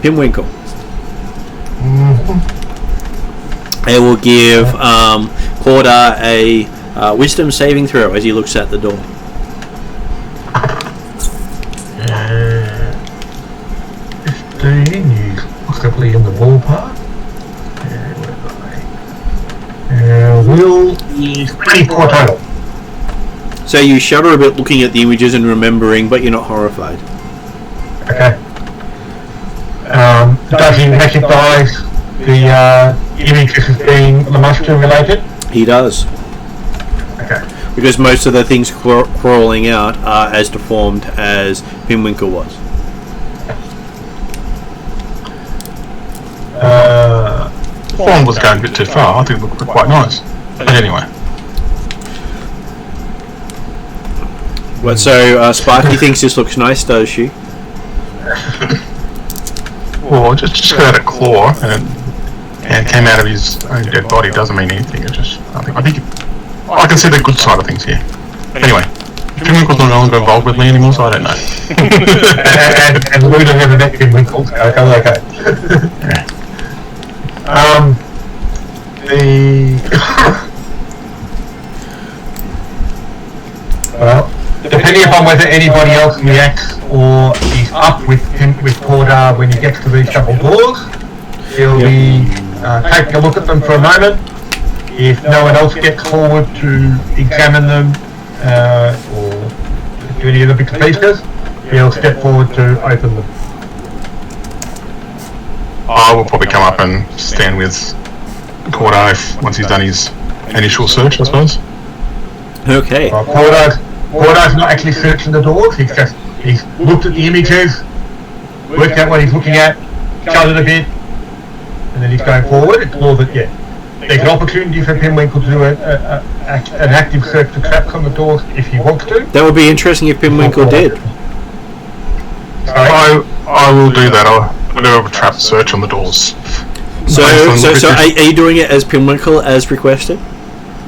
Pinwinkle. I will give Cordar a wisdom saving throw as he looks at the door. 15, he's possibly in the ballpark. Will is pretty poor total. So you shudder a bit looking at the images and remembering, but you're not horrified. Okay. Does he recognise the images as being Lamastu related? He does. Okay. Because most of the things crawling out are as deformed as Pinwinkle was. Form was going a bit too far. I think it looked quite nice. But anyway. What? So Sparky thinks this looks nice, does she? Well, just got a claw and came out of his own dead body doesn't mean anything. It just I think I can see the good side of things here. Anyway, Pinwinkle's no longer involved with me anymore, so I don't know. and Luna never met Pinwinkle. Okay. Yeah. Well, depending upon whether anybody else reacts or is up with Cordar when he gets to these double doors, he'll be taking a look at them for a moment. If no one else gets forward to examine them or do any of the bits and pieces, he'll step forward to open them. I will probably come up and stand with Cordar once he's done his initial search, I suppose. Okay. Cordar's not actually searching the doors, he's looked at the images, worked out what he's looking at, shuddered a bit, and then he's going forward. It's more that, there's an opportunity for Pinwinkle to do an active search for traps on the doors if he wants to. That would be interesting if Pinwinkle did. Sorry? I will do that. I'll do a trap search on the doors. So are you doing it as Pinwinkle as requested?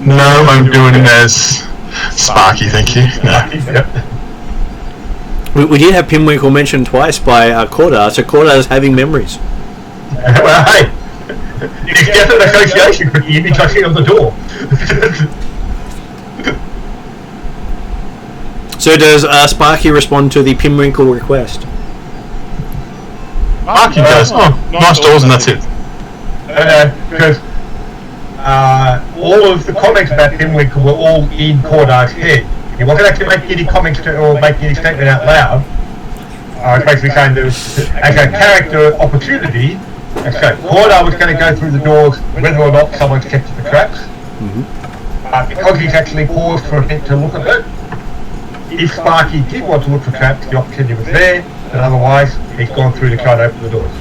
No, I'm doing it as Sparky, thank you. No. We did have Pinwinkle mentioned twice by Cordar, so Cordar is having memories. Well, hey, there's definite association with the image I see on the door. So does Sparky respond to the Pinwinkle request? Sparky goes, nice doors and that's it. Because all of the comments about Pinwinkle were all in Cordar's head. He wasn't actually making any comments or making any statement out loud. I was basically saying that as a character opportunity, so Cordar was going to go through the doors whether or not someone's kept the traps. Mm-hmm. Because he's actually paused for a bit to look at it, if Sparky did want to look for traps, the opportunity was there, and otherwise he's gone through to try and open the doors.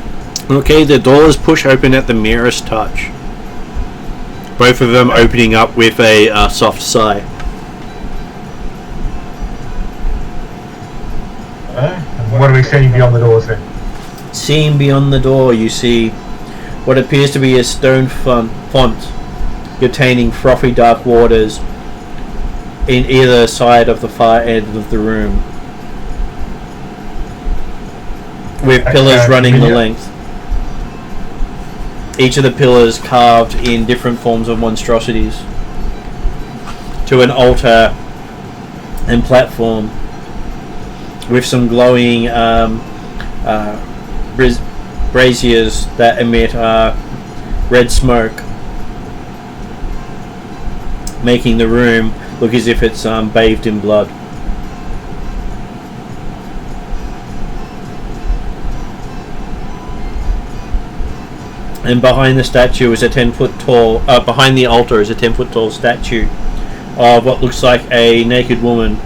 Okay, the doors push open at the merest touch. Both of them opening up with a soft sigh. And what are we seeing beyond the doors then? Seeing beyond the door, you see what appears to be a stone font containing frothy dark waters in either side of the far end of the room, with pillars running the length. Each of the pillars carved in different forms of monstrosities to an altar and platform with some glowing braziers that emit red smoke, making the room look as if it's bathed in blood. And behind the statue is a 10-foot tall. Behind the altar is a 10-foot tall statue of what looks like a naked woman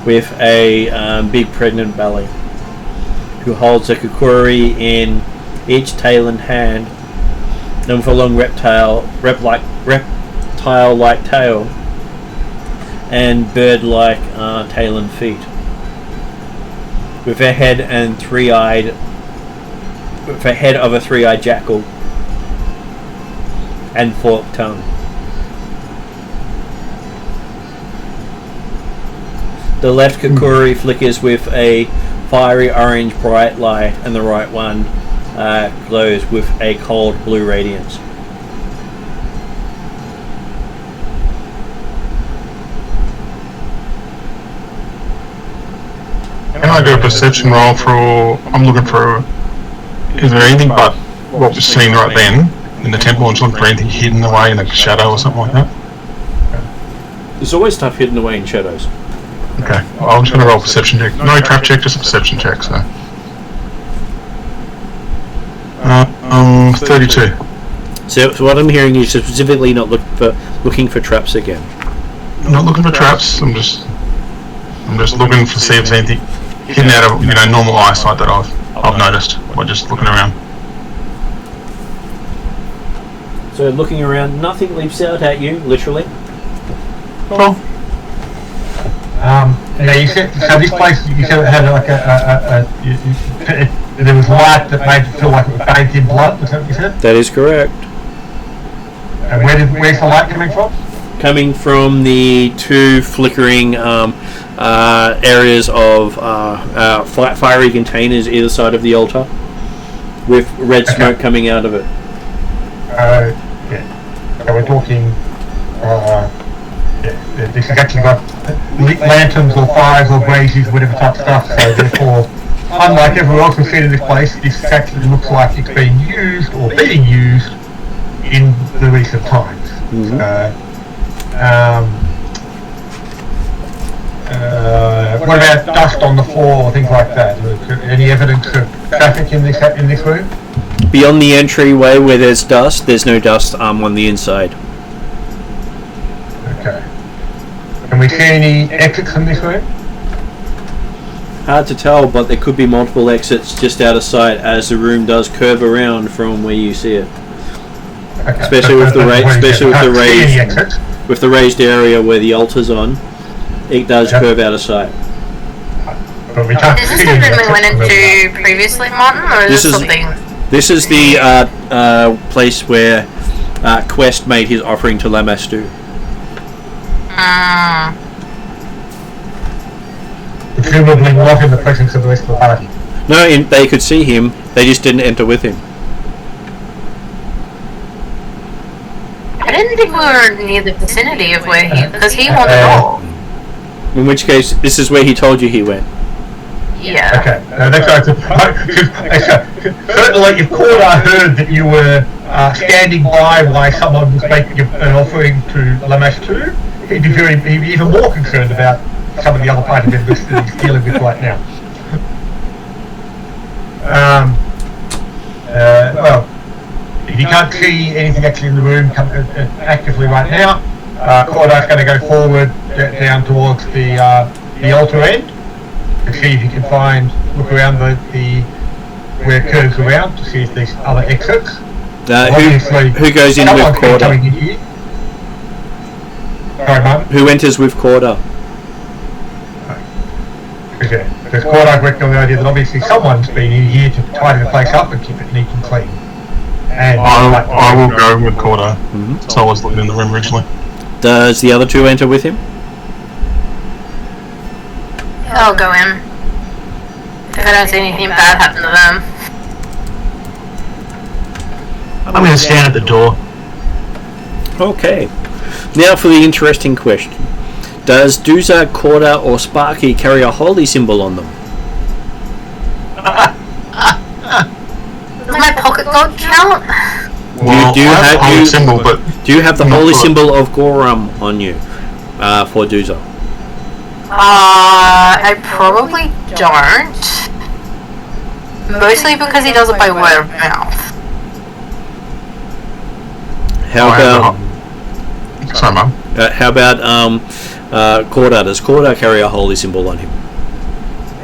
with a big pregnant belly, who holds a kukuri in each tail and hand, and with a long reptile-like tail and bird-like tail and feet, with a head of a three-eyed jackal and forked tongue. The left kukuri flickers with a fiery orange bright light, and the right one glows with a cold blue radiance. I do a perception roll for? I'm looking for. Is there anything but what was seen right then in the temple? I'm looking for anything hidden away in a shadow or something like that. There's always stuff hidden away in shadows. Okay, well, I'm just going to roll a perception check. No trap check, just a perception check. So, 32. So what I'm hearing is specifically not looking for traps again. I'm not looking for traps. I'm just looking to see if there's anything hidden out of normal eyesight that I've noticed by just looking around. So looking around, nothing leaps out at you, literally. Well, you said, so this place, you said it had like there was light that made it feel like it was bathed in blood, is that what you said? That is correct. And where's the light coming from? Coming from the two flickering areas of fiery containers either side of the altar, with red smoke coming out of it. Yeah. So we're talking. This has actually got lit lanterns or fires or braziers, whatever type of stuff. So therefore, unlike everyone else we've seen in this place, this actually looks like it's being used or being used in the recent times. Mm-hmm. What about dust on the floor or things like that? Any evidence of traffic in this room? Beyond the entryway where there's dust, there's no dust on the inside. Okay. Can we see any exits from this room? Hard to tell, but there could be multiple exits just out of sight as the room does curve around from where you see it. Okay. Especially with the raised area where the altar's on, it does curve out of sight. But we can't Is this see the any room we went exits from into previously, Martin, or is this something? This is the place where Quest made his offering to Lamastu. Presumably not in the presence of the rest of the party. No, they could see him, they just didn't enter with him. I didn't think we were near the vicinity of where because he wanted all. In which case, this is where he told you he went. Yeah. Okay, that's right. Certainly, if Corda heard that you were standing by while someone was making an offering to Lamastu, he'd be even more concerned about some of the other party members that he's dealing with right now. Well, if you can't see anything actually in the room actively right now, Corda's going to go forward down towards the altar end to see if you can look around where it curves around to see if there's other exits. Who goes in with Corda? Sorry, Martin? Who enters with Corda? Okay, because Corda's working on the idea that obviously someone's been in here to tidy the place up and keep it neat and clean. And I will go with Corda. Mm-hmm. So I was looking in the room originally. Does the other two enter with him? I'll go in. If I don't see anything bad happen to them. I'm going to stand at the door. Okay. Now for the interesting question. Does Duza, Corda, or Sparky carry a holy symbol on them? Does my pocket god count? Well, do you have the holy symbol, but do you have the holy symbol of Gorum on you for Duza? I probably don't. Mostly because he does it by word of mouth. How about? Sorry, Mum. How about Corda? Does Corda carry a holy symbol on him?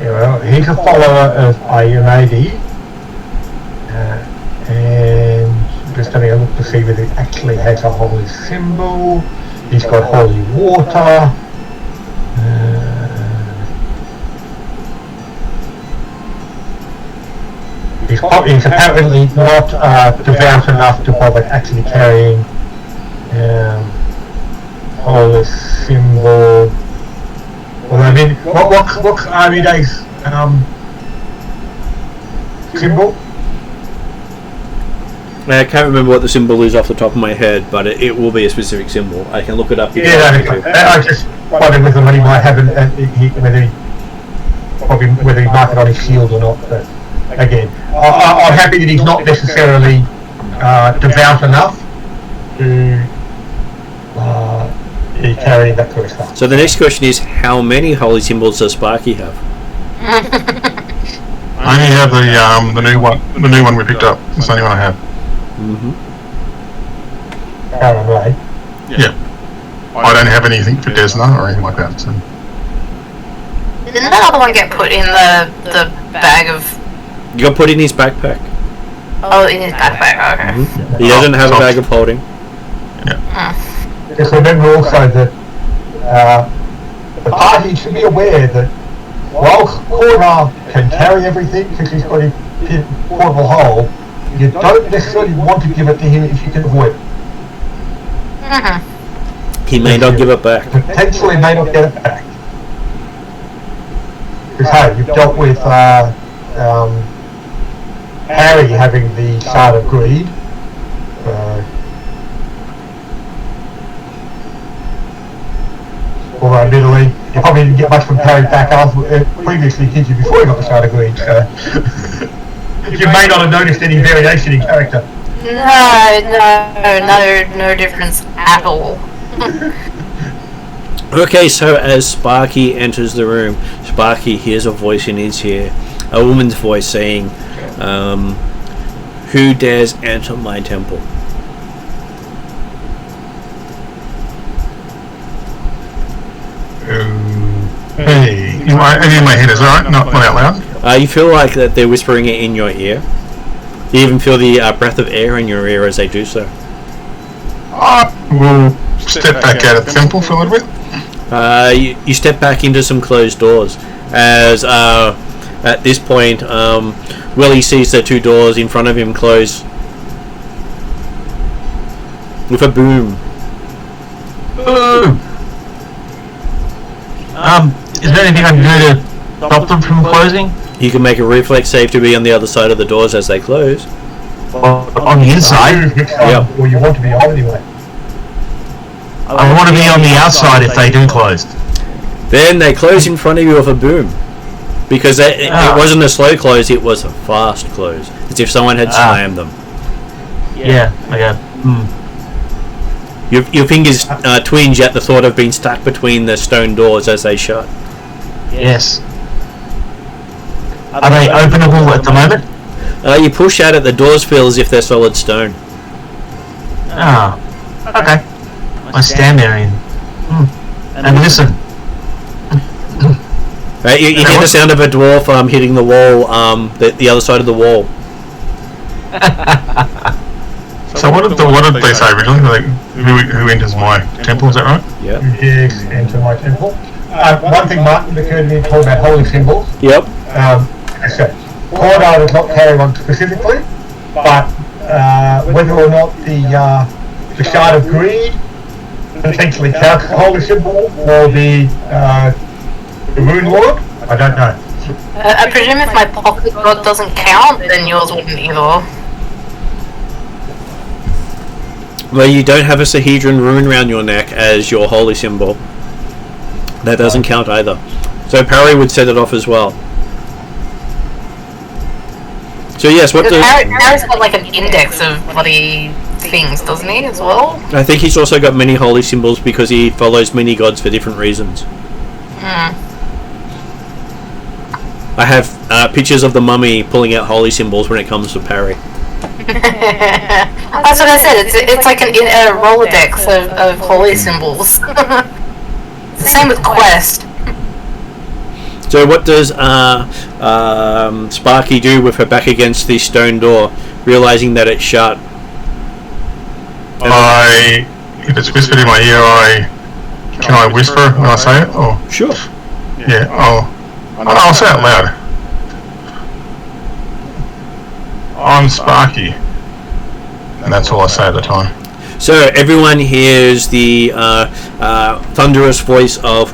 Yeah, well, he's a follower of Ayunadi, and just having a look to see whether he actually has a holy symbol. He's got holy water. He's apparently not devout enough to bother actually carrying holy symbol. Well, I mean, what's Army Day's symbol? I can't remember what the symbol is off the top of my head, but it will be a specific symbol. I can look it up. Yeah, I just wondered whether he might have whether probably whether he mark it on his shield or not. But again, I'm happy that he's not necessarily devout enough to be carrying that sort of stuff. So the next question is, how many holy symbols does Sparky have? I only have the new one we picked up. It's the only one I have. Right. Yeah. I don't have anything for Desna or anything like that. So. Didn't that other one get put in the bag of... You got put in his backpack. Oh, in his backpack, okay. He doesn't have a bag of holding. Just remember also that the party should be aware that while Cora can carry everything because he's got his portable hole, you don't necessarily want to give it to him if you can avoid it. He may not give it back. Potentially may not get it back. Because hey, you've dealt with Harry having the Shard of Greed. Although admittedly, you probably didn't get much from Harry back previously, did you, before he got the Shard of Greed, so... you may not have noticed any variation in character. No difference at all. Okay, so as Sparky enters the room, Sparky hears a voice in his ear, a woman's voice saying, "Who dares enter my temple?" Hey, in my head, is that right? Not out loud? You feel like that they're whispering it in your ear. You even feel the breath of air in your ear as they do so. We'll step back out of the temple for a little bit. You step back into some closed doors. As at this point, Willie sees the two doors in front of him close with a boom. Is there anything I can do to stop them from closing? You can make a reflex save to be on the other side of the doors as they close. On the inside? Yeah. Well, you want to be on anyway. I want to be on the outside if they do close. Then they close in front of you with a boom. Because it wasn't a slow close, it was a fast close. As if someone had slammed them. Yeah, okay. Your fingers twinge at the thought of being stuck between the stone doors as they shut. Yes. Are they openable at the moment? You push out at the doors feel as if they're solid stone. Okay. I stand there and listen. Right, you hear the sound of a dwarf hitting the wall, the other side of the wall. So what did they say originally? Like, who enters my temple? Is that right? Yep. Yes, enter my temple. One thing Martin occurred to me talking about holy symbols. Yep. So, Cordar does not carry one specifically, but whether or not the Shard of Greed potentially counts as a holy symbol, or the Runelords, I don't know. I presume if my pocket god doesn't count, then yours wouldn't either. Well, you don't have a Sahedron rune around your neck as your holy symbol. That doesn't count either. So Parry would set it off as well. So yes, what does... Parry's got like an index of bloody things, doesn't he, as well? I think he's also got many holy symbols because he follows many gods for different reasons. I have pictures of the mummy pulling out holy symbols when it comes to Parry. That's what I said, it's like a Rolodex of holy symbols. It's the same with Quest. So what does Sparky do with her back against the stone door, realizing that it's shut? If it's whispered in my ear, can I whisper when I say it? Or Sure. Yeah. I'll say it loud. I'm Sparky, and that's all I say at the time. So everyone hears the thunderous voice of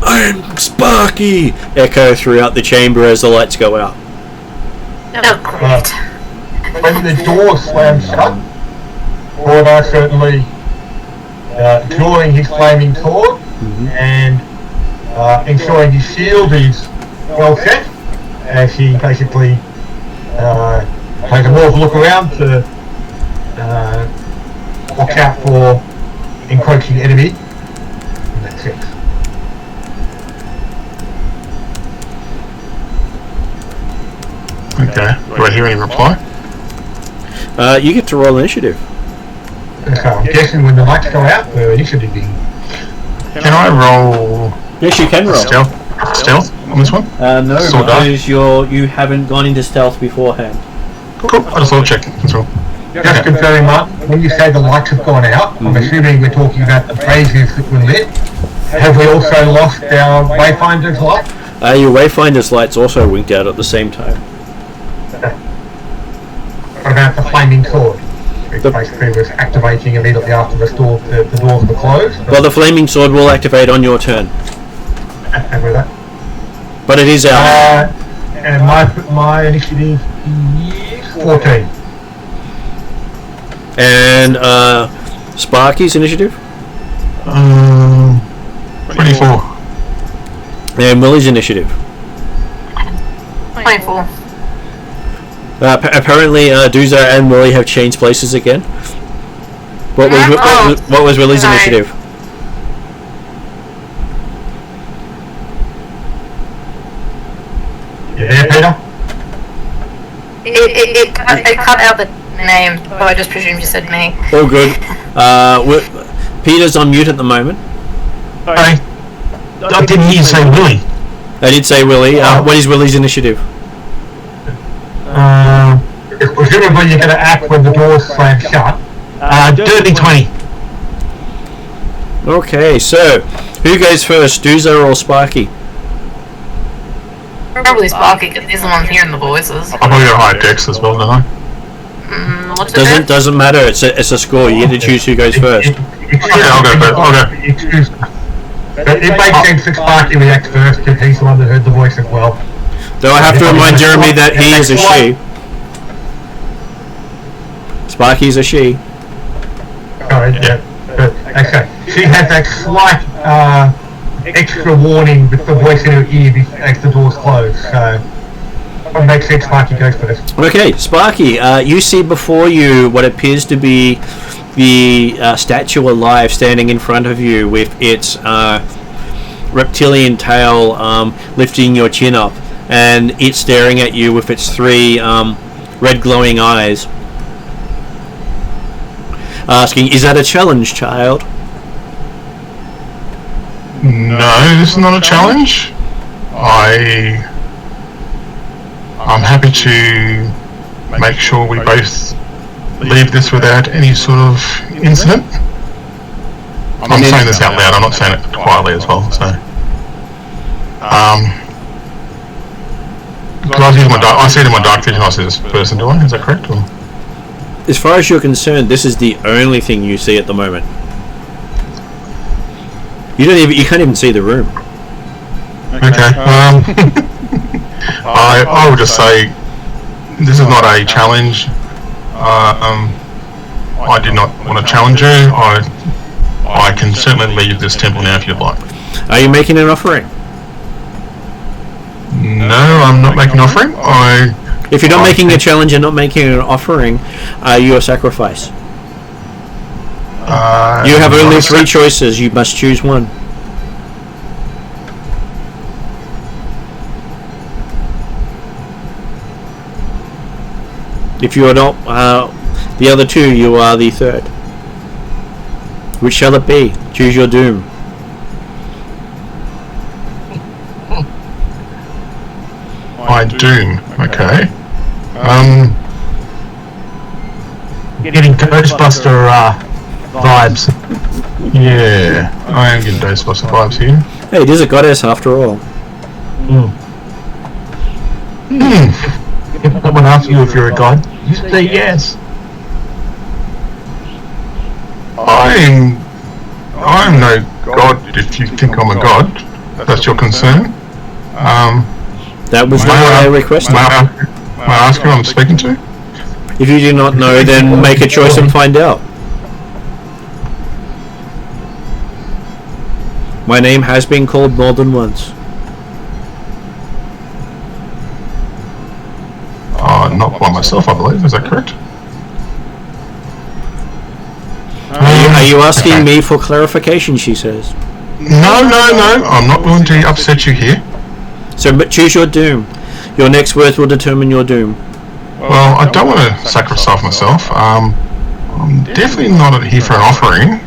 "I'm Sparky" echo throughout the chamber as the lights go out. Oh, great. When the door slams shut, Cordar certainly drawing his flaming sword and ensuring his shield is well set, as he basically takes a more of a look around to watch out for encroaching enemy. And that's it. Okay. Do I hear any reply? You get to roll initiative. So I'm guessing when the lights go out, the initiative being. Can I roll Yes, you can roll. stealth on this one? No, Sort of. because you haven't gone into stealth beforehand. Cool. I just thought check. That's all. Just confirming, Mark, when you say the lights have gone out, I'm assuming we're talking about the braziers that were lit. Have we also lost our Wayfinder's light? Your Wayfinder's lights also winked out at the same time. What about the flaming sword? Which basically was activating immediately after the doors were closed. Well, the flaming sword will activate on your turn, And with that. but it is out. And my initiative is 14. And Sparky's initiative, 24. and Willie's initiative. 24. Apparently, Dooza and Willie have changed places again. What was Willie's Sorry. initiative? You there, Peter? It cut out the name, so I just presumed you said me. All good. Peter's on mute at the moment. Sorry. I didn't hear you say Willie. I did say Willie. What is Willie's initiative? Presumably you're going to act when the doors slam shut. Dirty 20. Okay, so who goes first, Dooza or Sparky? Probably Sparky, because he's the one hearing the voices. I've probably got a high dex as well, don't I? What's it? Doesn't matter. It's a score. You get to choose who goes first. Okay, I'll go first. I'll go. It makes sense that Sparky reacts first because he's the one that heard the voice as well. Though I have to remind Jeremy that he is a she. Sparky's a she. Yeah. Okay. She has that slight extra warning with the voice in her ear as the doors close. So it makes sense Sparky goes first. Okay, Sparky, you see before you what appears to be the statue alive standing in front of you with its reptilian tail lifting your chin up, and it's staring at you with its three red glowing eyes, asking, "Is that a challenge, child?" No, this is not a challenge. I'm happy to make sure we both leave this without any sort of incident. I'm saying this out loud, I'm not saying it quietly as well, so. I see it in my dark vision, I see this person, do I? Is that correct? Or? As far as you're concerned, this is the only thing you see at the moment. You can't even see the room. Okay. I would just say this is not a challenge. I did not want to challenge you. I can certainly leave this temple now if you'd like. Are you making an offering? No, I'm not making an offering. If you're not making a challenge and not making an offering, are you a sacrifice? You have only three choices. You must choose one. If you are not the other two, you are the third. Which shall it be? Choose your doom. My doom. Okay. Getting Ghostbuster vibes. Yeah, I am getting Ghostbuster vibes here. Hey, it is a goddess after all. If someone asks you if you're a god, you say yes. I'm no god if you think I'm a god. That's your concern. That was not what I requested. May I ask who I'm speaking to? If you do not know, then make a choice and find out. My name has been called more than once. myself, I believe. Is that correct? Are you asking me for clarification, she says. No. I'm not going to upset you here. So, but choose your doom. Your next words will determine your doom. Well, I don't want to sacrifice myself. I'm definitely not here for an offering.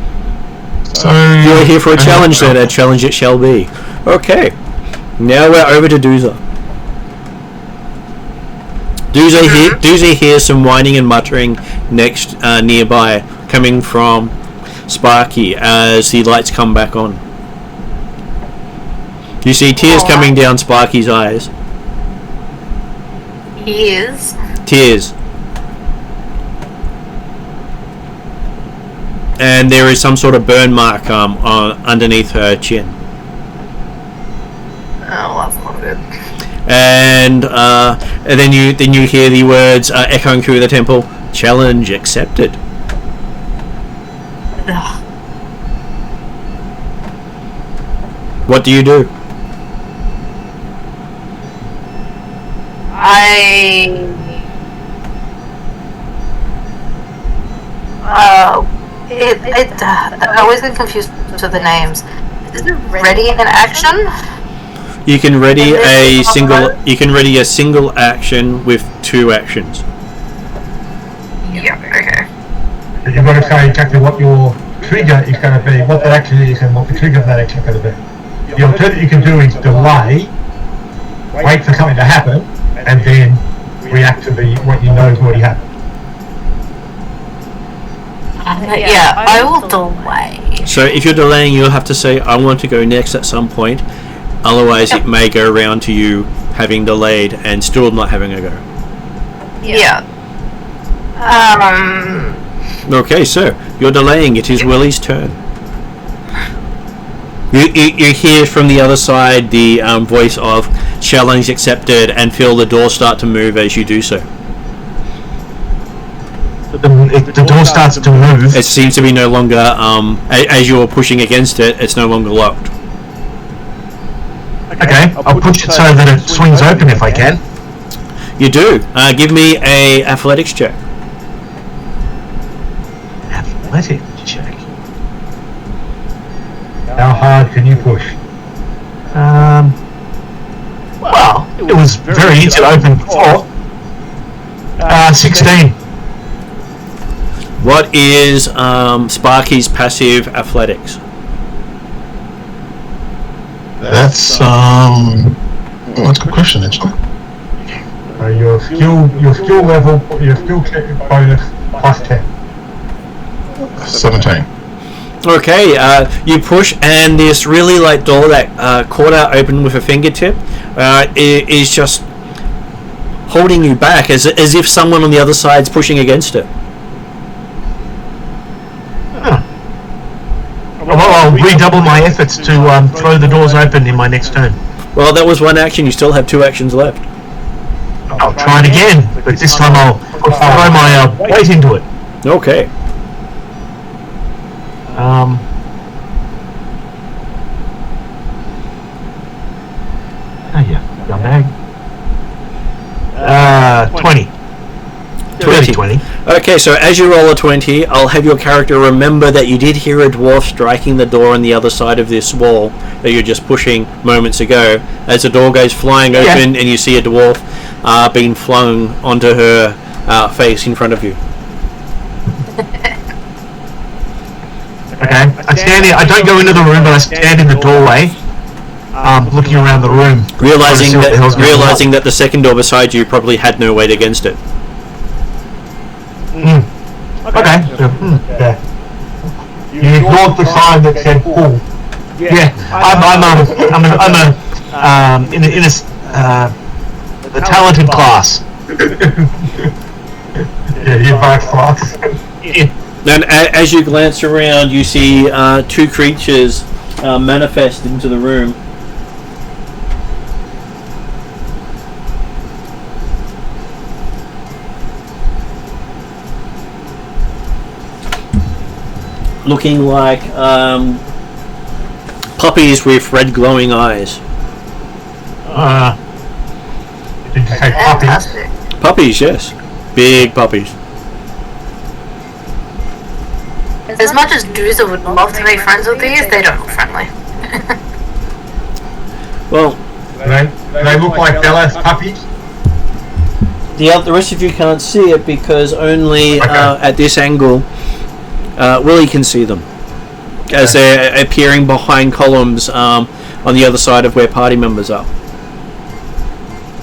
So You're here for a challenge, then. A challenge it shall be. Okay. Now we're over to Dooza. Dooza hears some whining and muttering next nearby, coming from Sparky as the lights come back on. You see tears coming down Sparky's eyes. Tears? Tears. And there is some sort of burn mark on underneath her chin. Oh, that's not good. And then you hear the words echoing through the temple. Challenge accepted. Ugh. What do you do? I always get confused with the names. Is it ready in action? You can ready a single. You can ready a single action with 2 actions. Yeah. Okay. But you've got to say exactly what your trigger is going to be, what that action is, and what the trigger of that action is going to be. The alternative you can do is delay, wait for something to happen, and then react to what you know has already happened. Yeah, I will delay. So if you're delaying, you'll have to say, "I want to go next" at some point. Otherwise, it may go around to you having delayed and still not having a go. Yeah. Okay, so you're delaying. It is Willie's turn. You hear from the other side the voice of challenge accepted, and feel the door start to move as you do so. The door starts to move. It seems to be no longer, as you're pushing against it, it's no longer locked. Okay, I'll push it so that it swings open if I can. You do. Give me a athletics check. Athletics check. How hard can you push? Well, it was very easy to open before. 16. What is Sparky's passive athletics? That's that's a good question actually. Your skill level, your skill check bonus plus 10. 17. Okay, you push, and this really light door that caught out open with a fingertip is just holding you back, as if someone on the other side's pushing against it. Well, I'll redouble my efforts to throw the doors open in my next turn. Well, that was 1 action. You still have 2 actions left. I'll try it again, but this time I'll throw my weight into it. Okay. Oh yeah, gun bag. 20. 20. Okay, so as you roll a 20, I'll have your character remember that you did hear a dwarf striking the door on the other side of this wall that you're just pushing moments ago. As the door goes flying open, and you see a dwarf being flung onto her face in front of you. Okay, I stand here. I don't go into the room, but I stand in the doorway, looking around the room, realizing that the second door beside you probably had no weight against it. Okay. Yeah. You ignored the sign that said pull. Yeah, I'm in the talented class. Yeah, the advanced class. And as you glance around, you see 2 creatures manifest into the room. Looking like puppies with red glowing eyes. Did you say puppies? Fantastic. Puppies, yes. Big puppies. As much as Doozer would love to make friends with these, they don't look friendly. Well, they look like Dallas puppies. the rest of you can't see it because only at this angle Willie can see them as they're appearing behind columns on the other side of where party members are.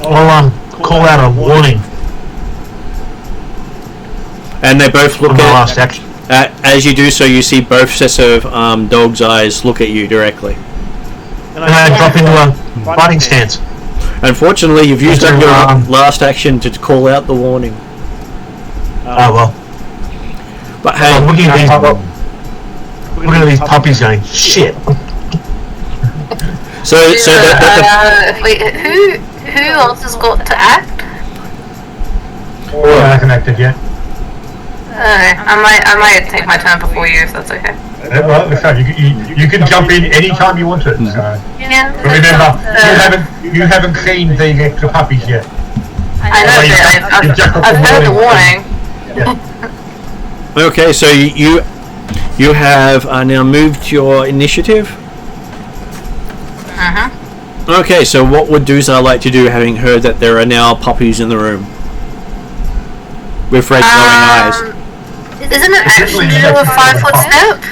I'll call out a warning. And they both look on my at last action. as you do so, you see both sets of dogs' eyes look at you directly. And I drop into a fighting stance. Unfortunately, you've used up your last action to call out the warning. Oh well. But hey, I'm looking at these puppies going, shit. Wait, who else has got to act? Oh, I haven't acted yet. I might take my turn before you, if that's okay. Well, so you can jump in any time you want to. So. Yeah. But remember, you haven't seen the extra puppies yet. I know that. I've heard the warning. Yeah. okay, so you have now moved your initiative. Okay, so what would Duzar like to do, having heard that there are now puppies in the room with red glowing eyes? Isn't it action to do a 5-foot step?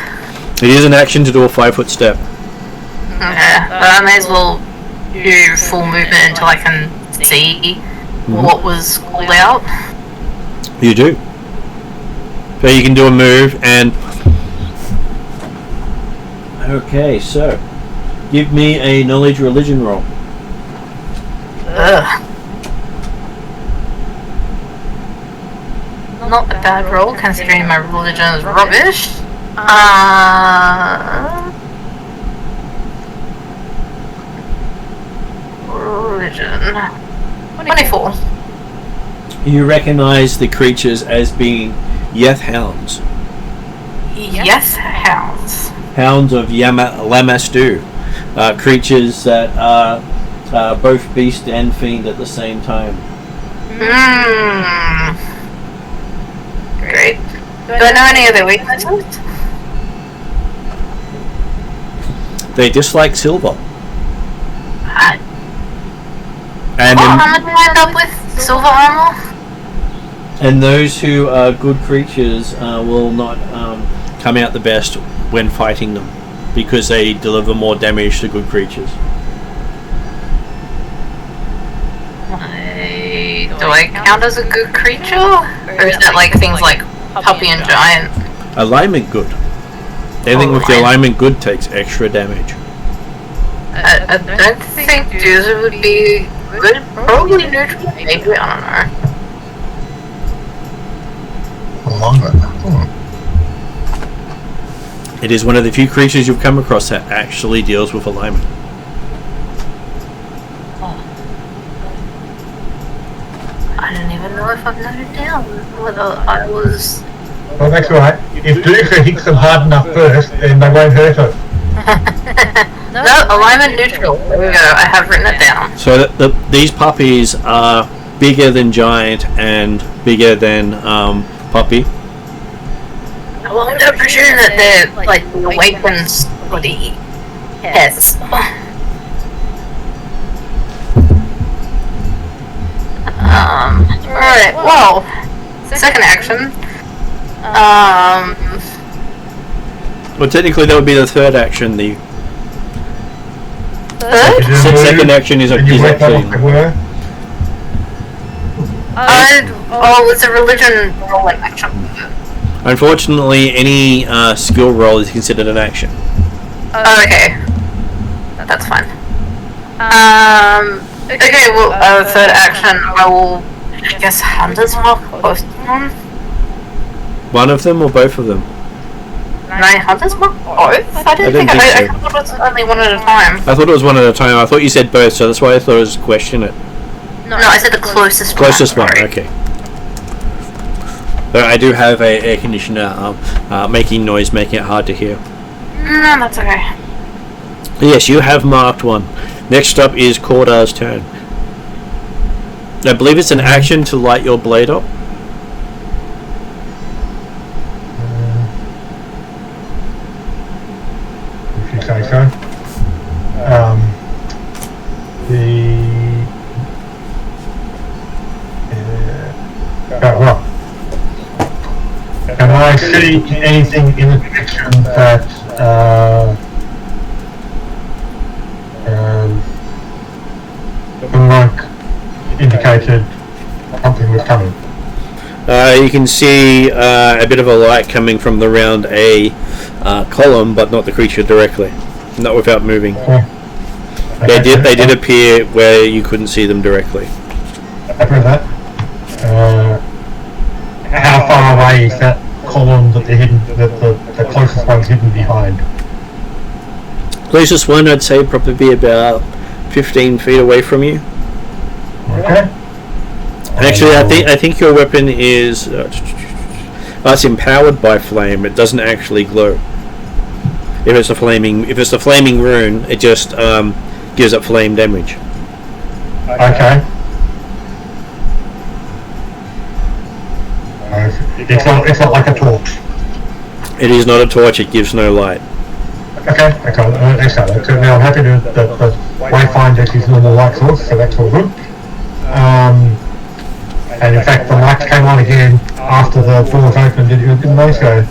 It is an action to do a 5-foot step. Okay, but I may as well do full movement until I can see what was called out. You do. So you can do a move and... Okay, so give me a knowledge religion roll. Ugh. Not a bad roll, considering my religion is rubbish. Religion. 24. You recognize the creatures as being Yeth hounds. Yes, hounds. Hounds of Lamastu. Creatures that are both beast and fiend at the same time. Great. Do I know any of their weaknesses? They dislike silver. And how much do I end up with? Silver armor? And those who are good creatures will not come out the best when fighting them, because they deliver more damage to good creatures. Do I count as a good creature? Or is that like things like puppy and giant? Alignment good. Anything with the alignment good takes extra damage. I don't think Doozer would be good. Probably neutral, maybe, I don't know. Alignment. It is one of the few creatures you've come across that actually deals with alignment. I don't even know if I've noted down whether I was... Well, that's alright. If Doozer hits them hard enough first, then they won't hurt her. No, alignment neutral. There we go, I have written it down. So these puppies are bigger than giant and bigger than puppy. Well, I'm not presume that they're like the awakened body pests. Alright, well, second action. Well, technically that would be the third action. The Third? second action is actually... it's a religion rolling action. Unfortunately, any skill roll is considered an action. Oh, okay. That's fine. Okay, well, third action, I will, I guess, Hunter's Mark both of them? One of them or both of them? Can I Hunter's Mark both? I didn't think I thought it was only one at a time. I thought it was one at a time. I thought you said both, so that's why I thought it was a question it. No, I said the closest one. Closest one, okay. So I do have a air conditioner making noise, making it hard to hear. No, that's okay. Yes, you have marked one. Next up is Cordar's turn. I believe it's an action to light your blade up. say so. Well, can I see anything in the direction that the monk indicated something was coming? You can see a bit of a light coming from around a column, but not the creature directly, not without moving. Yeah. They did appear where you couldn't see them directly. After that, how far away is that column that they're hidden? The closest one's hidden behind? Closest one, I'd say, probably be about 15 feet away from you. Okay. And actually, I think your weapon is it's empowered by flame. It doesn't actually glow. If it's a flaming rune, it just gives up flame damage. Okay. It's not like a torch. It is not a torch. It gives no light. Okay. Excellent. So now I'm happy to the Wayfinder is normal light source, so that's all good. And in fact, the lights came on again after the doors opened, didn't they? So,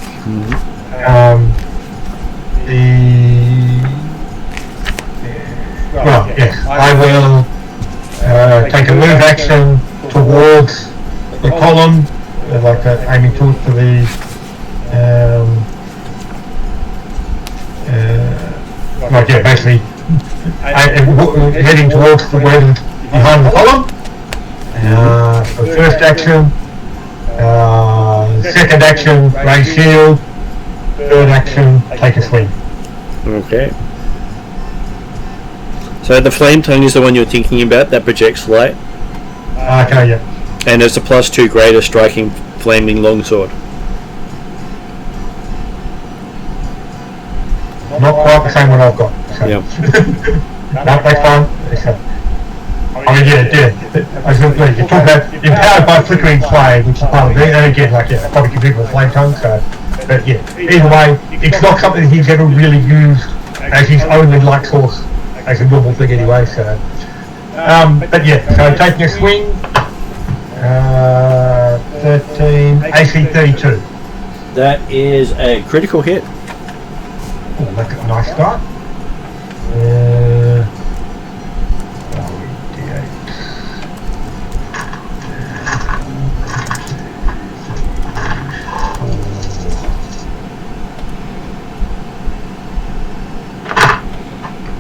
well, yes, I will take a move action towards the column, like aiming towards the basically heading towards the where behind the column. So first action, second action, raise shield, third action, take a swing. Okay. So the flame tongue is the one you're thinking about that projects light. Okay, yeah. And it's a +2 greater striking flaming longsword. Not quite the same one I've got. So. Yep. No, that's fine. I mean, yeah. I was going to say, you talk about empowered by flickering flame, which is part of it, and again, like, yeah, probably give people a flame tongue, so, but yeah, either way, it's not something he's ever really used as his only light source, as a normal thing anyway, so, but yeah, so taking a swing, 13, AC 32. That is a critical hit. Oh, that's a nice start.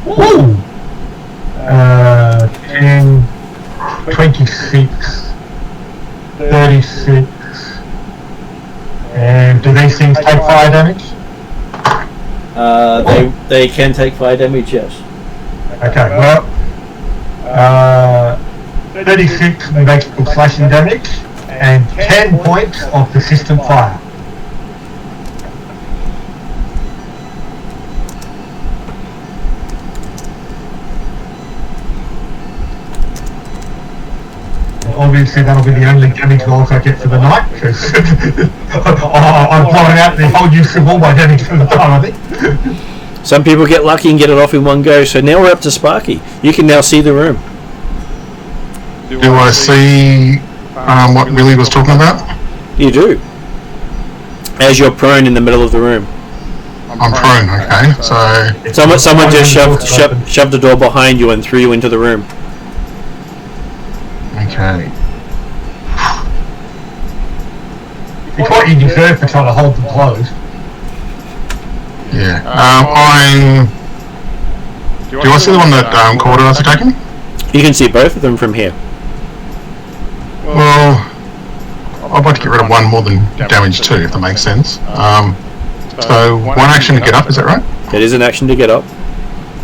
Ooh! 10, 26, 36, and do these things take fire damage? They can take fire damage, yes. Okay, well, 36 magical slashing damage and 10 points of persistent fire. Obviously that'll be the only damage rolls I get for the night, because I'm blowing out the whole use of all my damage for the time, I think. Some people get lucky and get it off in one go, so now we're up to Sparky. You can now see the room. Do I see what Billy was talking about? You do. As you're prone in the middle of the room. I'm prone, okay, so... Someone just shoved the door behind you and threw you into the room. Okay. It's what you deserve for trying to hold them closed. Yeah. Do I see the one that Corder is attacking? You can see both of them from here. Well, I'd like to get rid of one more than damage two, if that makes sense. So one action to get up, is that right? It is an action to get up.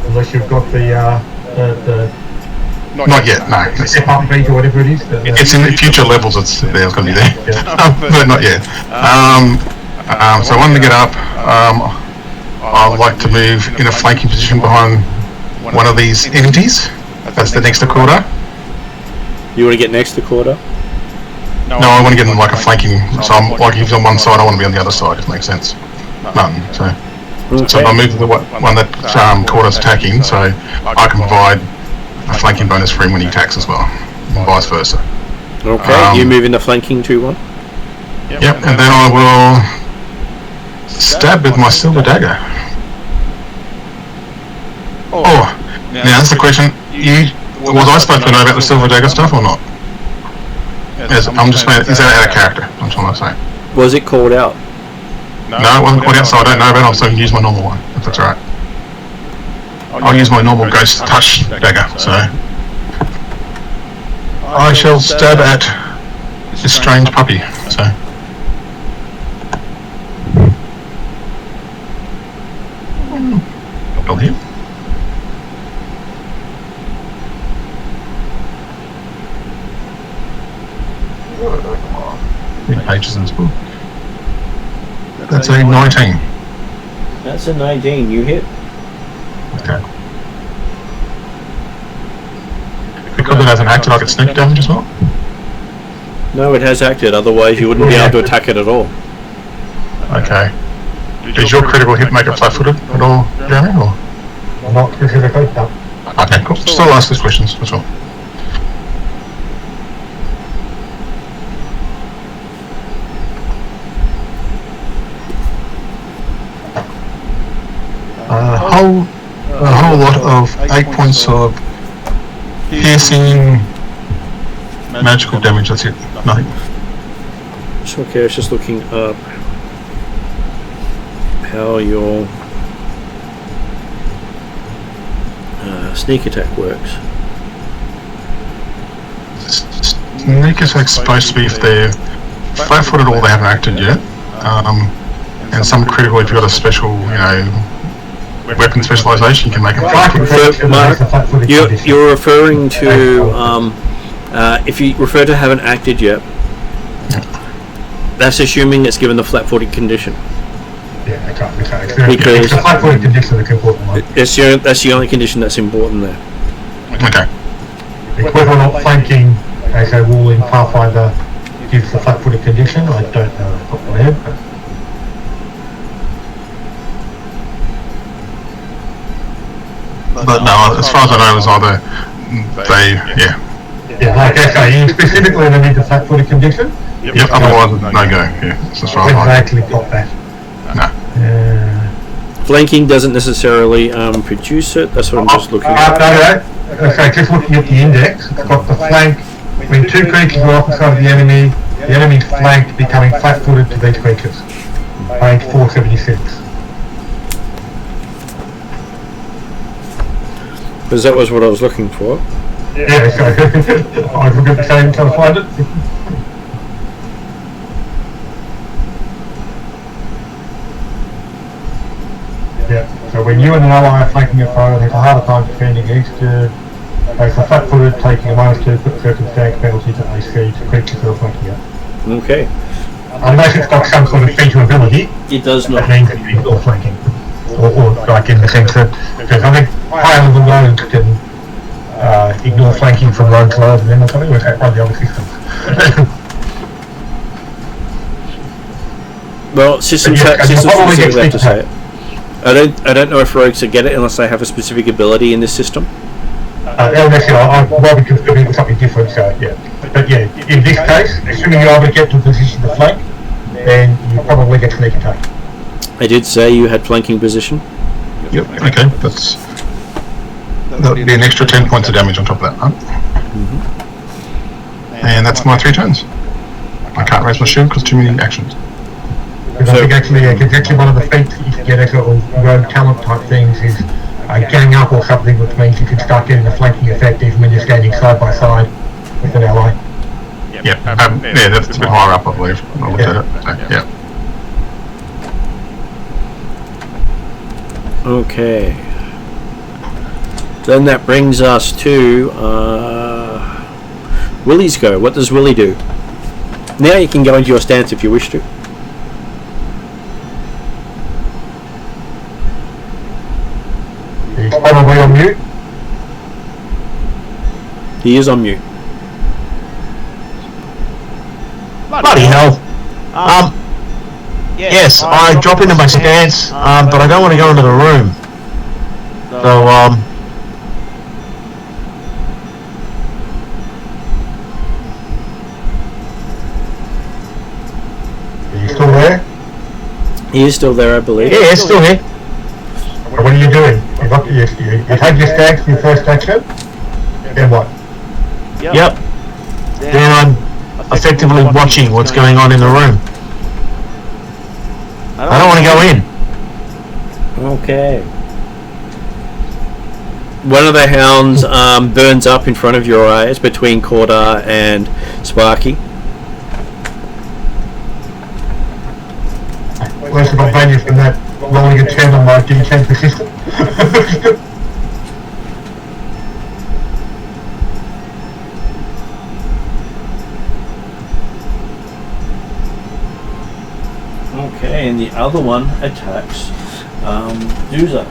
Unless you've got the Not yet, no. step up feat or whatever it is. It's in the future levels. It's going to be there, but not yet. So one to get up. I'd like to move in a flanking position behind one of these entities. That's the next to Corder. You want to get next to Corder? No, I want to get in like a flanking. So I'm like, if he's on one side, I want to be on the other side. If it makes sense. None. So. So if I move to the one that Corda's attacking, so I can provide a flanking bonus for him when he attacks as well, and vice versa. Okay, you moving the flanking to one? Yep, and then I will stab with my silver dagger. Oh, now that's the question. Was I supposed to know about the silver dagger stuff or not? I'm just saying, is that out of character? I'm trying to say. Was it called out? No, it wasn't called out, so I don't know about it. So I can use my normal one, if that's alright. I'll use my normal ghost touch dagger, so I shall stab at this strange puppy, so. Well, here. Three pages in this book. That's a 19. That's a 19, you hit. Okay. Because it hasn't acted, I get sneak damage as well? No, it has acted, otherwise you wouldn't be able to attack it at all. Okay. Does your critical hit make it flat-footed at all, Jeremy? Or? Not specifically, no. Okay, cool. Still ask these questions, that's all. A whole lot of 8 points of piercing magical damage, that's it. Nothing. It's okay, I was just looking up how your sneak attack works. Sneak attack's supposed to be if they're flat-footed or they haven't acted yet. And some critical, if you've got a special, weapon specialisation, you can make it flat-footed. You're referring to, if you refer to haven't acted yet, that's assuming it's given the flat-footed condition. Yeah, okay. Because it's the flat-footed condition that's important one. That's the only condition that's important there. Okay. Whether or not flanking, as a rule in Pathfinder, gives the flat-footed condition, I don't know off the top of my head. But no, as far as I know, it was either Yeah, like I say, you specifically need the flat-footed condition. Yep, otherwise no go. Yeah, that's as far as I exactly got that. No. Flanking doesn't necessarily produce it. That's what I'm just looking at. No. Okay, just looking at the index, it's got the flank when two creatures are opposite of the enemy's flank becoming flat-footed to these creatures. Page 476. Because that was what I was looking for. Yeah, so I forgot the same until I find it. Yeah, so when you and an ally are flanking a foe and have a harder time defending against you, it's a flat-footed taking a -2 circumstance penalty to AC to creatures that are flanking it. Okay. Unless it's got some sort of feature ability, It does not. that means that you ignore flanking. Or like in the sense that, because I think higher level rogues can ignore flanking from rogue to rogue, and then something with one of the other systems. Well, systems have to say it. I don't know if rogues get it unless they have a specific ability in this system. Honestly, I probably considering something different, so yeah. But yeah, in this case, assuming you're able to get to a position to flank, then you probably get sneak attack. I did say you had flanking position. Yep. Okay, that would be an extra 10 points of damage on top of that, huh? And that's my 3 turns. I can't raise my shield because too many actions. Because I think actually one of the feats that you can get as sort of rogue talent type things is gang up or something, which means you can start getting a flanking effect even when you're standing side by side with an ally. Yep. That's a bit higher up, I believe. I looked at it. So, yeah. Okay. Then that brings us to Willie's go. What does Willie do? Now you can go into your stance if you wish to. He's probably on mute. He is on mute. Bloody hell. Yes, I drop into my stance, but I don't want to go into the room. So, Are you still there? He is still there, I believe. yeah, it's still here. What are you doing? You had your stance in your first action? Then what? Yep. Then I'm effectively watching what's going on in the room. I don't want to go in. Okay. One of the hounds burns up in front of your eyes between Cordar and Sparky. Where's the ban you from that rolling a 10 on my D10 persistent? Okay, and the other one attacks Duza.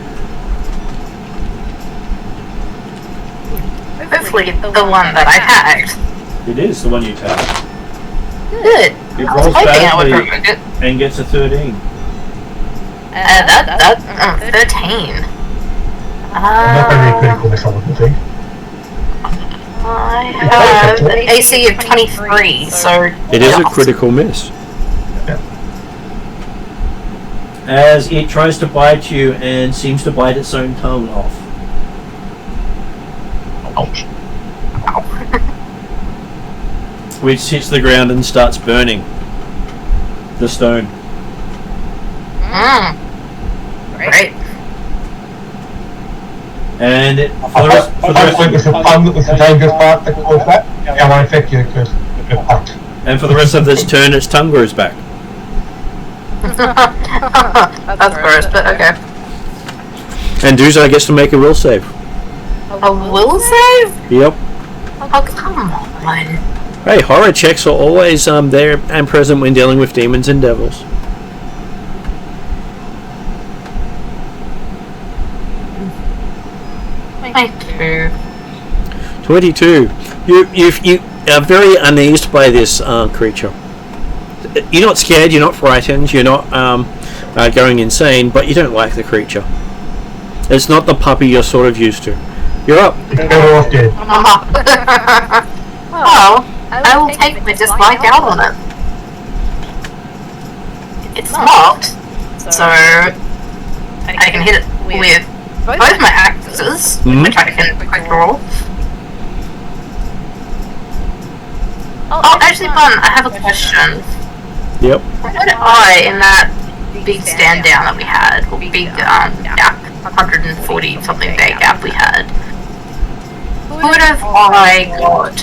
Hopefully the one that I tagged. It is the one you tagged. Good. It I was rolls hoping I would badly remove it. and gets a 13. 13. I'm not going to be critical miss, I wouldn't think. I have an AC of 23, so... It is a critical miss. As it tries to bite you and seems to bite its own tongue off. Ouch. Ow. Which hits the ground and starts burning the stone. Great. And it, I'm the dangerous part that caused that. It won't affect you because you're fucked. and for the rest of this turn, its tongue grows back. That's gross, but okay. And Duza gets to make a will save. A will save? Yep. Oh, come on. Hey, horror checks are always there and present when dealing with demons and devils. Thank 22. You are very uneased by this creature. You're not scared, you're not frightened, you're not going insane, but you don't like the creature. It's not the puppy you're sort of used to. You're up. It's better off dead. Well, I will take my dislike out on it. It's locked, so I can hit it with both my axes, which I can quick roll. Oh, actually, Bun, I have a question. Yep. Would I, in that big stand down that we had, or big gap, 140 something day gap we had, would have I got,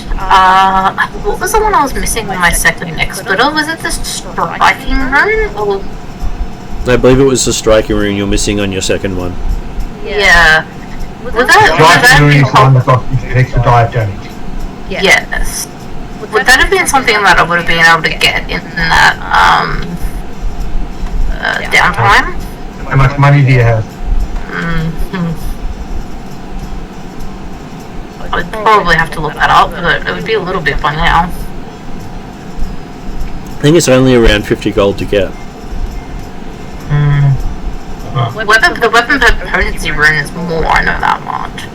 what was the one I was missing with my second expletive? Was it the striking rune? Or... I believe it was the striking rune you're missing on your second one. Yeah. Would that Striking rune is the one be... that got you an extra die of damage. Yes. Would that have been something that I would have been able to get in that, downtime? How much money do you have? I'd probably have to look that up, but it would be a little bit by now. I think it's only around 50 gold to get. The weapon potency rune is more, I know that much.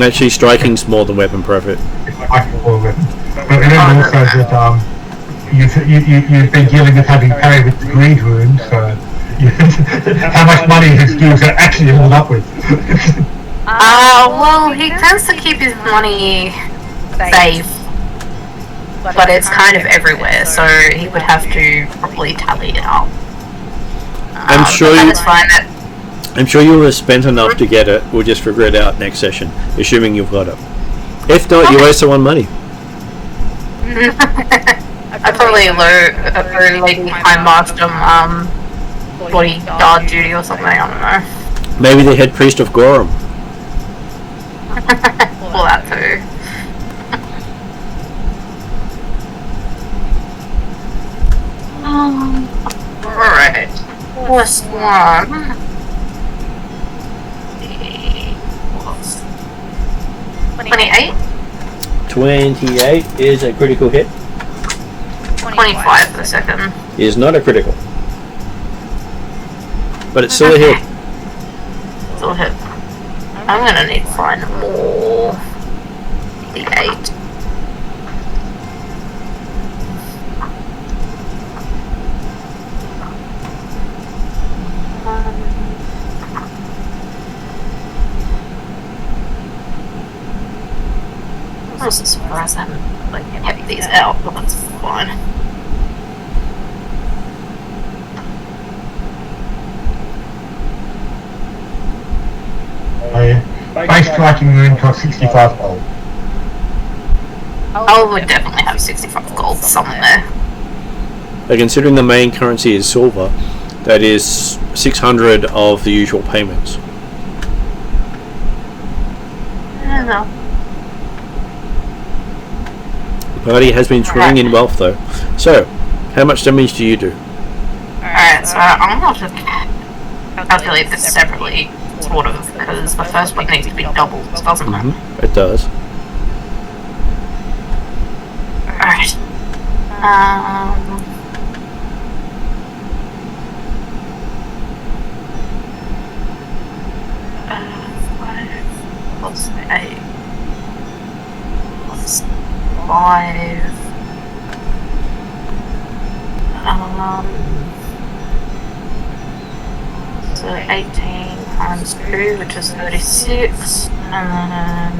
Actually, striking's more than weapon profit. But remember also that you've been dealing with having parry with the greed rune, so how much money his dudes are actually ended up with. Well, he tends to keep his money safe, but it's kind of everywhere, so he would have to probably tally it up. I'm sure you. That's fine. I'm sure you'll have spent enough to get it. We'll just figure it out next session, assuming you've got it. If not, you waste one money. I probably owe Lady High Master bodyguard duty or something. I don't know. Maybe the head priest of Gorham. Well, that too. Alright. First one. 28? 28 is a critical hit. 25 for the second. Is not a critical. but it's still a hit. Still a hit. I'm gonna need to find more D8. I'm also surprised I haven't like kept these out, but that's fine. Base striking wound costs 65 gold. I would definitely have 65 gold somewhere. But considering the main currency is silver, that is 600 of the usual payments. I don't know. The party has been swimming in wealth though. So, how much damage do you do? Alright, so I'm gonna have to calculate this separately, sort of, because the first one needs to be doubled, doesn't it? It does. Alright. 5 plus 8 plus 5. So 18 times 2, which is 36, and then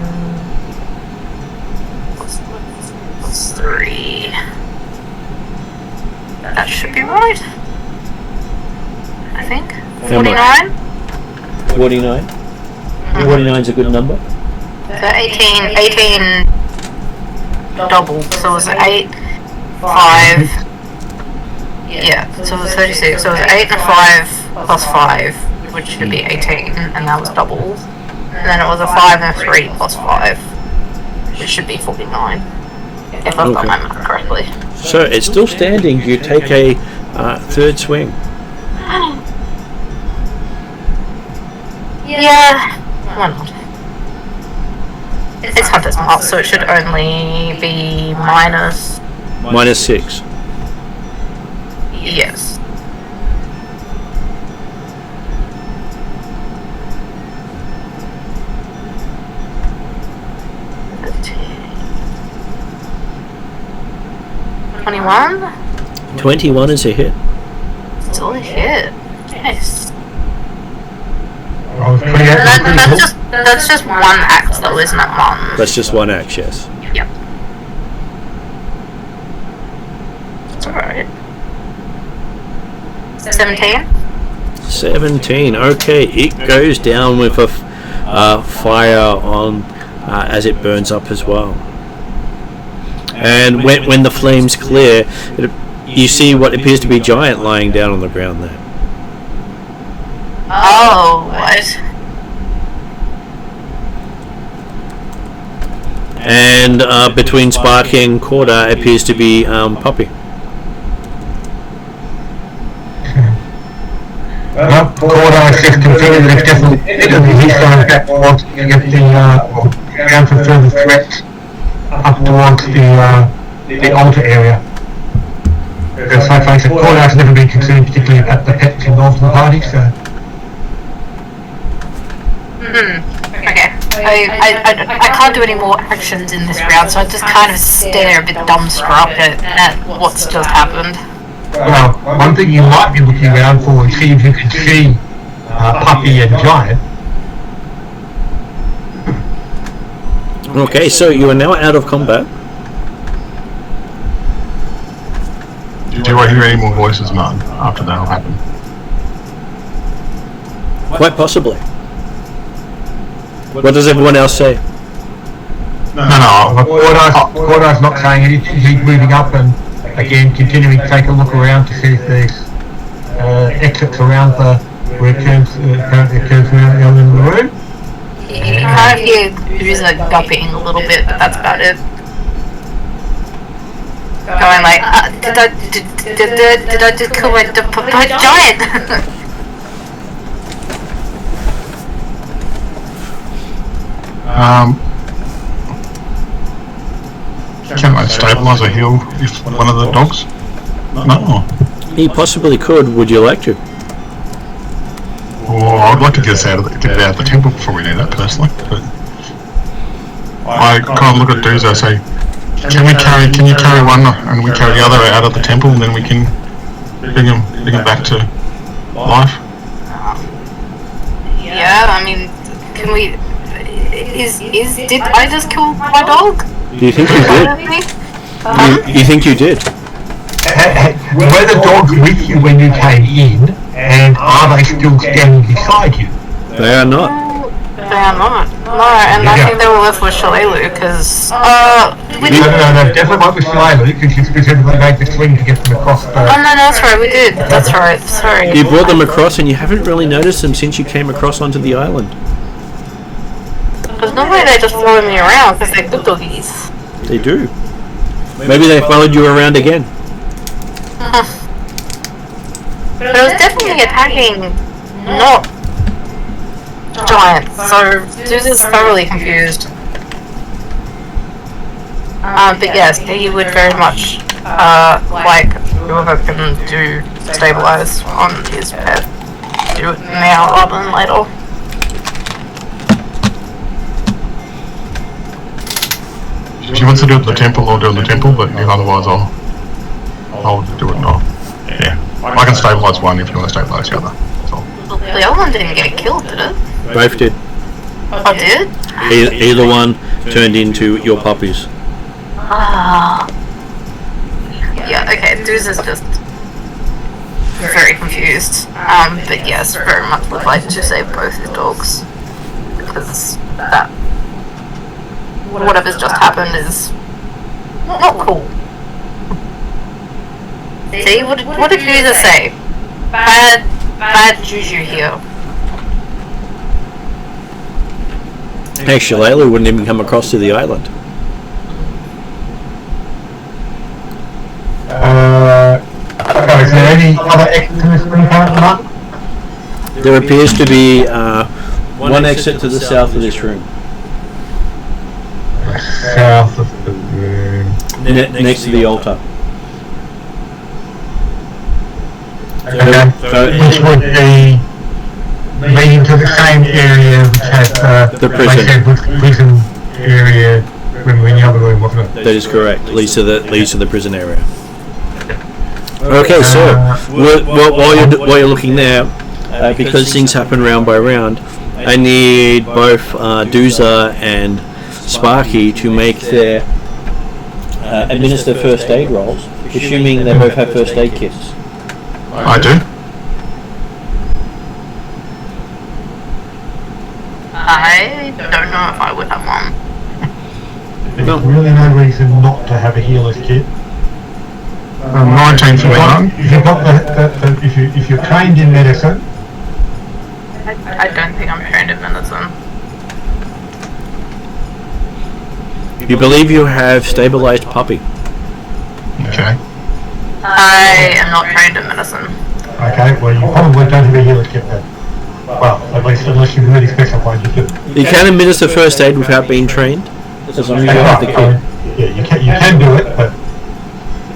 plus 3. That should be right. I think. 49? 49? 49 is a good number. So 18 doubled, so it was 8, 5. Yeah, so it was 36, so it was 8 and 5 plus 5, which should be 18, and that was doubled. And then it was a 5 and 3 plus 5, which should be 49, if I've done my math correctly. So it's still standing. You take a third swing. Yeah, why not? It's Hunter's Mark, so it should only be minus... Minus 6. Yes. $21? 21 is a hit. Still a hit. Yes. Oh, That's just one axe though, isn't it, Mum? That's just one axe, yes. Yep. It's alright. 17? 17. Okay, it goes down with a fire on as it burns up as well. And when the flames clear, you see what appears to be a giant lying down on the ground there. Oh, what? And between Sparky and Corda appears to be Puppy. Well, Corda is just confirming that it's definitely he's going back towards to get the ground for further threats up towards the altar area. Because let's face it, Corda has never been concerned particularly about the pets involved in the party, so... Okay. I can't do any more actions in this round, so I just kind of stare a bit dumbstruck at what's just happened. Well, one thing you might be looking around for is see if you can see Puppy and Giant. Okay, so you are now out of combat. Do I hear any more voices, Martin, after that will happen? Quite possibly. What does everyone else say? No. Corda's not saying anything, he's moving up and again continuing to take a look around to see if there's exits around where it currently occurs around in the room. You kind of hear Uza gupping a little bit, but that's about it. Going like, did I just kill my giant? Can I stabilize or heal if one of the dogs? No. He possibly could. Would you like to? I'd like to get it out of the temple before we do that, personally. But I kind of look at Duzo and say, can you carry one and we carry the other out of the temple, and then we can bring him back to life? Yeah, I mean, can we? Did I just kill my dog? Do you think you did? You think you did? Were the dogs with you when you came in, and are they still standing beside you? They are not. They are not. No, and I think they were left with Shalelu, because, No, definitely not with Shalelu, because you specifically made the swing to get them across the... Oh, no, that's right, we did. That's right, sorry. You brought them across and you haven't really noticed them since you came across onto the island. Because normally they just follow me around, because they're good doggies. They do. Maybe they followed you around again. But it was definitely attacking not giants, so Zeus is thoroughly confused. But yes, he would very much like whoever can do stabilize on his pet. Do it now rather than later. If she wants to do it at the temple, I'll do it at the temple, but otherwise I'll do it now. Yeah. I can stabilize one if you want to stabilize the other. So. The other one didn't get killed, did it? Both did. Oh, did? Either one turned into your puppies. Ah. Yeah, okay, Zeus is just very confused. But yes, very much would like to save both his dogs. Because that... whatever's just happened is not cool. See, what did Zeus say? Bad juju here. Hey, Shalelu wouldn't even come across to the island. Okay, is there any other exits in this room currently? There appears to be one exit to the south of this room. South of the room. Next to the altar. Okay. Which would be leading to the same area which has The prison. like I said, prison area when we were in the other room, wasn't it? That is correct. Leads to the prison area. Okay, so while you're looking there, because things happen round by round, I need both Dooza and Sparky to make their administer first aid rolls, assuming they both have first aid kits. I do. I don't know if I would have one. There's really no reason not to have a healer's kit. 19 for me, man. If you've got if you're trained in medicine, I don't think I'm trained in medicine. You believe you have stabilized puppy. Okay. I am not trained in medicine. okay, well you probably don't have a healer's kit then. Well, at least unless you really specify you do. You can administer first aid without being trained, as long as you have the kit. Yeah, you can do it, but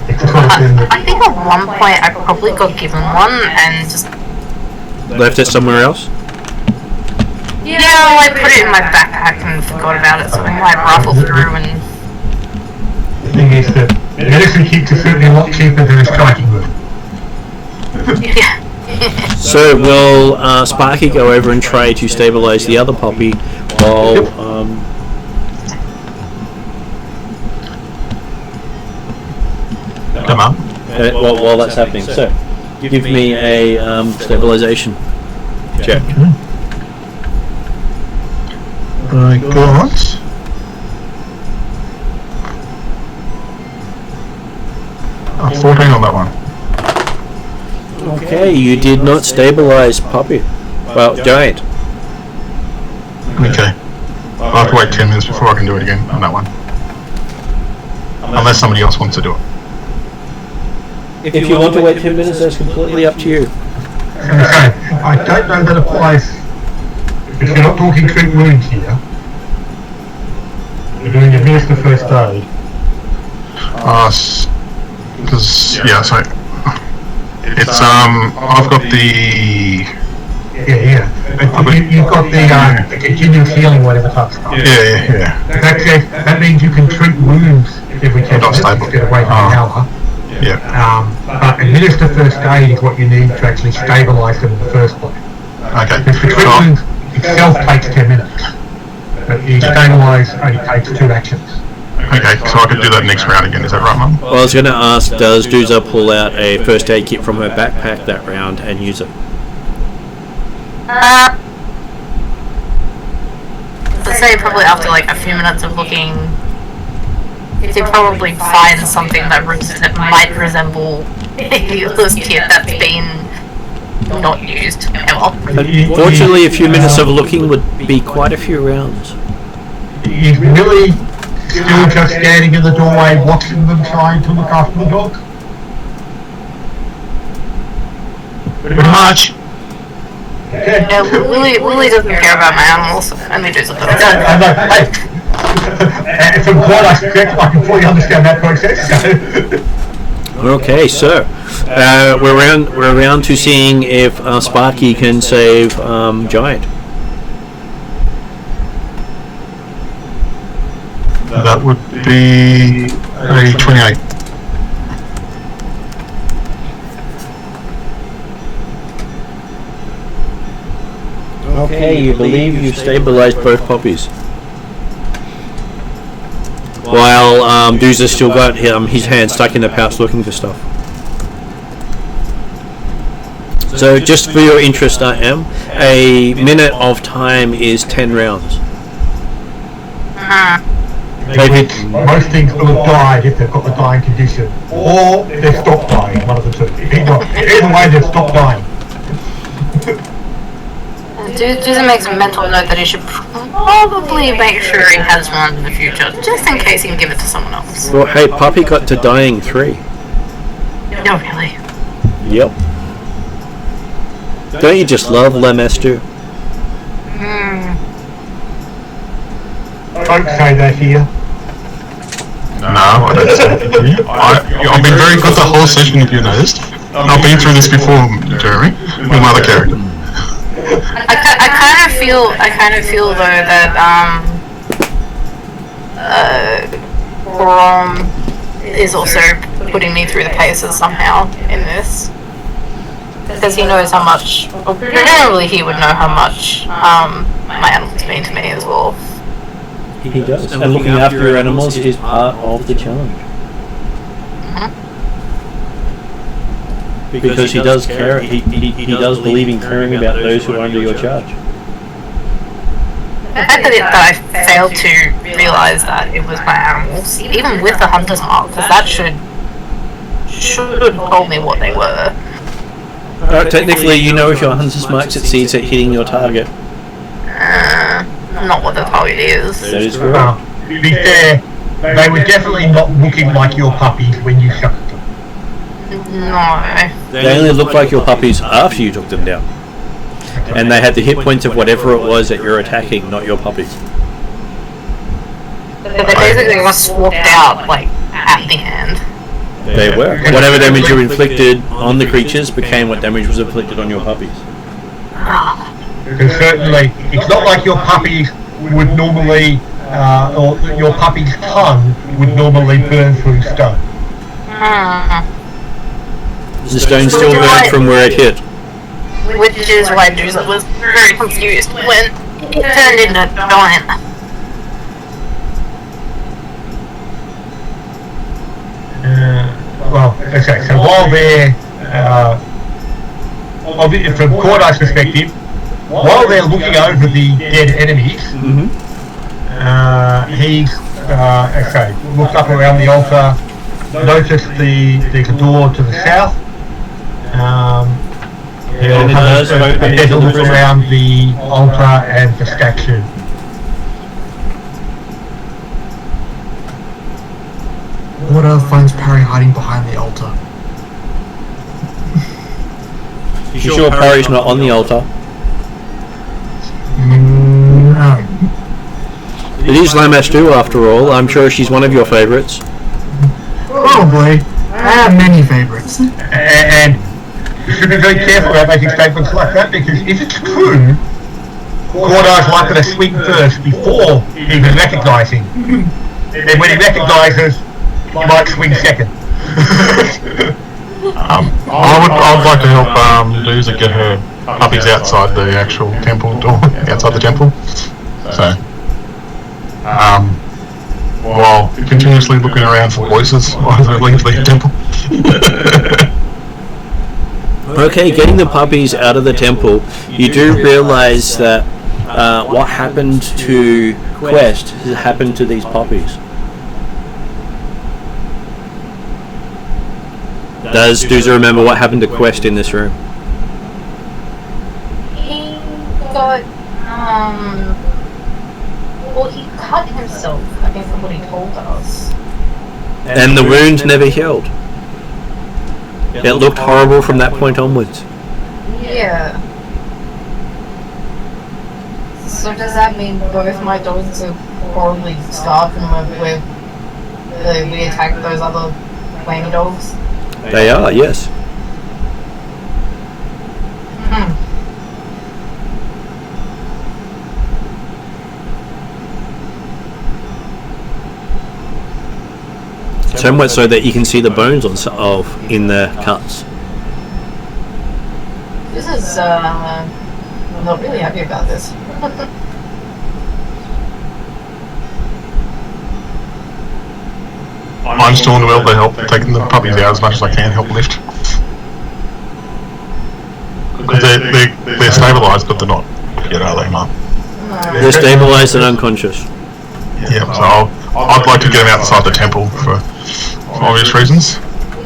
it's the sort of thing that... I think at one point I probably got given one and just... Left it somewhere else? Yeah, I put it in my backpack and forgot about it, so I might rifle through and... The thing is that medicine kits are certainly a lot cheaper than a striking room. Yeah. So will Sparky go over and try to stabilize the other puppy while Come on. while that's happening? So give me a stabilization check. I got 14 on that one. Okay, you did not stabilize puppy. Well, giant. Okay. I'll have to wait 10 minutes before I can do it again on that one. Unless somebody else wants to do it. If you want to wait 10 minutes, that's completely up to you. Okay, I don't know that applies... If you're not talking treat wounds here, you're doing administer first aid. Because, yeah, so... It's, I've got the... Yeah. You've got the continuous healing, whatever type of stuff. Yeah. That means you can treat wounds every 10 minutes instead of waiting an hour. Yeah. But administer first aid is what you need to actually stabilise them in the first place. Okay. Because the treat wounds itself takes 10 minutes, but the stabilise only takes 2 actions. Okay, so I could do that next round again, is that right, Mum? Well, I was going to ask, does Dooza pull out a first aid kit from her backpack that round and use it? I'd say probably after like a few minutes of looking, you probably find something that might resemble a healer's kit that's been not used ever. Unfortunately, a few minutes of looking would be quite a few rounds. Is Millie still just standing in the doorway watching them trying to look after the dog? Pretty much. No, Willie doesn't care about my animals, and they do something. I know, hey, from what I expect, I can fully understand that process. Okay, so we're around to seeing if Sparky can save Giant. That would be a 28. Okay, you believe you've stabilized both puppies. While Dooza's still got his hand stuck in the pouch looking for stuff. So just for your interest, a minute of time is 10 rounds. Most things will have died if they've got the dying condition, or they've stopped dying, one of the two. Either way, they've stopped dying. Dooza makes a mental note that he should probably make sure he has one in the future, just in case he can give it to someone else. Well, hey, Puppy got to dying 3. No, really. Yep. Don't you just love Lamastu? Don't say that here. No, I don't say that. I've been very good the whole session, if you noticed. I've been through this before, Jeremy, with my other character. I kind of feel though that Grom is also putting me through the paces somehow in this, because he knows how much. Well, generally, he would know how much my animals mean to me as well. He does. And looking after your animals is part of the challenge. Because he does care. He does believe in caring about those who are under your charge. The fact that I failed to realise that it was my animals, even with the hunter's mark, because that should have told me what they were. Technically, you know if your hunter's mark succeeds at hitting your target. Not what the target is. That is correct. To be fair, they were definitely not looking like your puppies when you shot them. No. They only look like your puppies after you took them down. And they had the hit points of whatever it was that you're attacking, not your puppies. They basically were swapped out, like, at the end. They were. Whatever damage you inflicted on the creatures became what damage was inflicted on your puppies. Because certainly, it's not like your puppies would normally, or your puppy's tongue would normally burn through stone. The stone still burned from where it hit. Which is why Dooza was very confused when it turned into a giant. Well, okay, so while they're, from Cordi's perspective, while they're looking over the dead enemies, he's, looked up around the altar, noticed the door to the south, he'll have a better look around the altar and the statue. What finds Parry hiding behind the altar? You sure Parry's not on the altar? No. It is Lamastu after all. I'm sure she's one of your favourites. Probably. I have many favourites. And you should be very careful about making statements like that, because if it's true, Cordar's likely to swing first before even recognising. Then when he recognises, he might swing second. I'd like to help Loser get her puppies outside the actual temple door, outside the temple. So, while continuously looking around for voices while they leave the temple. Okay, getting the puppies out of the temple, you do realise that what happened to Quest has happened to these puppies. Does Doozer remember what happened to Quest in this room? He got, well, he cut himself, I think from what he told us. And the wound never healed. It looked horrible from that point onwards. Yeah. So does that mean both my dogs are horribly scarred from where we attacked those other flamey dogs? They are, yes. So much so that you can see the bones in the cuts. This is, I'm not really happy about this. I'm still in the will to help taking the puppies out as much as I can, help lift. They're stabilised, but they're not yet, are they, Mark? No. They're stabilised and unconscious. Yeah, so I'd like to get them outside the temple for obvious reasons.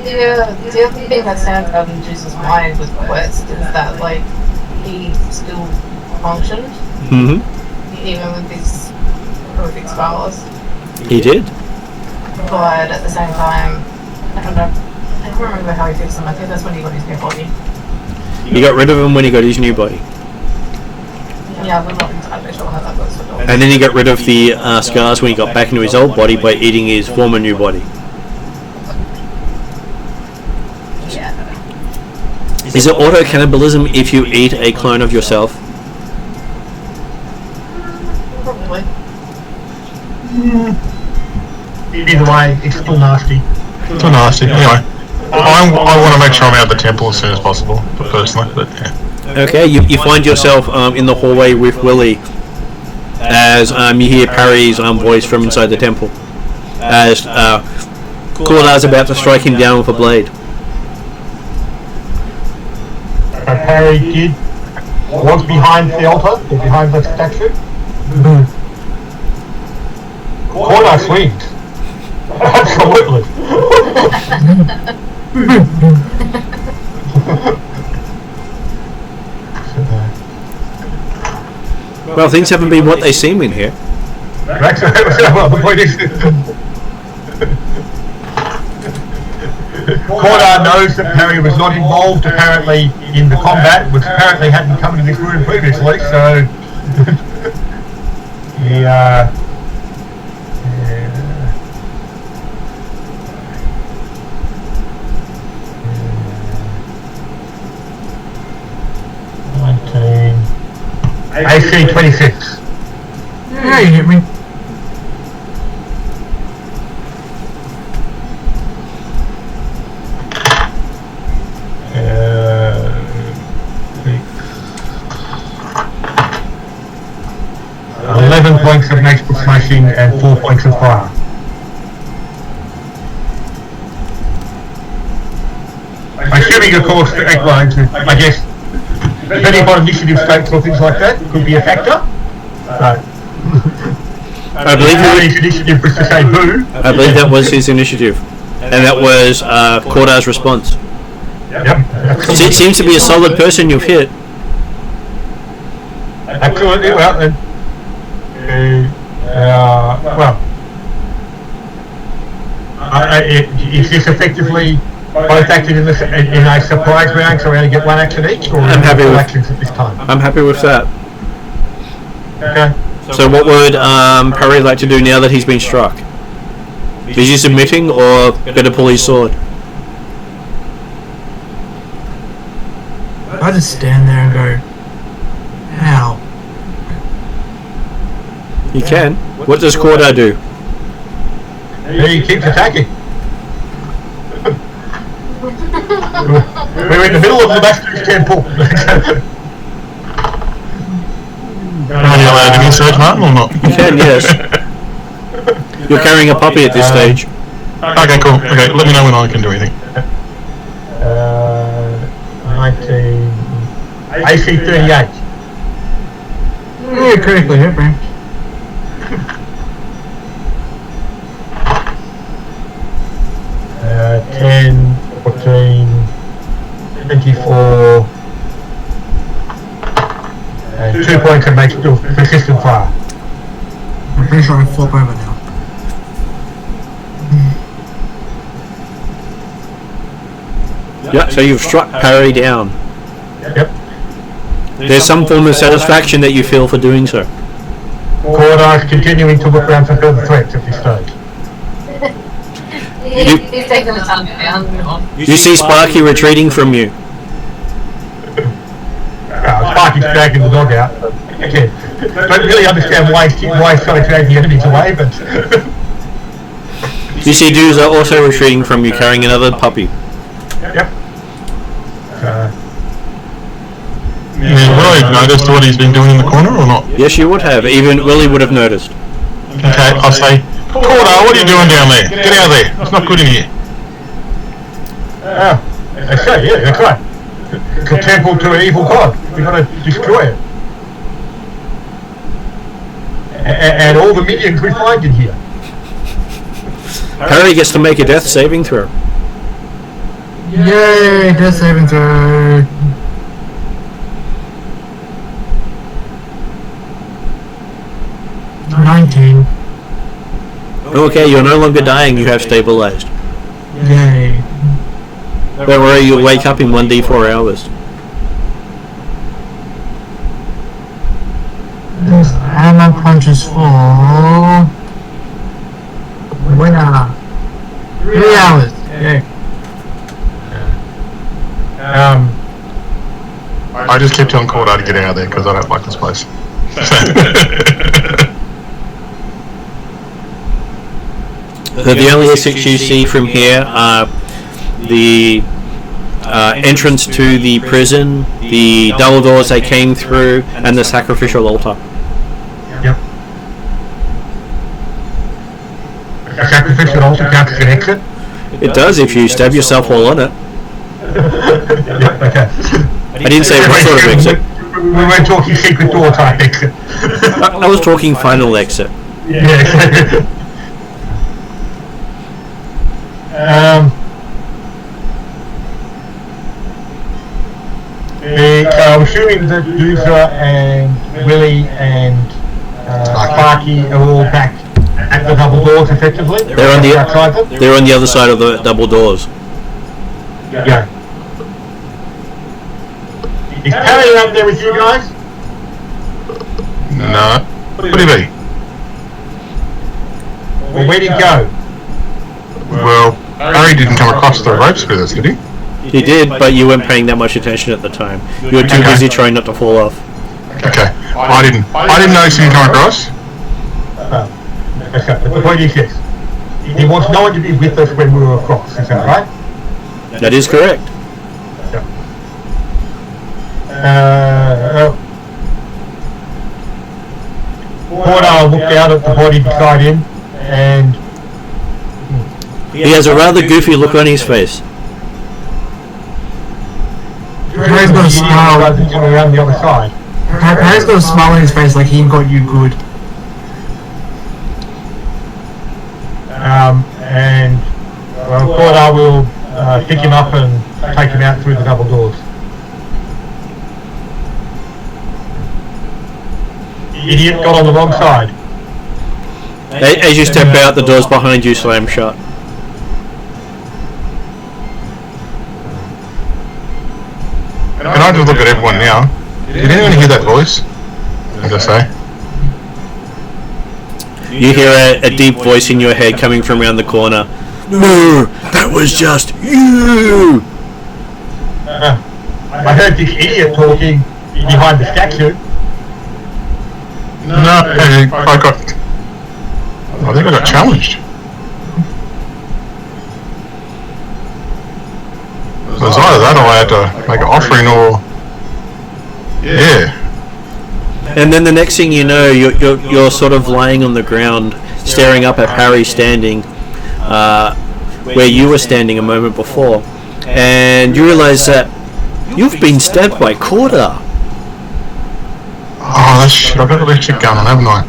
The other thing that stands out in Jesus' mind with Quest is that, like, he still functioned, Mm-hmm. even with these horrific scars. He did. But at the same time, I don't know. I don't remember how he fixed them. I think that's when he got his new body. He got rid of him when he got his new body. Yeah, I'm not entirely sure how that goes for dogs. And then he got rid of the scars when he got back into his old body by eating his former new body. Yeah. Is it auto-cannibalism if you eat a clone of yourself? Probably. Either way, it's still nasty. So nasty. Anyway, I want to make sure I'm out of the temple as soon as possible, personally, but yeah. Okay, you find yourself in the hallway with Willie as you hear Parry's voice from inside the temple as Cordar's about to strike him down with a blade. Parry was behind the altar, behind the statue. Cordar swings. Absolutely. Well, things haven't been what they seem in here. Well, the point is, Cordar knows that Parry was not involved apparently in the combat, which apparently hadn't come into this room previously, so he 19. AC 26. Yeah, you hit me. Uh, 11 points of magical smashing and 4 points of fire. Assuming, of course, that I guess, depending upon initiative stakes or things like that, could be a factor. I believe his initiative was to say boo. I believe that was his initiative, and that was Cordar's response. Yep. It seems to be a solid person you've hit. Absolutely. Well, is this effectively both acted in a surprise round, so we only get one action each, or I'm happy with actions at this time? I'm happy with that. Okay. So what would Parry like to do now that he's been struck? Is he submitting or better pull his sword? I just stand there and go, how? You can. What does Corda do? He keeps attacking. We're in the middle of the Lamastu temple. Are you allowed any surge, Martin, or not? You can, yes. You're carrying a puppy at this stage. Okay, cool. Okay, let me know when I can do anything. 19... AC 38. Yeah, critically hit, man. Uh, 10, 14, 24, and 2 points can make still persistent fire. I'm pretty sure I flop over now. Yeah, so you've struck parry down. Yep. There's some form of satisfaction that you feel for doing so. Corda is continuing to look around for further threats at this stage. He's taking the time down. You see Sparky retreating from you. Sparky's dragging the dog out. But again, don't really understand why he's trying to drag the enemies away, but... You see Dooza also retreating from you, carrying another puppy. Yep. Yeah, would I have noticed what he's been doing in the corner or not? Yes, you would have. Even Willie would have noticed. Okay, I'll say, Corda, what are you doing down there? Get out of there. It's not good in here. Okay, yeah, that's right. It's a temple to an evil god. We've got to destroy it. And all the minions we find in here. Harry gets to make a death saving throw. Yay, death saving throw. $19. Okay, you're no longer dying, you have stabilized. Yay. Don't worry, you'll wake up in 1d4 hours. This hammer punches for... Winner. 3 hours. Yay. I just kept telling Corda to get out of there because I don't like this place. The only exits you see from here are the entrance to the prison, the double doors they came through, and the sacrificial altar. Yep. A sacrificial altar counts as an exit? It does if you stab yourself while on it. Yep, okay. I didn't say what sort of exit. We weren't talking secret door type exit. I was talking final exit. Yeah, exactly. I'm assuming that Dooza and Willie and Sparky are all back at the double doors effectively. They're on the outside them. They're on the other side of the double doors. Yeah. Is Harry up there with you guys? No. What do you mean? Well, where'd he go? Well, Harry didn't come across the ropes with us, did he? He did, but you weren't paying that much attention at the time. You were too busy trying not to fall off. Okay. I didn't notice him come across. Okay, but the point is this. He wants no one to be with us when we were across, is that right? That is correct. Corda looked out at the body beside him, and He has a rather goofy look on his face. Harry's got a smile. Around the other side. Harry's got a smile on his face like he got you good. And Corda will pick him up and take him out through the double doors. Idiot got on the wrong side. As you step out, the doors behind you slam shut. And I just look at everyone now. Did anyone hear that voice? As I say. You hear a deep voice in your head coming from around the corner. No, that was just you! I heard this idiot talking behind the statue. No, I think I got challenged. It was either that or I had to make an offering or... Yeah. And then the next thing you know, you're sort of laying on the ground, staring up at Harry standing where you were standing a moment before, and you realise that you've been stabbed by Corda. Oh, that's shit. I've got the electric gun on, haven't I?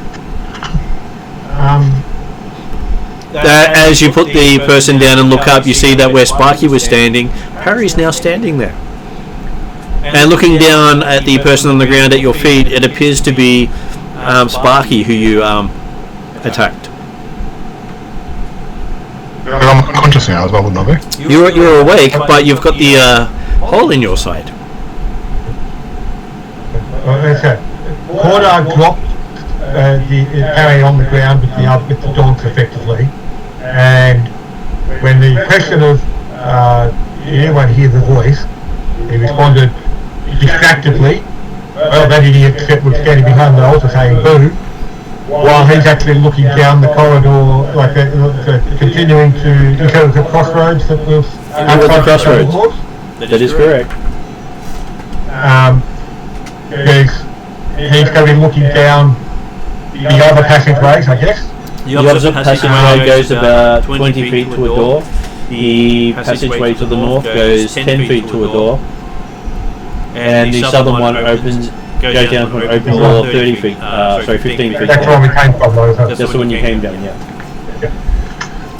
As you put the person down and look up, you see that where Sparky was standing, Harry's now standing there. And looking down at the person on the ground at your feet, it appears to be Sparky who you attacked. But I'm conscious now as well, wouldn't I be? You're awake, but you've got the hole in your side. Okay. Corda dropped Harry on the ground with the dogs effectively, and when the question of anyone hear the voice, he responded distractedly, well, that idiot was standing behind the altar saying boo, while he's actually looking down the corridor, like continuing to go to the crossroads that was outside the crossroads. That is correct. He's going to be looking down the other passageways, I guess. The opposite passageway goes about 20 feet to a door. The passageway to the north goes 10 feet to a door. And the southern one goes down to an open door 15 feet. That's where we came from, though. That's the one you came down, yeah.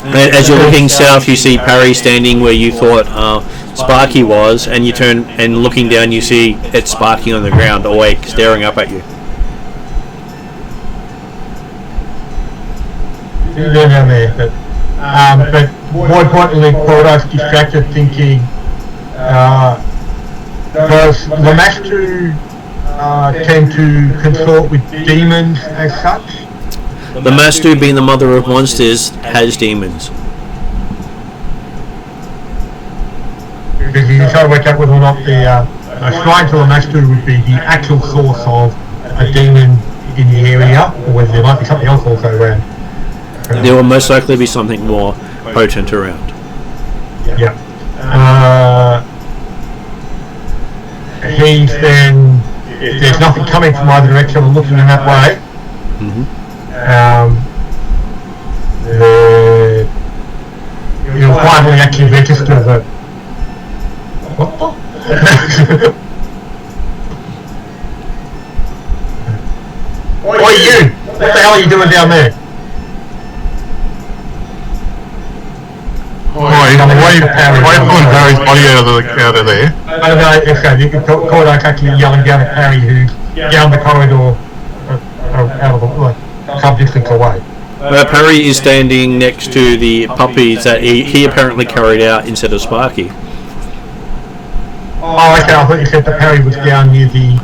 And as you're looking south, you see Parry standing where you thought Sparky was, and you turn and looking down, you see it's Sparky on the ground, awake, staring up at you. Down there, but more importantly, Corda's distracted, thinking, does Lamastu tend to consort with demons as such? Lamastu, being the mother of monsters, has demons. Because you can try to work out whether or not the shrine to Lamastu would be the actual source of a demon in the area, or whether there might be something else also around. There will most likely be something more potent around. Yeah. He's then, if there's nothing coming from either direction or looking in that way, you'll finally actually register that. What the? Oi, you! What the hell are you doing down there? Why pulling Harry's body out of there? I don't know, okay, you can call it actually yelling down at Harry who's down the corridor out of the some distance away. Parry is standing next to the puppies that he apparently carried out instead of Sparky. Oh, okay, I thought you said that Harry was down near the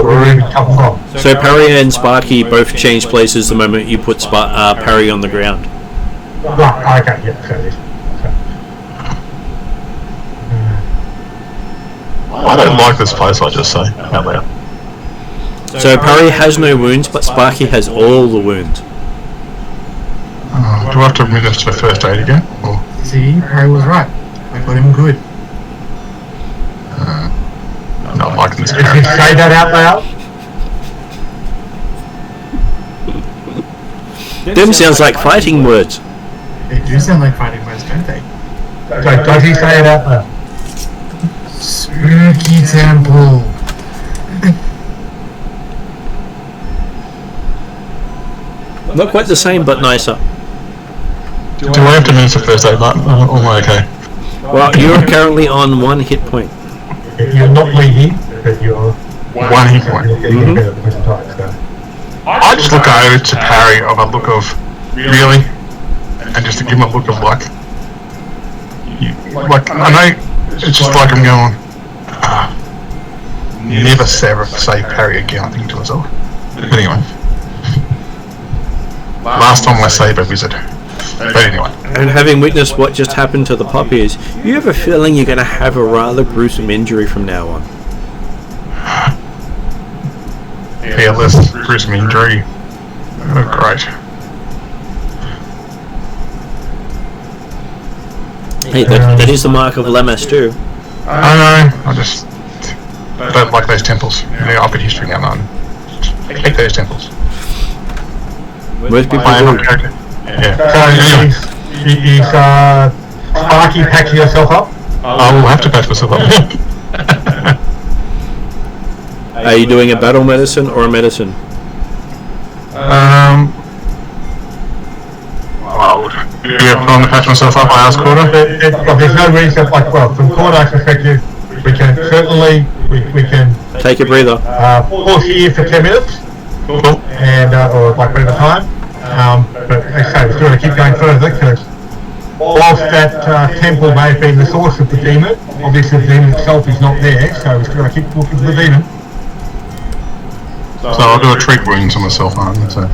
room he'd come from. So Parry and Sparky both changed places the moment you put Parry on the ground. Right, okay, yeah, so this. I don't like this place, I just say out loud. So Parry has no wounds, but Sparky has all the wounds. Do I have to administer first aid again? Or? See, Harry was right. I got him good. I'm not liking this Did you character. say that out loud? Them sounds like fighting words. They do sound like fighting words, don't they? So, does he say it out loud? Spooky temple. Not quite the same, but nicer. Do I have to administer first aid, Martin? Or am I okay? Well, you're currently on 1 hit point. You're not bleeding, but you're... One hit point. I just look over to Parry of a look of, really? And just to give him a look of like, I know, it's just like I'm going, never say Parry again, I think to myself. But anyway. Last time I saved a wizard. But anyway. And having witnessed what just happened to the puppies, you have a feeling you're going to have a rather gruesome injury from now on. Fearless, gruesome injury. Oh, great. Hey, that is the mark of Lamastu. I know, I just don't like those temples. I've got history now, man. Hate those temples. Most people I am a do. character. Yeah. So is Sparky patching yourself up? I will have to patch myself up. Are you doing a battle medicine or a medicine? Well, yeah, I'm going to patch myself up. I ask Quarter. There's no reason, from Cordar's perspective, we can certainly, we can Take a breather. pause here for 10 minutes, Cool. and, or whatever time, but like I say, we're still going to keep going further, because whilst that temple may have been the source of the demon, obviously the demon itself is not there, so we're still going to keep looking for the demon. So I'll do a treat wounds on myself, so.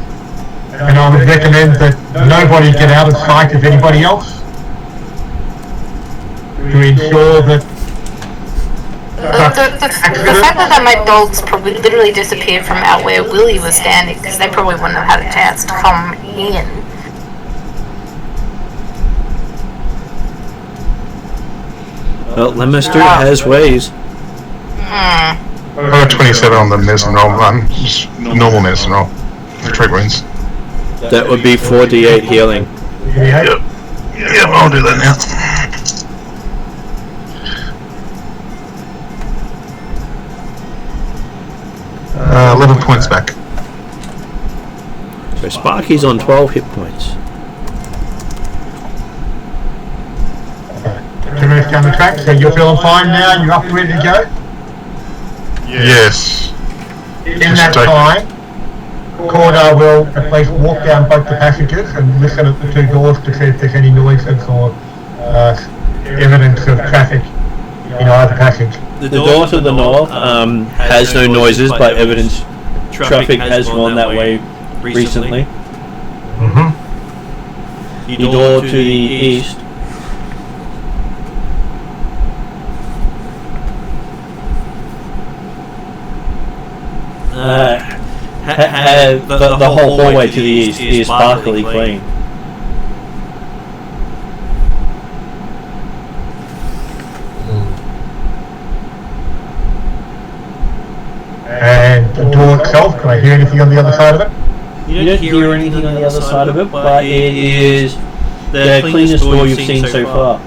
And I would recommend that nobody get out of sight of anybody else to ensure that The fact that my dogs probably literally disappeared from out where Willie was standing, because they probably wouldn't have had a chance to come in. Well, Lamastu has ways. I got 27 on the medicine roll run. Just normal medicine roll. The treat wounds. That would be 4d8 healing. Yep. Yep, I'll do that now. 11 points back. So Sparky's on 12 hit points. 2 minutes down the track, so you're feeling fine now, you're up and ready to go? Yes. In that time, Cordar will at least walk down both the passages and listen at the 2 doors to see if there's any noises or evidence of traffic in either passage. The door to the north has no noises, but evidence traffic has gone that way recently. Mm-hmm. The door to the east the whole hallway to the east is sparkly clean. And the door itself, can I hear anything on the other side of it? You don't hear anything on the other side of it, but it is the cleanest door you've seen so far.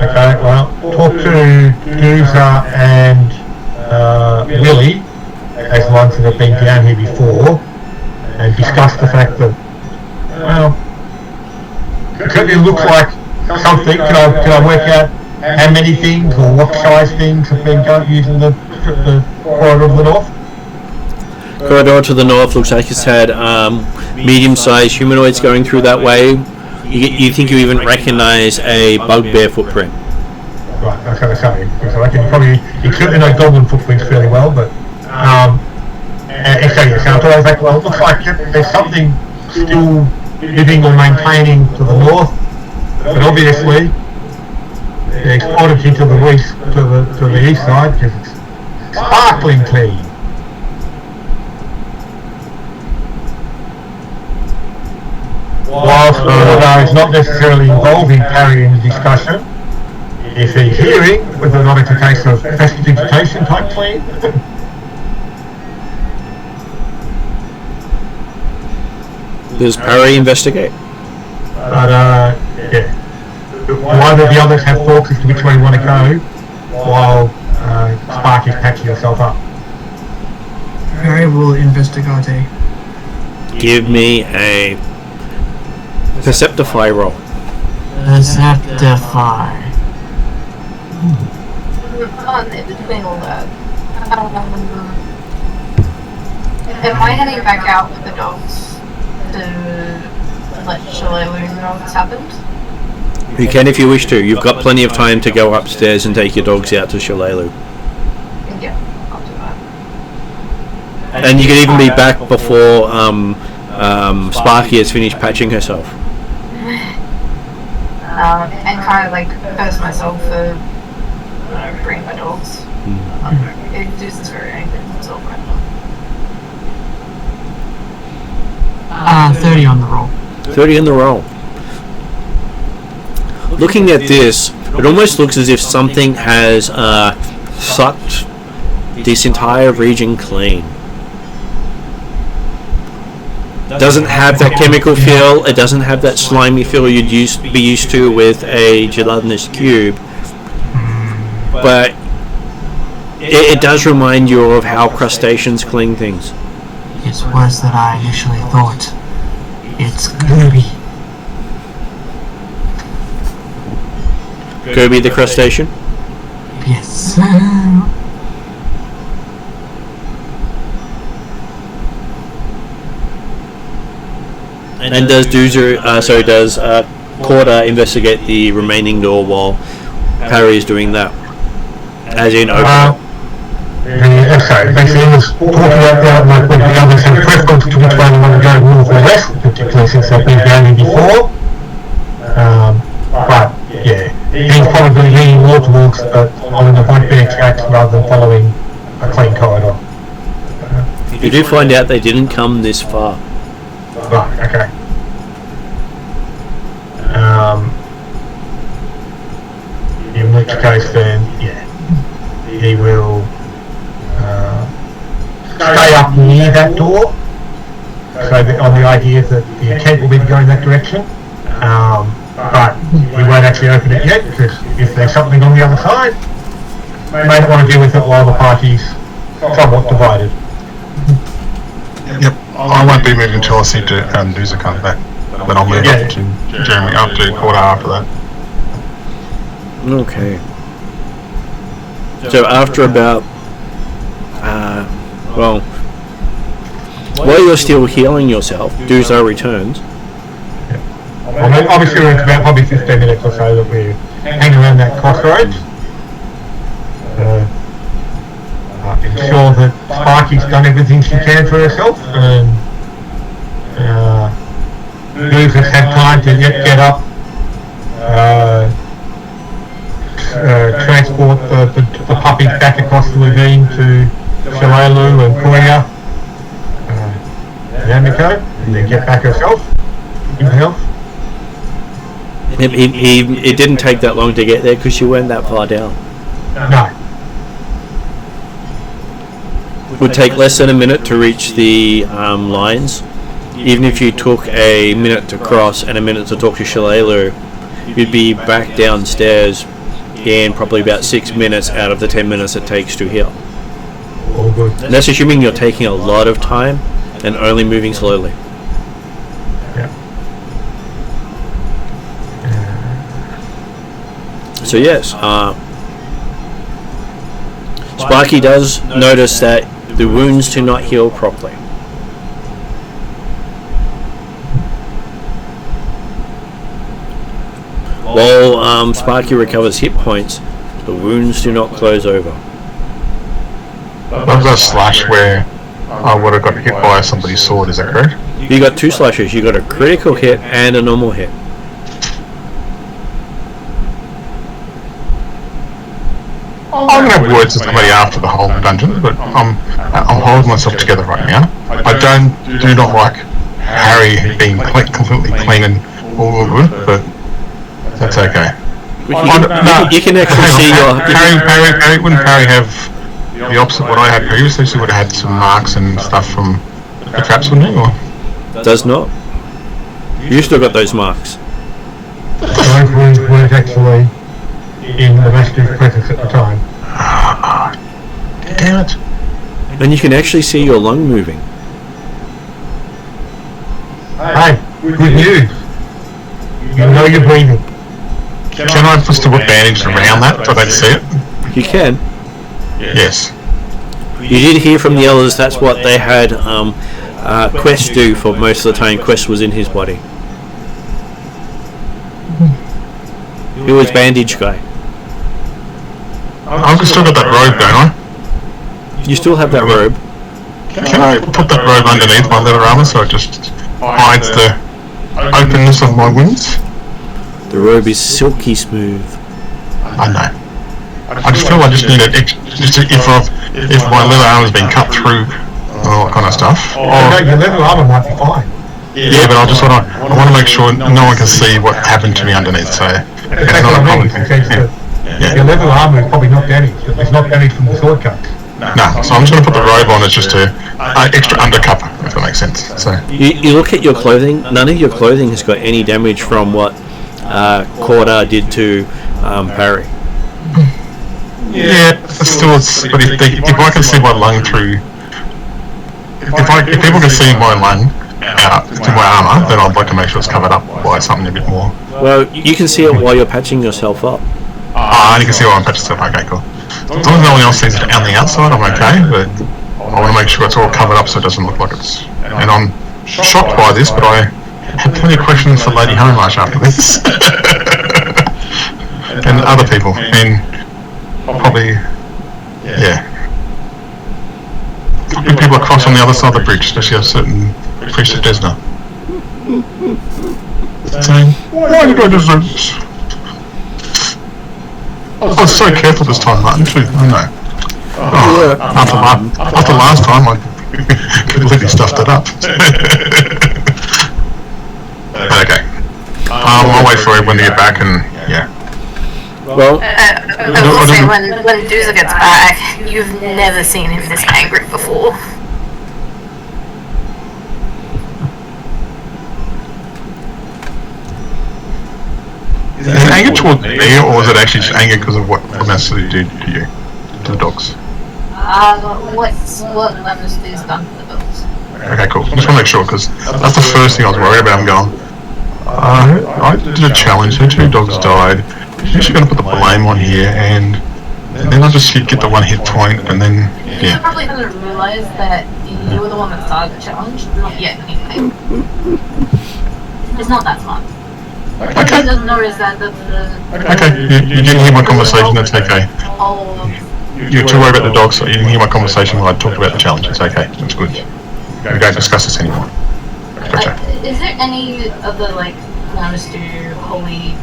Okay, well, talk to Dooza and Willie, as the ones that have been down here before, and discuss the fact that, well, it certainly looks like something. Can I work out how many things or what size things have been done using the corridor of the north? Corridor to the north looks like it's had medium-sized humanoids going through that way. You think you even recognize a bugbear footprint. Right, I was going to say, because I can probably, you certainly know goblin footprints fairly well, but so I thought I was like, well, it looks like there's something still living or maintaining to the north, but obviously there's oddity to the east, to the east side, because it's sparkling clean. Whilst Rodar is not necessarily involved in carrying the discussion, if he's hearing whether or not it's a case of prestidigitation type clean. Does Parry investigate? But yeah, one of the others have thoughts as to which way you want to go, while Spark is patching yourself up. Harry will investigate. Give me a Perceptify roll. Perceptify. In between all that, am I heading back out with the dogs to let Shalelu know what's happened? You can if you wish to. You've got plenty of time to go upstairs and take your dogs out to Shalelu. Yeah, I'll do that. And you can even be back before Sparky has finished patching herself. and kind of like curse myself for bringing my dogs. Deuce is very angry with himself right now. 30 on the roll. 30 in the roll. Looking at this, it almost looks as if something has sucked this entire region clean. Doesn't have that chemical feel, it doesn't have that slimy feel you'd be used to with a gelatinous cube, but it does remind you of how crustaceans clean things. It's worse than I initially thought. It's Gooby. Goby the crustacean? Yes. And does Corda investigate the remaining door while Parry is doing that? As in open Sorry, basically it was talking about with the others have preference to which way they want to go, north or west, particularly since they've been down here before. But yeah, he's probably leaning more towards following a one-bit track rather than following a clean corridor. You do find out they didn't come this far. Right, okay. In which case then, yeah, he will stay up near that door, so on the idea that the intent will be to go in that direction, but he won't actually open it yet, because if there's something on the other side, they may not want to deal with it while the party's somewhat divided. Yep, I won't be moving until I see Dooza comes back. Then I'll move up to Jeremy, up to Corda after that. Okay. So after about, while you're still healing yourself, Dooza returns. Well, obviously it's about probably 15 minutes or so that we hang around that crossroads. Ensure that Sparky's done everything she can for herself, and Dooza's had time to get up, transport the puppy back across the ravine to Shalalu and Koya, and Amiko, and then get back herself in health. It didn't take that long to get there because you weren't that far down. No. It would take less than a minute to reach the lines. Even if you took a minute to cross and a minute to talk to Shalalu, you'd be back downstairs in probably about 6 minutes out of the 10 minutes it takes to heal. All good. And that's assuming you're taking a lot of time and only moving slowly. Yeah. So yes, Sparky does notice that the wounds do not heal properly. While Sparky recovers hit points, the wounds do not close over. I've got a slash where I would have got hit by somebody's sword, is that correct? You got two slashes, you got a critical hit and a normal hit. I'm going to have words with somebody after the whole dungeon, but I'll hold myself together right now. I do not like Harry being completely clean and all good, but that's okay. You can actually see your... Harry, wouldn't Harry have the opposite of what I had previously? So he would have had some marks and stuff from the traps, wouldn't he? Or? Does not. You still got those marks. Those wounds weren't actually in the master's presence at the time. Damn it. And you can actually see your lung moving. Hey, good news. You know you're breathing. Can I just put bandages around that so they see it? You can. Yes. You did hear from the others that's what they had Quest do for most of the time Quest was in his body. He was bandage guy. I've still got that robe, don't I? You still have that robe. Can I put that robe underneath my leather armor so it just hides the openness of my wounds? The robe is silky smooth. I know. I just feel I just need it if my leather armor's been cut through and all that kind of stuff. No, your leather armor might be fine. Yeah, but I want to make sure no one can see what happened to me underneath. So it's not a problem. Your leather armor is probably not damaged. It's not damaged from the sword cuts. No, so I'm just going to put the robe on as just a extra undercover, if that makes sense. So You look at your clothing. None of your clothing has got any damage from what Corda did to Parry. yeah, still, but if I can see my lung through, if people can see my lung out through my armor, then I'd like to make sure it's covered up by something a bit more. Well, you can see it while you're patching yourself up. And you can see why I'm patching stuff. Okay, cool. As long as no one else sees it on the outside, I'm okay, but I want to make sure it's all covered up so it doesn't look like it's... And I'm shocked by this, but I had plenty of questions for Lady Homemarch after this. And other people, and probably... Yeah. People across on the other side of the bridge, especially a certain priest of Desna. Saying, why did I deserve this? I was so careful this time, Martin, too. I know. After last time, I completely stuffed it up. Okay. I'll wait for everyone to get back and, yeah. Well, I will say, when Dooza gets back, you've never seen him this angry before. Is it anger towards me, or is it actually just anger because of what Lamastu did to you, to the dogs? What Lamastu's done to the dogs? Okay, cool. Just want to make sure, because that's the first thing I was worried about. I'm going, I did a challenge, and 2 dogs died. You're actually going to put the blame on here, and then I'll just get the 1 hit point, and then, He yeah. probably doesn't realise that you were the one that started the challenge. Not yet, anyway. It's not that smart. Okay. He doesn't notice that Okay, you didn't hear my conversation, that's okay. You're too worried about the dogs, so you didn't hear my conversation when I talked about the challenge. It's okay, it's good. We don't discuss this anymore. Gotcha. Is there any other, like, Lamastu holy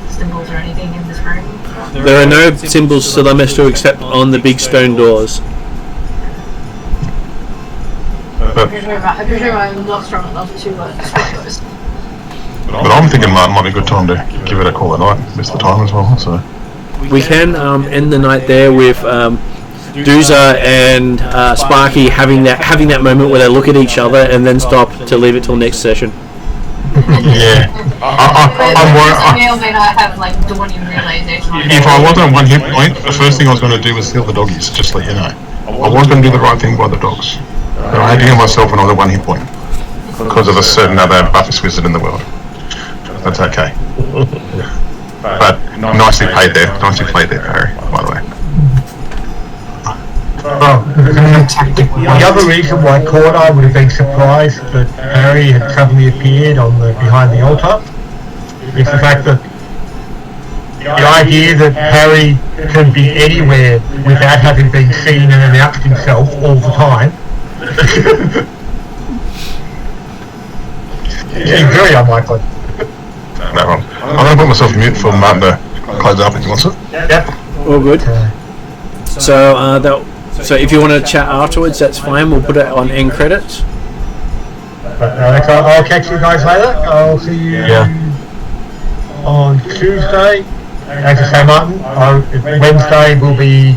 symbols or anything in this room? there are no symbols to Lamastu except on the big stone doors. I'm pretty sure I'm not strong enough to destroy those. But I'm thinking might be a good time to give it a call at night. Miss the time as well, so. We can end the night there with Dooza and Sparky having that moment where they look at each other and then stop to leave it till next session. Yeah. I'm worried. I may or may not have, like, dawning realization. If I wasn't at 1 hit point, the first thing I was going to do was heal the doggies, just to let you know. I was going to do the right thing by the dogs. But I had to heal myself when I was at 1 hit point. Because of a certain other buffish wizard in the world. That's okay. But nicely played there. Nicely played there, Harry, by the way. Well, the other reason why Corda would have been surprised that Harry had suddenly appeared behind the altar is the fact that the idea that Harry can be anywhere without having been seen and announced himself all the time is very unlikely. No problem. I'm going to put myself on mute for Martin to close up if he wants it. Yep. All good. So if you want to chat afterwards, that's fine. We'll put it on end credits. I'll catch you guys later. I'll see you on Tuesday. As I say, Martin, Wednesday will be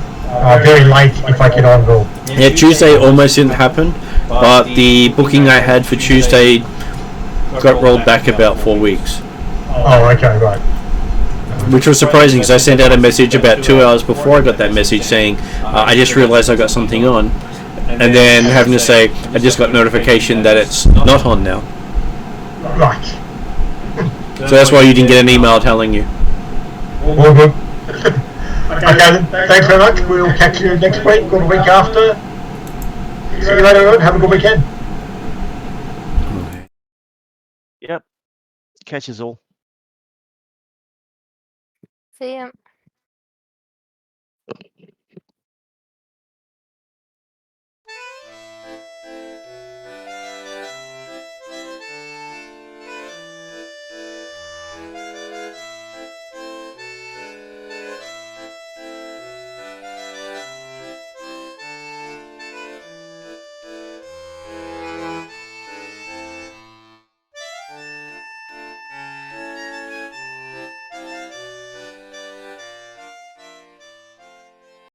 very late if I get on at all. Yeah, Tuesday almost didn't happen, but the booking I had for Tuesday got rolled back about 4 weeks. Oh, okay, right. Which was surprising because I sent out a message about 2 hours before I got that message saying, I just realised I got something on. And then having to say, I just got notification that it's not on now. Right. So that's why you didn't get an email telling you. All good. Okay then, thanks very much. We'll catch you next week or the week after. See you later on. Have a good weekend. Yep. Catches all. See ya.